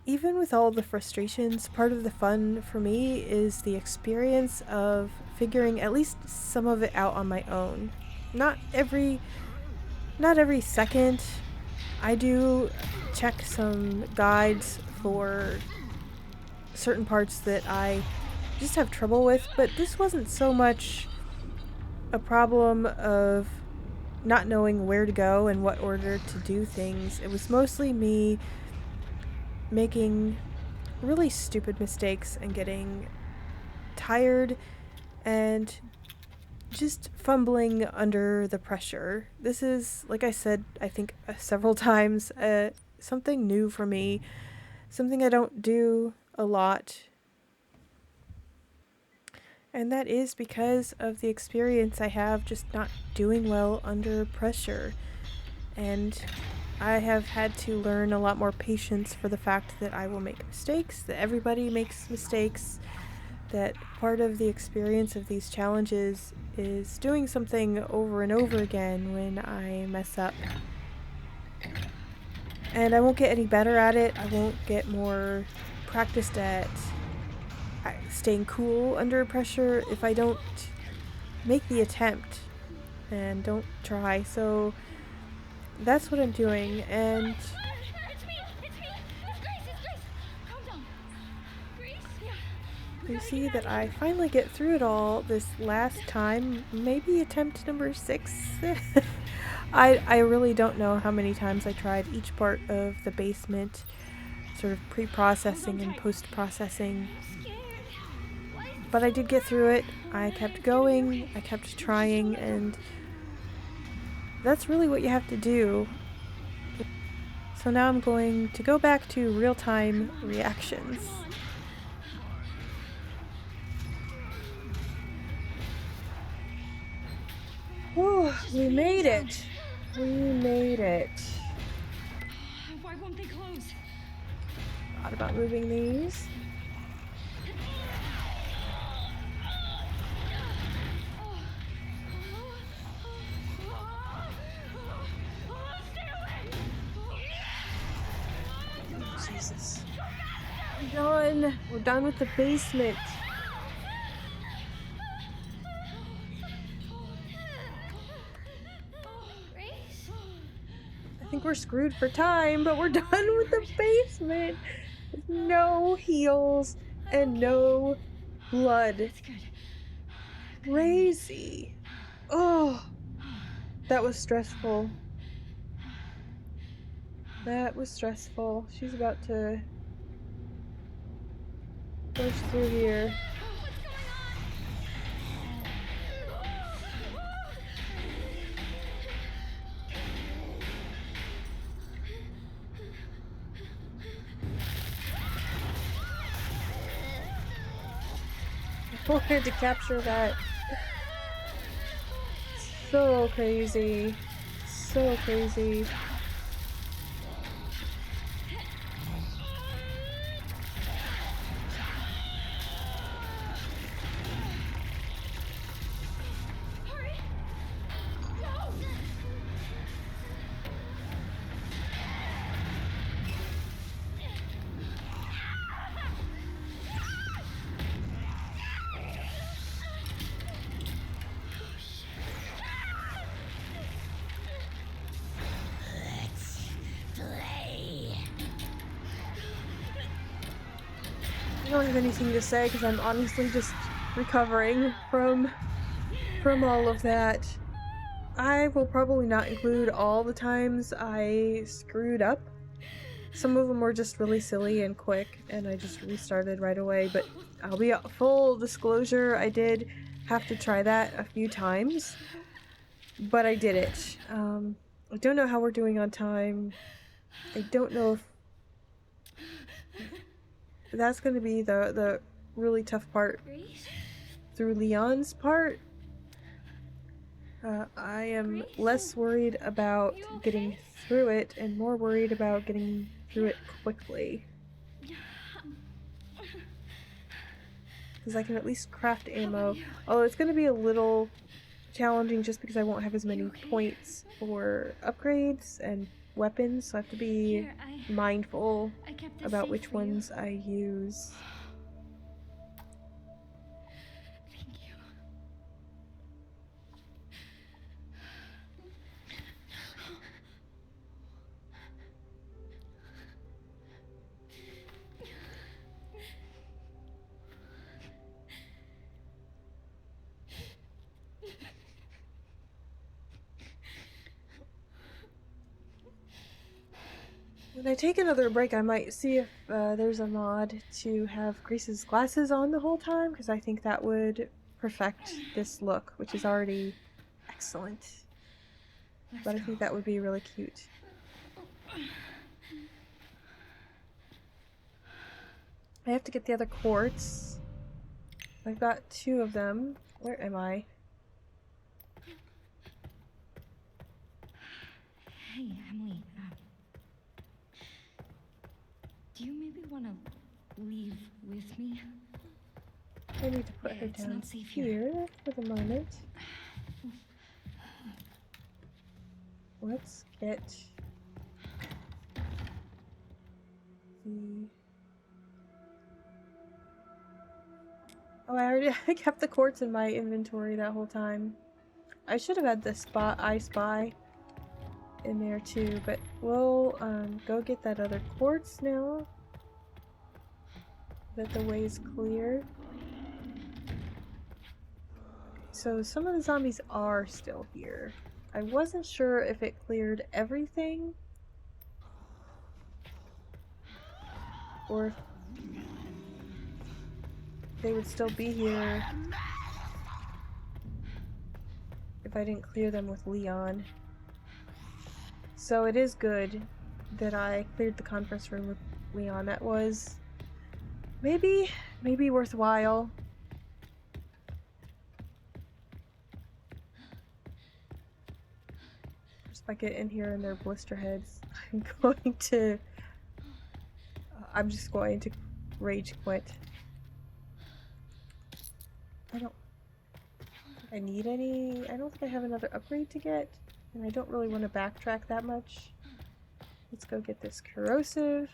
even with all the frustrations, part of the fun for me is the experience of figuring at least some of it out on my own. Not every second. I do check some guides for certain parts that I just have trouble with, but this wasn't so much a problem of not knowing where to go and what order to do things. It was mostly me making really stupid mistakes and getting tired and just fumbling under the pressure. This is, like I said, I think several times, something new for me, something I don't do a lot. And that is because of the experience I have just not doing well under pressure. And I have had to learn a lot more patience for the fact that I will make mistakes, that everybody makes mistakes, that part of the experience of these challenges is doing something over and over again when I mess up. And I won't get any better at it. I won't get more practiced at staying cool under pressure if I don't make the attempt and don't try. So that's what I'm doing, and It's me! It's Grace! Calm down. Grace? Yeah. you see that I finally get through it all this last time, maybe attempt number 6. I really don't know how many times I tried each part of the basement, sort of pre-processing and post-processing. But I did get through it. I kept going, I kept trying, and that's really what you have to do. So now I'm going to go back to real-time reactions. Oh, we made it. We made it. Why won't they close? Thought about moving these. Jesus. We're done. We're done with the basement. Grace? I think we're screwed for time, but we're done with the basement. With no heals and no blood. That's good. Crazy. Oh, that was stressful. That was stressful. She's about to push through here. I wanted to capture that. So crazy. So crazy. I don't have anything to say because I'm honestly just recovering from all of that. I will probably not include all the times I screwed up. Some of them were just really silly and quick, and I just restarted right away, but I'll be full disclosure, I did have to try that a few times, but I did it. I don't know how we're doing on time. I don't know if that's going to be the really tough part Grace? through Leon's part. I am Grace? less worried about You okay? getting through it and more worried about getting through it quickly. Because I can at least craft ammo. Although it's going to be a little challenging just because I won't have as many okay? points for upgrades and weapons, so I have to be Here, mindful I kept this about safe which for you. ones I use. Thank you. When I take another break, I might see if there's a mod to have Grace's glasses on the whole time, because I think that would perfect this look, which is already excellent. But I think that would be really cute. I have to get the other quartz. I've got 2 of them. Where am I? Hey, Emily. Do you maybe want to leave with me? I need to put her It's down not safe here for the moment. Let's get the... Oh, I already kept the quartz in my inventory that whole time. I should have had the I Spy in there too, but we'll go get that other quartz now that the way's clear. So some of the zombies are still here. I wasn't sure if it cleared everything or if they would still be here if I didn't clear them with Leon. So it is good that I cleared the conference room with Leon. That was maybe worthwhile. Just if I get in here and they're blister heads, I'm just going to rage quit. I don't think I have another upgrade to get, and I don't really want to backtrack that much. Let's go get this corrosive.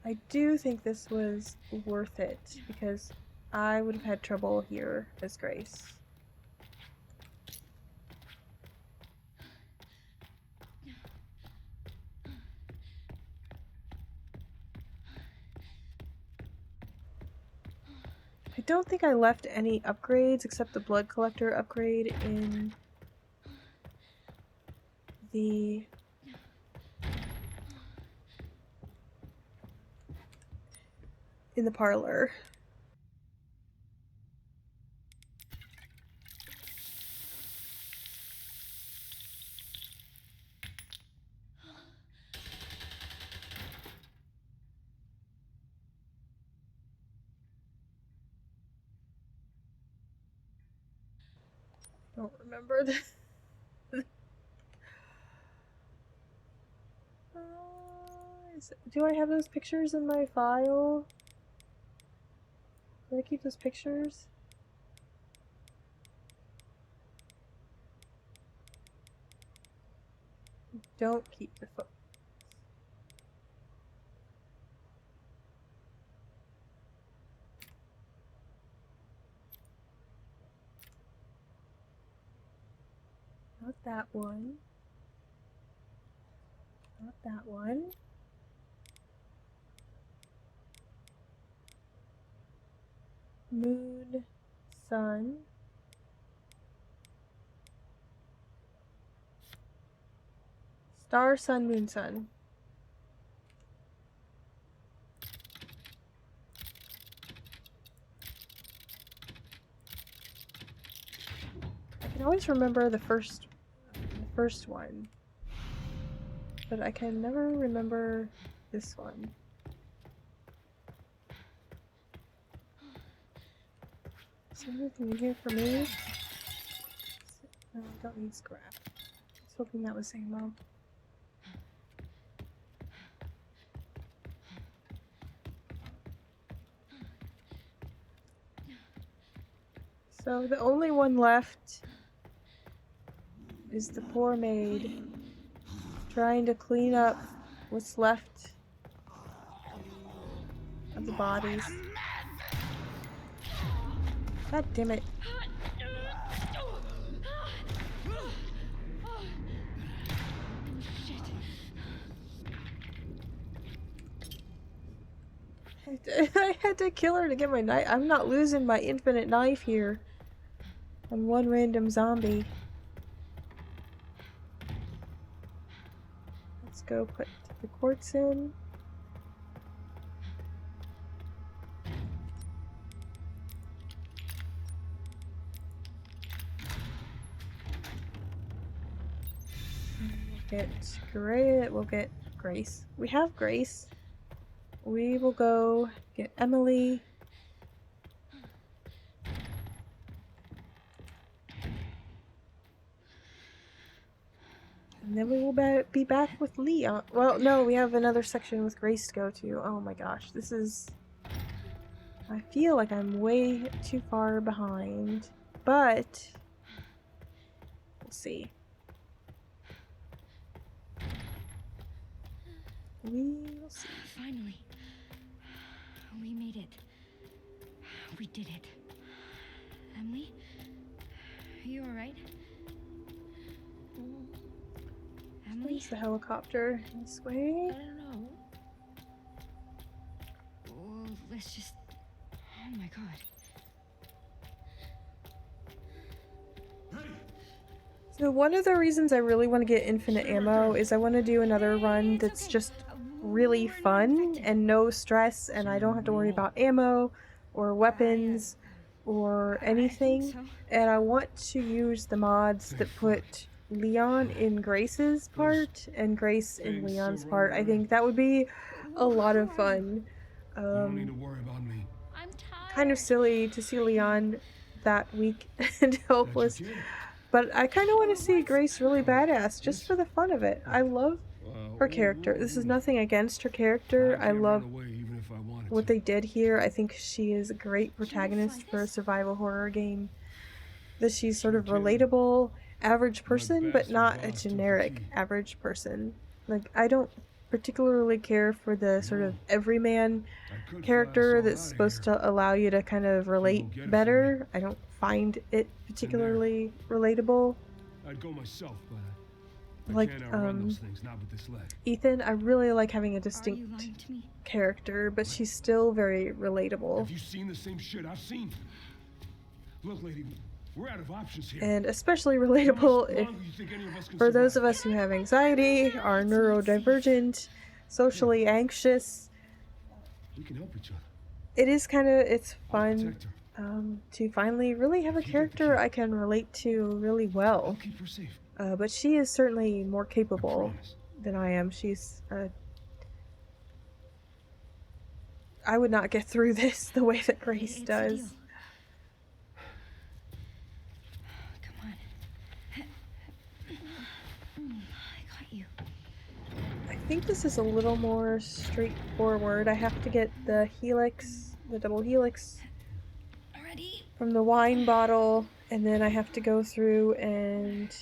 I do think this was worth it, because I would have had trouble here as Grace. I don't think I left any upgrades except the blood collector upgrade in the parlor. I don't remember this. Do I have those pictures in my file? Did I keep those pictures? Don't keep the photos. Not that one. Not that one. Moon, sun. Star, sun, moon, sun. I can always remember the first one, but I can never remember this one. Is there anything in here for me? No, I don't need scrap. I was hoping that was ammo. So the only one left is the poor maid trying to clean up what's left of the bodies. God damn it. I had to kill her to get my knife. I'm not losing my infinite knife here on one random zombie. Let's go put the quartz in. We'll get Grace. We have Grace. We will go get Emily. And then we will be back with Leon. Well, no, we have another section with Grace to go to. Oh my gosh, this is... I feel like I'm way too far behind. But... we'll see. We will see. Finally. We made it. We did it. Emily? Are you alright? Emily? Where's the helicopter? This way? I don't know. Oh, let's just... Oh my god. So one of the reasons I really want to get infinite ammo is I want to do another run that's just really fun and no stress, and I don't have to worry about ammo or weapons or anything. And I want to use the mods that put Leon in Grace's part and Grace in Leon's part. I think that would be a lot of fun. You don't need to worry about me. I'm tired. Kind of silly to see Leon that weak and helpless. But I kind of want to see Grace really badass, just for the fun of it. I love her character. This is nothing against her character. I love what they did here. I think she is a great protagonist for a survival horror game. That she's sort of relatable, average person, but not a generic average person. Like, I don't particularly care for the sort of everyman character that's supposed to allow you to kind of relate better. I don't find it particularly relatable. I'd go myself, but Like, can't outrun those things, not with this leg. Ethan, I really like having a distinct character, but she's still very relatable. Have you seen the same shit I've seen? Look, lady, we're out of options here. And especially relatable if, for those of us who have anxiety, are neurodivergent, socially anxious. We can help each other. It is kind of, it's fun to finally really have a character I can relate to really well. Keep her safe. But she is certainly more capable than I am. She's, I would not get through this the way that Grace does. Come on. I got you. I think this is a little more straightforward. I have to get the helix, the double helix Ready? from the wine bottle, and then I have to go through and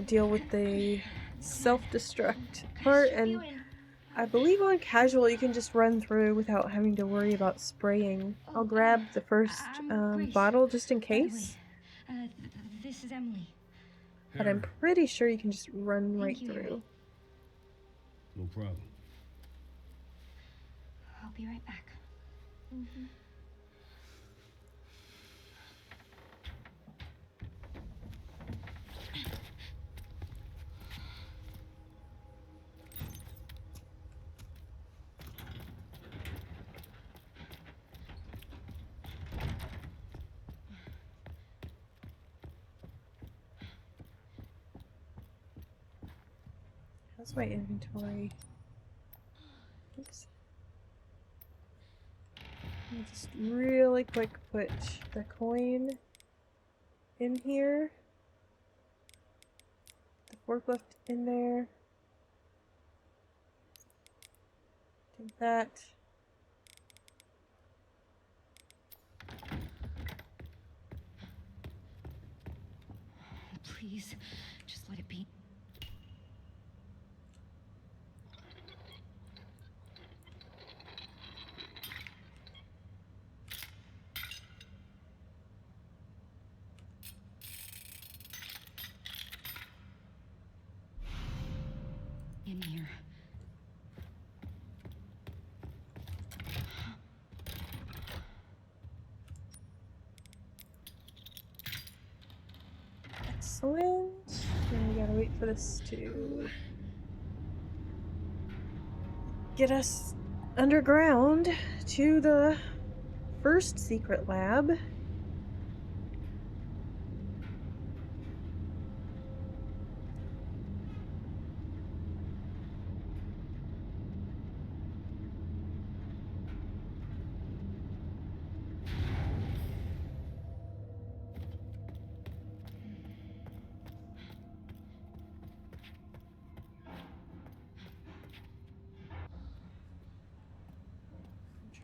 deal with the self-destruct part. And I believe on casual you can just run through without having to worry about spraying. I'll grab the first bottle just in case, This is Emily. but I'm pretty sure you can just run right through. No problem. I'll be right back. How's my inventory? Oops. Let me just really quick put the coin in here. The forklift in there. Take that. Please, just let it be. In here. Excellent. And we gotta wait for this to get us underground to the first secret lab.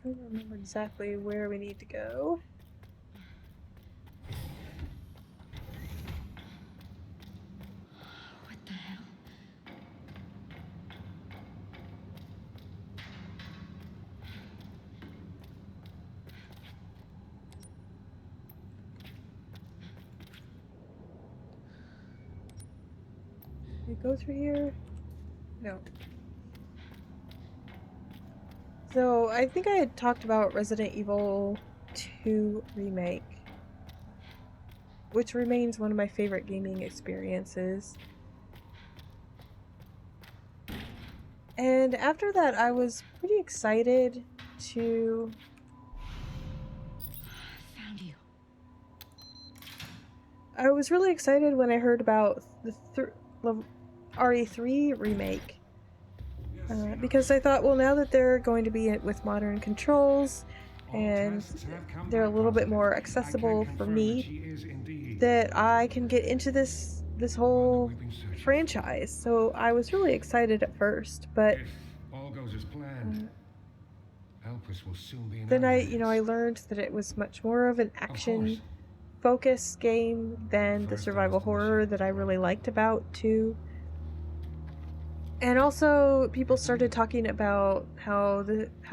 I'm trying to remember exactly where we need to go. What the hell? We go through here? No. So, I think I had talked about Resident Evil 2 Remake, which remains one of my favorite gaming experiences. And after that, I was pretty excited to... Found you. I was really excited when I heard about the RE3 remake. Because I thought, well, now that they're going to be with modern controls and they're a little bit more accessible for me, that I can get into this whole franchise. So I was really excited at first, but If all goes as planned, Elpis will soon be in then our I hands. learned that it was much more of an course. action focused game than the First, survival I was horror listening. that I really liked about 2. And also, people started talking about how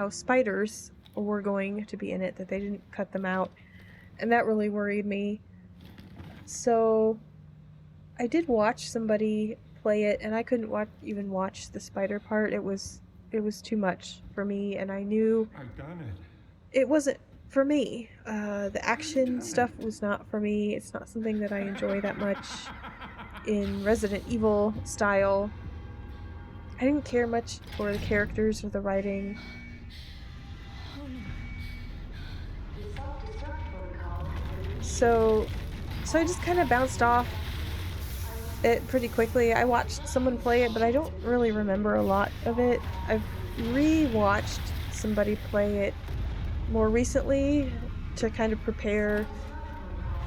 spiders were going to be in it, that they didn't cut them out, and that really worried me. So, I did watch somebody play it, and I couldn't even watch the spider part. It was too much for me, and I knew I've done it. it wasn't for me. The action stuff was not for me. It's not something that I enjoy that much in Resident Evil style. I didn't care much for the characters or the writing. So I just kind of bounced off it pretty quickly. I watched someone play it, but I don't really remember a lot of it. I've re-watched somebody play it more recently to kind of prepare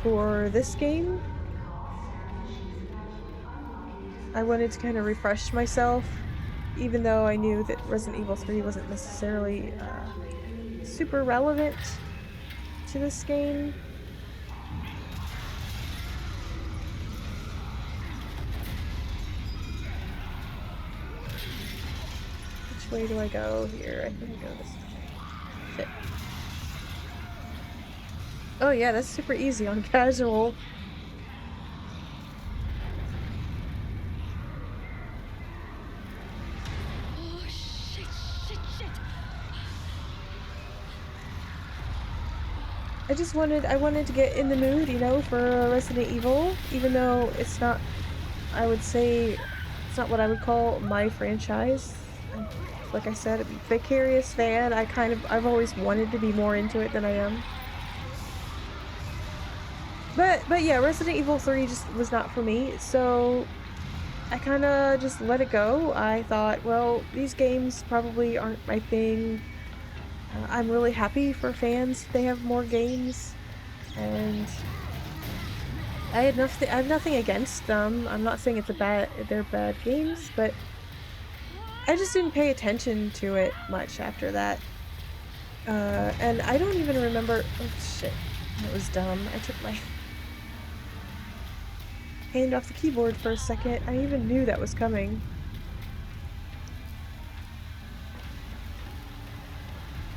for this game. I wanted to kind of refresh myself, even though I knew that Resident Evil 3 wasn't necessarily super relevant to this game. Which way do I go here? I think I go this way. Shit. Oh yeah, that's super easy on casual. Oh, shit. I wanted to get in the mood, for Resident Evil, even though it's not, I would say, it's not what I would call my franchise. Like I said, a vicarious fan. I've always wanted to be more into it than I am. But yeah, Resident Evil 3 just was not for me, so I kind of just let it go. I thought, well, these games probably aren't my thing. I'm really happy for fans. They have more games, and I have nothing against them. I'm not saying they're bad games, but I just didn't pay attention to it much after that. And I don't even remember. Oh shit, that was dumb. I took my hand off the keyboard for a second. I even knew that was coming.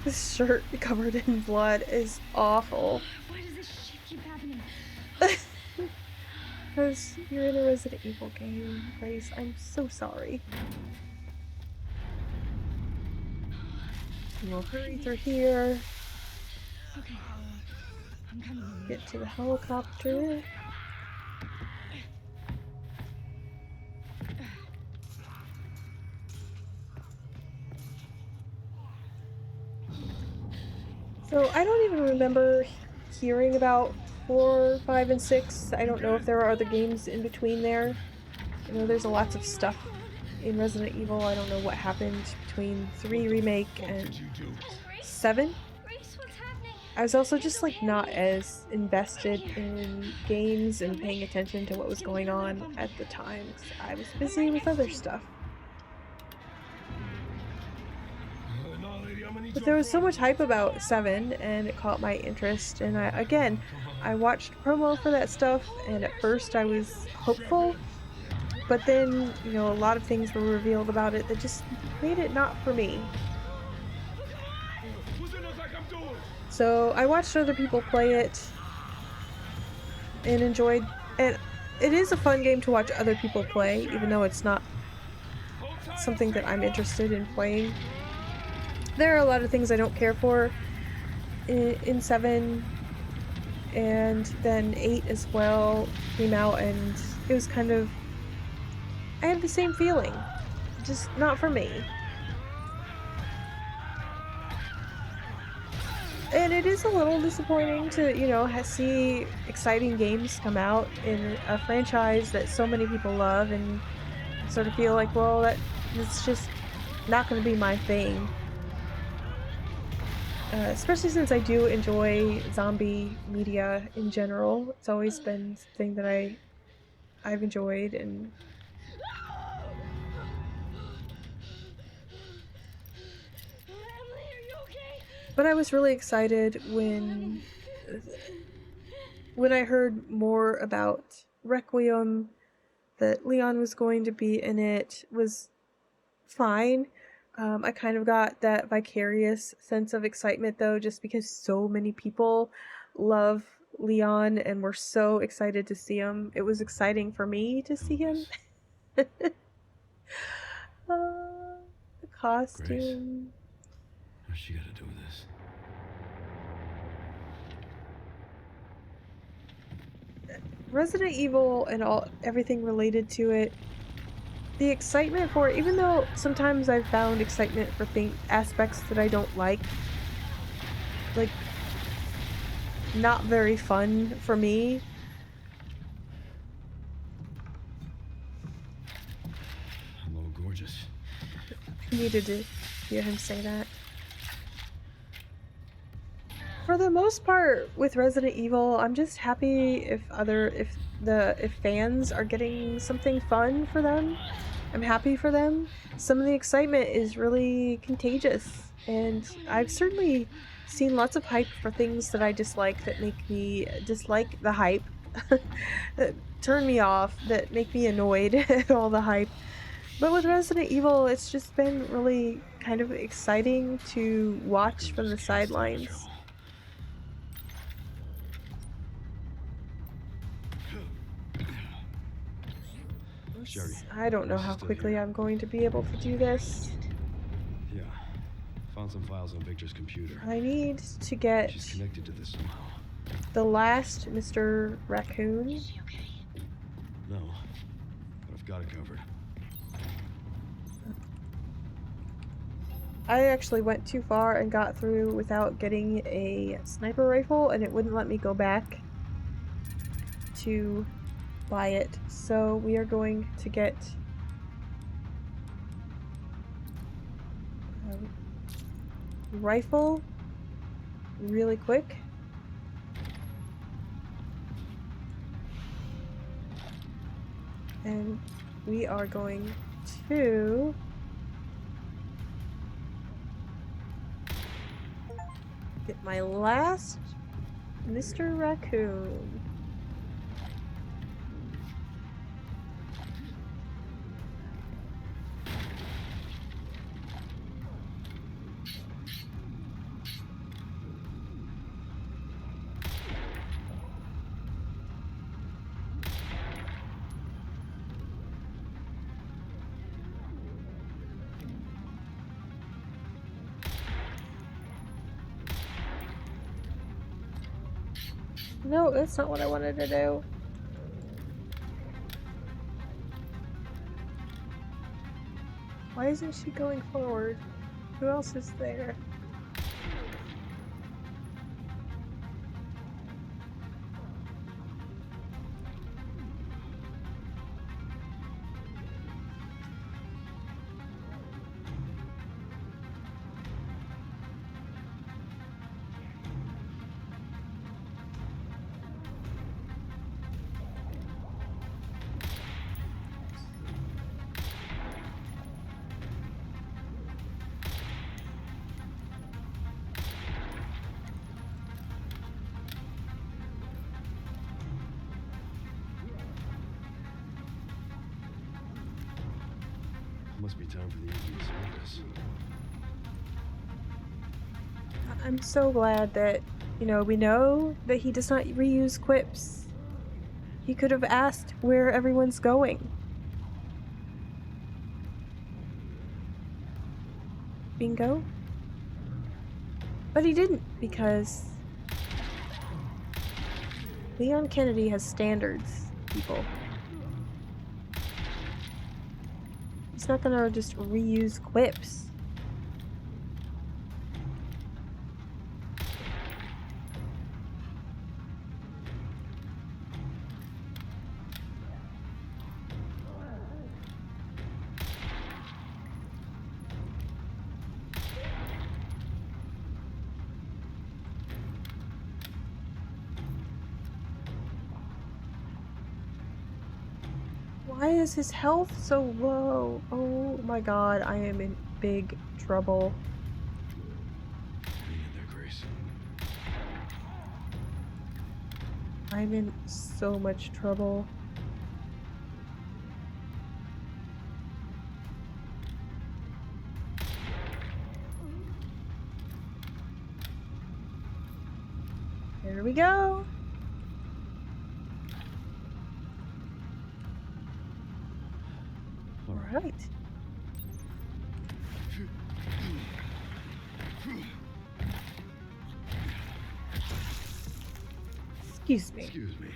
This shirt covered in blood is awful. Why does this shit keep happening? Because you're in a Resident Evil game, Grace. I'm so sorry. We'll hurry through here. Okay. I'm coming. Get to the helicopter. So I don't even remember hearing about 4, 5, and 6. I don't know if there are other games in between there. You know, there's lots of stuff in Resident Evil. I don't know what happened between 3 Remake and 7. Grace, what's happening? I was also just like not as invested in games and paying attention to what was going on at the time. I was busy with other stuff. But there was so much hype about 7 and it caught my interest, and I watched promo for that stuff, and at first I was hopeful, but then, you know, a lot of things were revealed about it that just made it not for me. So I watched other people play it and enjoyed, and it is a fun game to watch other people play, even though it's not something that I'm interested in playing. There are a lot of things I don't care for in 7, and then 8 as well came out, and it was kind of, I had the same feeling, just not for me. And it is a little disappointing to, you know, see exciting games come out in a franchise that so many people love, and sort of feel like, well, it's just not going to be my thing. Especially since I do enjoy zombie media in general. It's always been something that I've enjoyed, and but I was really excited when I heard more about Requiem, that Leon was going to be in it. Was fine. I kind of got that vicarious sense of excitement, though, just because so many people love Leon and were so excited to see him. It was exciting for me to see him. The costume. Grace, what's she got to do with this? Resident Evil and everything related to it. The excitement for it, even though sometimes I've found excitement for aspects that I don't like not very fun for me. Hello, gorgeous. I needed to hear him say that. For the most part, with Resident Evil, I'm just happy if fans are getting something fun for them. I'm happy for them. Some of the excitement is really contagious, and I've certainly seen lots of hype for things that I dislike, that make me dislike the hype, that turn me off, that make me annoyed at all the hype. But with Resident Evil, it's just been really kind of exciting to watch from the sidelines. Sherry, I don't know how quickly I'm going to be able to do this. Yeah. Found some files on Victor's computer. I need to get She's connected to this somehow. the last Mr. Raccoon. Is she okay? No, but I've got it covered. I actually went too far and got through without getting a sniper rifle, and it wouldn't let me go back to buy it. So we are going to get rifle really quick. And we are going to get my last Mr. Raccoon. No, that's not what I wanted to do. Why isn't she going forward? Who else is there? Must be time for the evening service. I'm so glad that, you know that he does not reuse quips. He could have asked where everyone's going. Bingo. But he didn't, because Leon Kennedy has standards, people. He's not gonna just reuse quips. Why is his health so low? Oh my god, I am in big trouble. Hang in there, Grace. I'm in so much trouble. Here we go. All All right. Excuse me. Excuse me.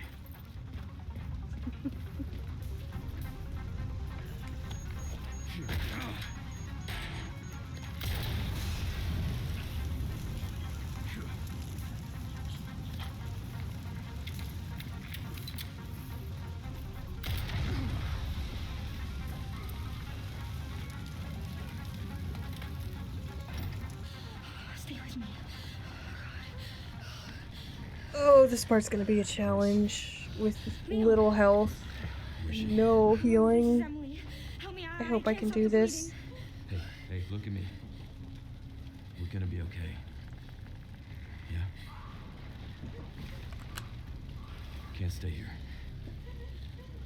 Stay with me. Oh, this part's gonna be a challenge with little health, no healing. Emily, help me. I hope I can can't do stop this. bleeding. Hey, look at me. We're gonna be okay. Yeah? Can't stay here.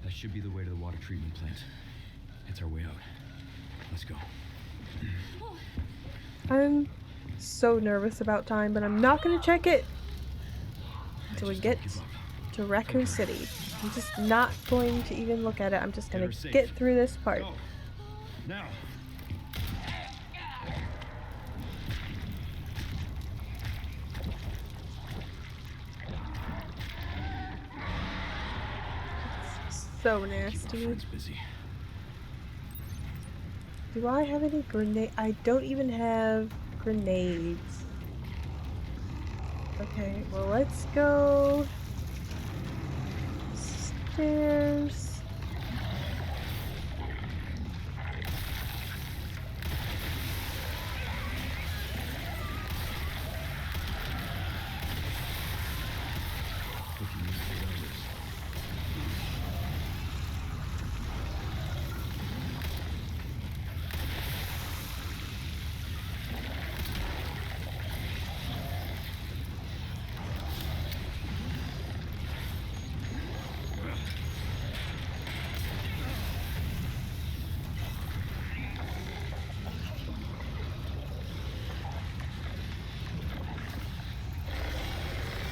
That should be the way to the water treatment plant. It's our way out. Let's go. I'm so nervous about time, but I'm not gonna check it until we Just get don't give up. to Raccoon City. I'm just not going to even look at it. I'm just gonna Get her safe. get through this part. Go. Now. So Keep our nasty. friends busy. Do I have any grenade? I don't even have grenades. Okay, well let's go stairs. We can use the levers.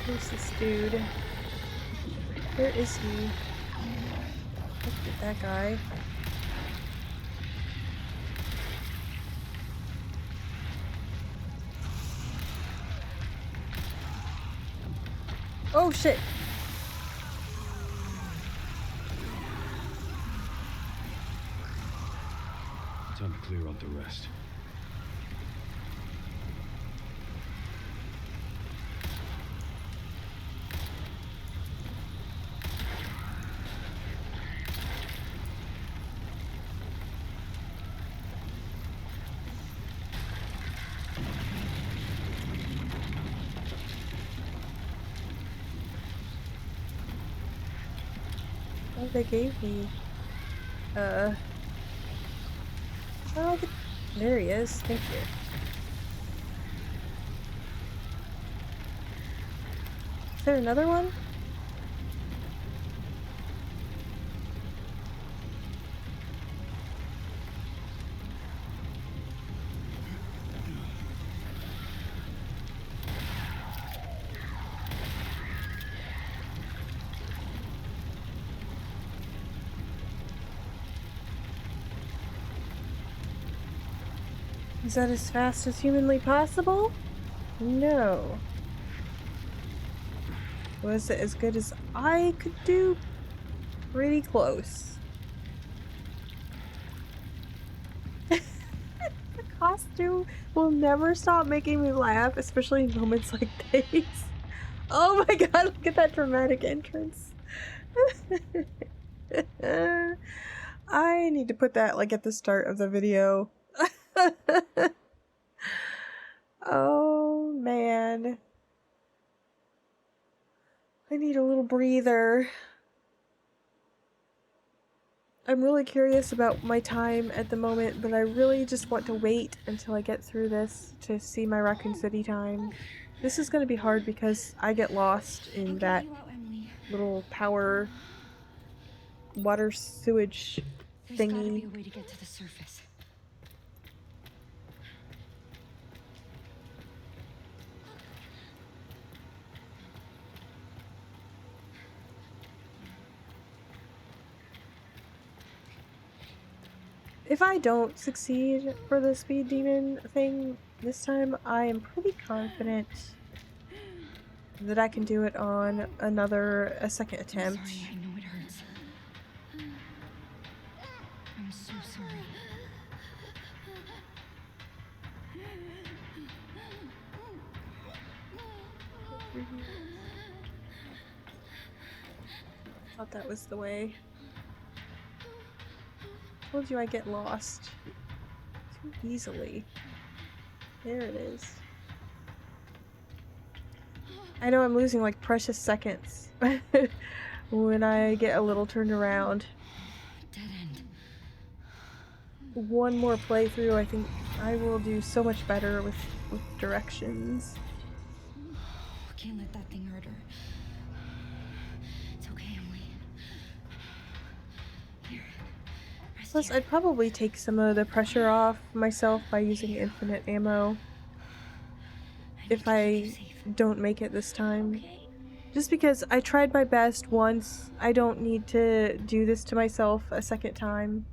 Where's this dude? Where is he? Look at that guy. Oh shit! Time to clear out the rest. Oh, they gave me. Oh, there he is. Thank you. Is there another one? Is that as fast as humanly possible? No. Was it as good as I could do? Pretty close. The costume will never stop making me laugh, especially in moments like these. Oh my god, look at that dramatic entrance. I need to put that like at the start of the video. Oh man. I need a little breather. I'm really curious about my time at the moment, but I really just want to wait until I get through this to see my Raccoon City time. This is gonna be hard because I get lost in that little power water sewage There's gotta be thingy. a way to get to the surface. If I don't succeed for the speed demon thing this time, I am pretty confident that I can do it on a second attempt. Sorry, I know it hurts. I'm so sorry. Thought that was the way. Told you I get lost too easily. There it is. I know I'm losing like precious seconds when I get a little turned around. Dead end. One more playthrough, I think I will do so much better with directions. Can't let that thing hurt her. It's okay, Emily. Here. Rest Plus, here. I'd probably take some of the pressure off myself by using infinite ammo if I don't make it this time. Okay. Just because I tried my best once, I don't need to do this to myself a second time.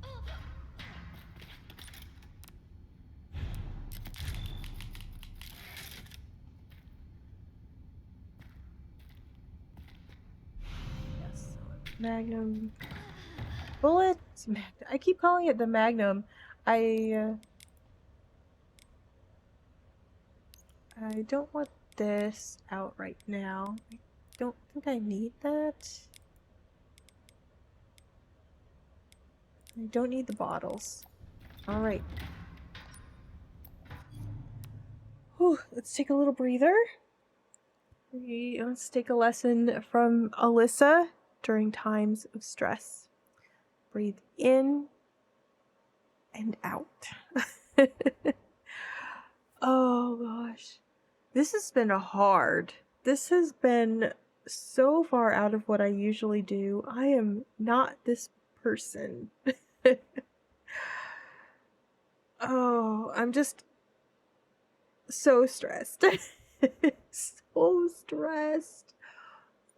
Yes, Magnum. Bullets? I keep calling it the Magnum. I don't want this out right now. I don't think I need that. I don't need the bottles. Alright. Whew, let's take a little breather. Let's take a lesson from Alyssa during times of stress. Breathe in and out. Oh gosh. This has been hard. This has been so far out of what I usually do. I am not this person. Oh, I'm just so stressed. So stressed.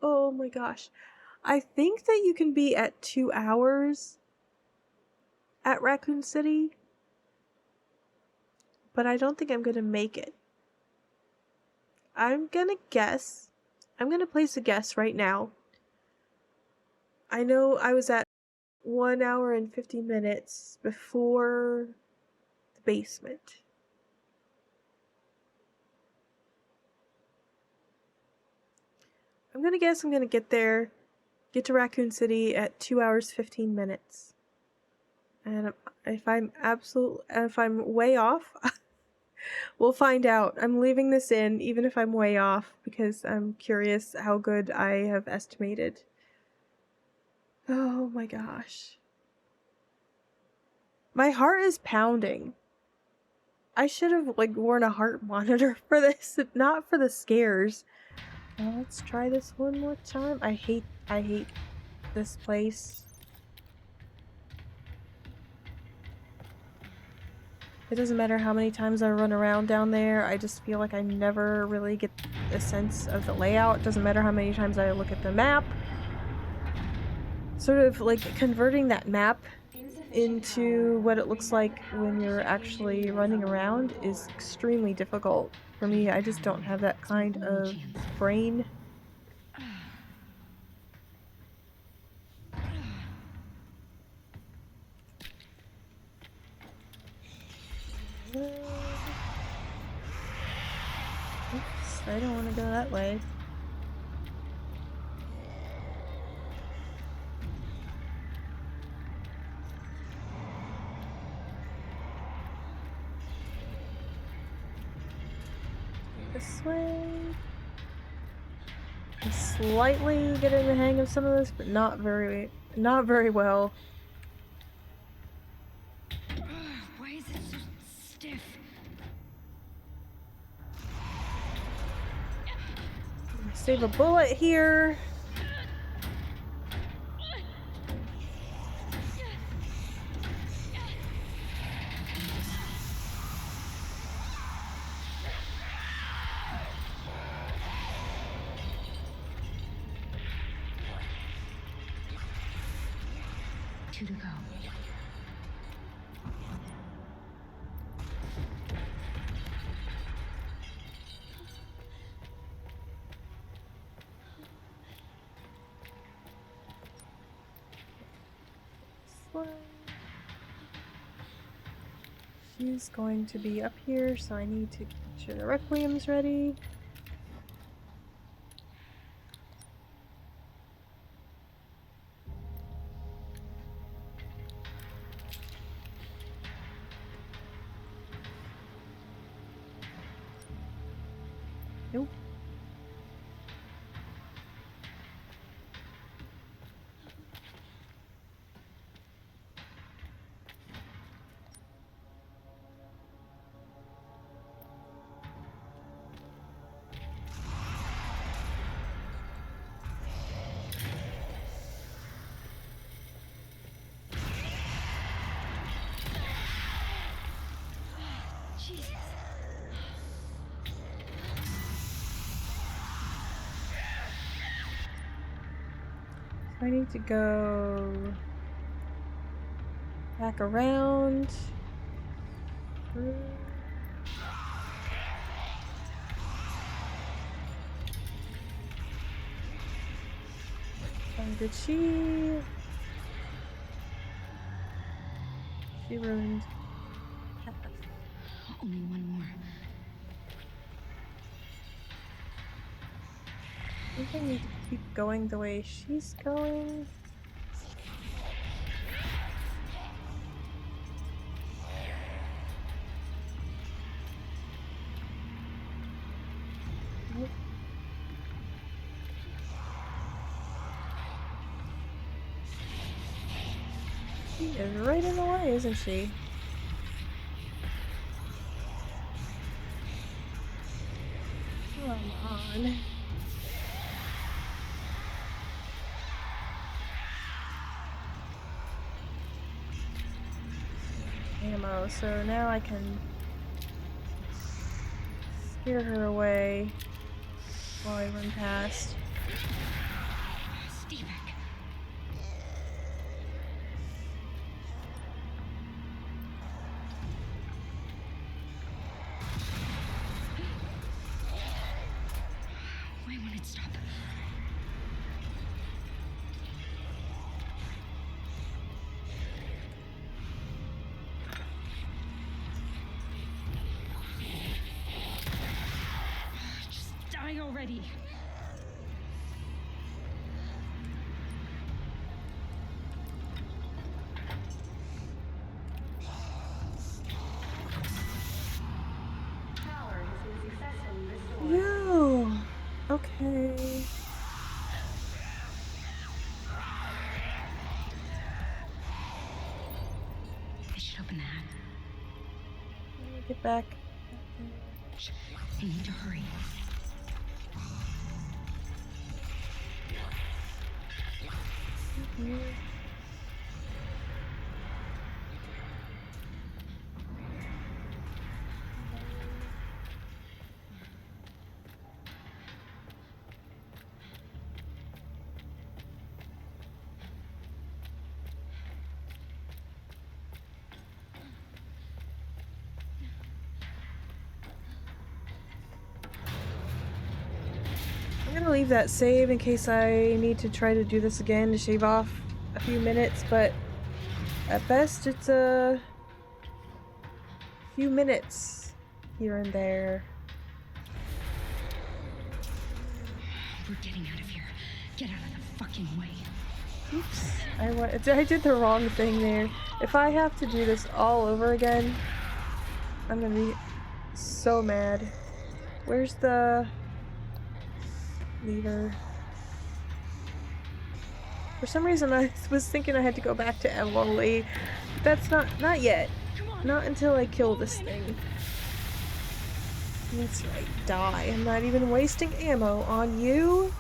Oh my gosh. I think that you can be at 2 hours at Raccoon City, but I don't think I'm gonna make it. I'm gonna guess. I'm gonna place a guess right now. I know I was at 1 hour and 50 minutes before the basement. I'm gonna guess I'm gonna get there, get to Raccoon City at 2 hours 15 minutes. And if I'm way off, we'll find out. I'm leaving this in, even if I'm way off, because I'm curious how good I have estimated. Oh my gosh. My heart is pounding. I should have, like, worn a heart monitor for this, not for the scares. Well, let's try this one more time. I hate this place. It doesn't matter how many times I run around down there, I just feel like I never really get a sense of the layout. It doesn't matter how many times I look at the map. Sort of like converting that map into what it looks like when you're actually running around is extremely difficult. For me, I just don't have that kind of brain. Oops, I don't want to go that way. This way. I'm slightly getting the hang of some of this, but not very well. Why is it so stiff? Save a bullet here. Two to go. She's going to be up here, so I need to make sure the Requiem's ready. Nope. Jesus. I need to go back around. Did she ruined path. Only one more. I think I need to keep going the way she's going. She is right in the way, isn't she? Come on. Ammo, so now I can scare her away while I run past. Stay back. Why won't it stop? Just die already. Yo! Okay. I should open the hat. Let me get back. Shh, I need to hurry. I'm gonna leave that save in case I need to try to do this again to shave off a few minutes, but at best it's a few minutes here and there. We're getting out of here. Get out of the fucking way. Oops, I did the wrong thing there. If I have to do this all over again, I'm gonna be so mad. Where's the lever? For some reason I was thinking I had to go back to Emily. That's not yet. Not until I kill this thing. That's right, die. I'm not even wasting ammo on you.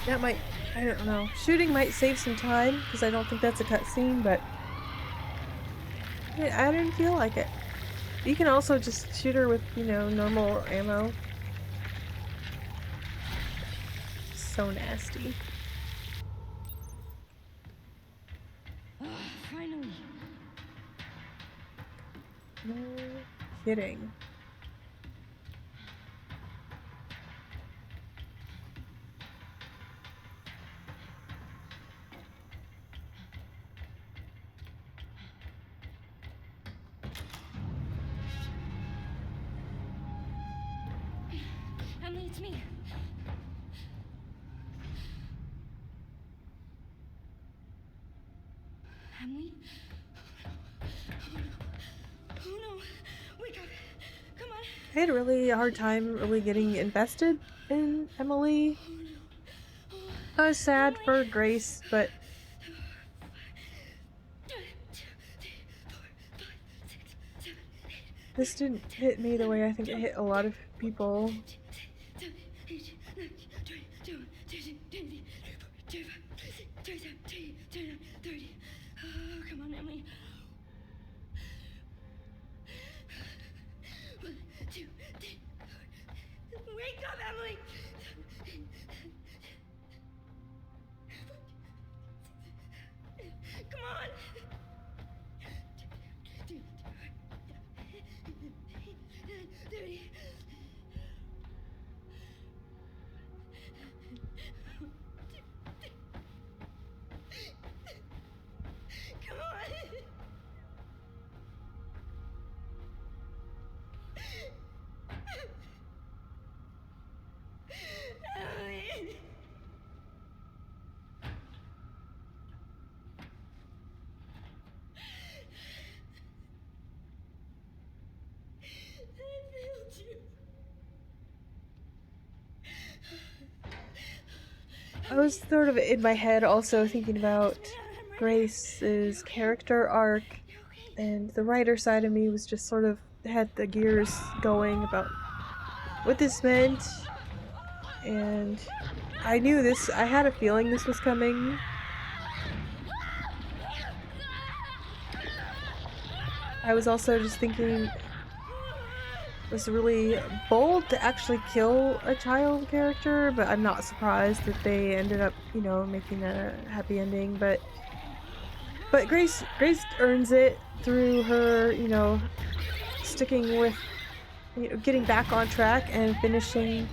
That might, I don't know. Shooting might save some time, because I don't think that's a cutscene, but I didn't feel like it. You can also just shoot her with, you know, normal ammo. So nasty. Finally. No kidding. Emily, it's me. Emily? Oh no. Wake up. Come on. I had a really hard time really getting invested in Emily. I was sad for Grace, but this didn't hit me the way I think it hit a lot of people. Oh, come on, Emily. 1, 2, 3, 4. Wake up, Emily! Come on! Come on! I was sort of in my head also thinking about Grace's character arc, and the writer side of me was just sort of had the gears going about what this meant, and I knew this, I had a feeling this was coming. I was also just thinking it was really bold to actually kill a child character, but I'm not surprised that they ended up, you know, making a happy ending, but Grace earns it through her, you know, sticking with, you know, getting back on track and finishing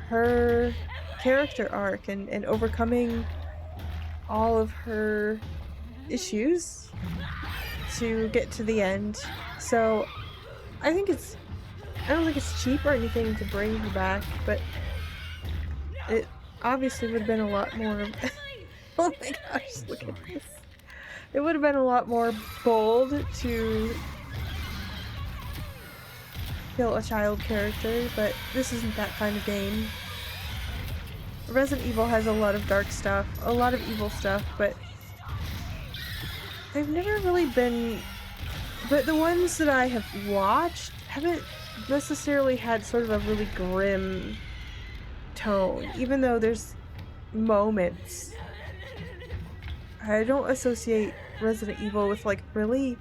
her character arc and overcoming all of her issues to get to the end. So I don't think it's cheap or anything to bring her back, but it obviously would have been a lot more oh my gosh, look at this. It would have been a lot more bold to kill a child character, but this isn't that kind of game. Resident Evil has a lot of dark stuff, a lot of evil stuff, but they've never really been... But the ones that I have watched haven't necessarily had sort of a really grim tone, even though there's moments. I don't associate Resident Evil with like really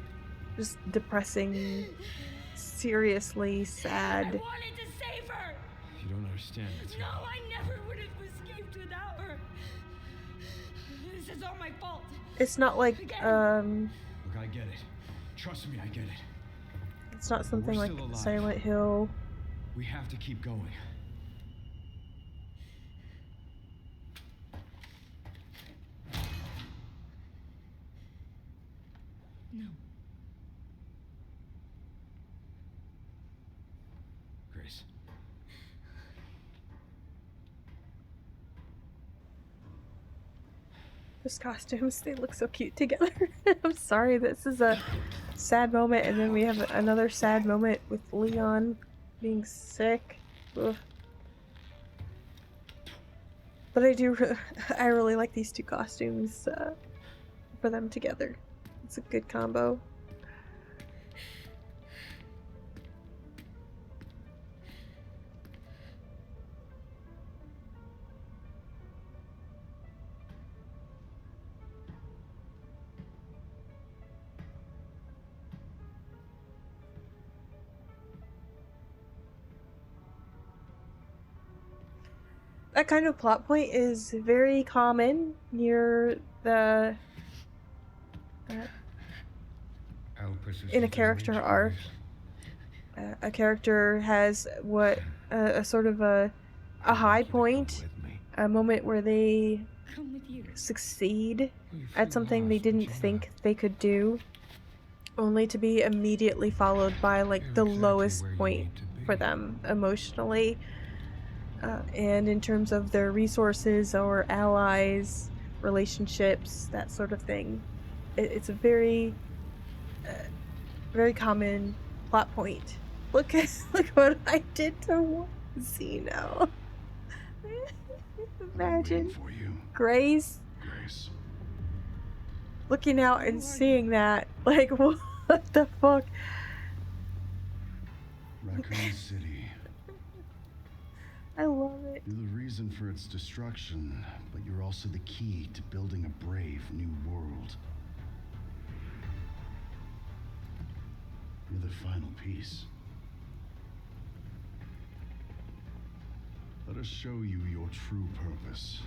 just depressing, seriously sad. I wanted to save her. You don't understand. No, I never would have escaped without her. This is all my fault. It's not like Look, I get it. Trust me, I get it. it's not something like still alive. Silent Hill. We have to keep going. No. Grace. Those costumes, they look so cute together. I'm sorry, this is a sad moment, and then we have another sad moment with Leon being sick. Ugh. But I really like these two costumes for them together. It's a good combo. That kind of plot point is very common near the in a character arc. A character has what a sort of a high point, a moment where they Come with you. succeed at something they didn't think they could do, only to be immediately followed by like the lowest point for them emotionally. And in terms of their resources or allies, relationships, that sort of thing. It's a very, very common plot point. Look what I did to Zeno. Imagine For you, Grace Grace. looking out and seeing that. Like, what the fuck? Raccoon City. I love it. You're the reason for its destruction, but you're also the key to building a brave new world. You're the final piece. Let us show you your true purpose.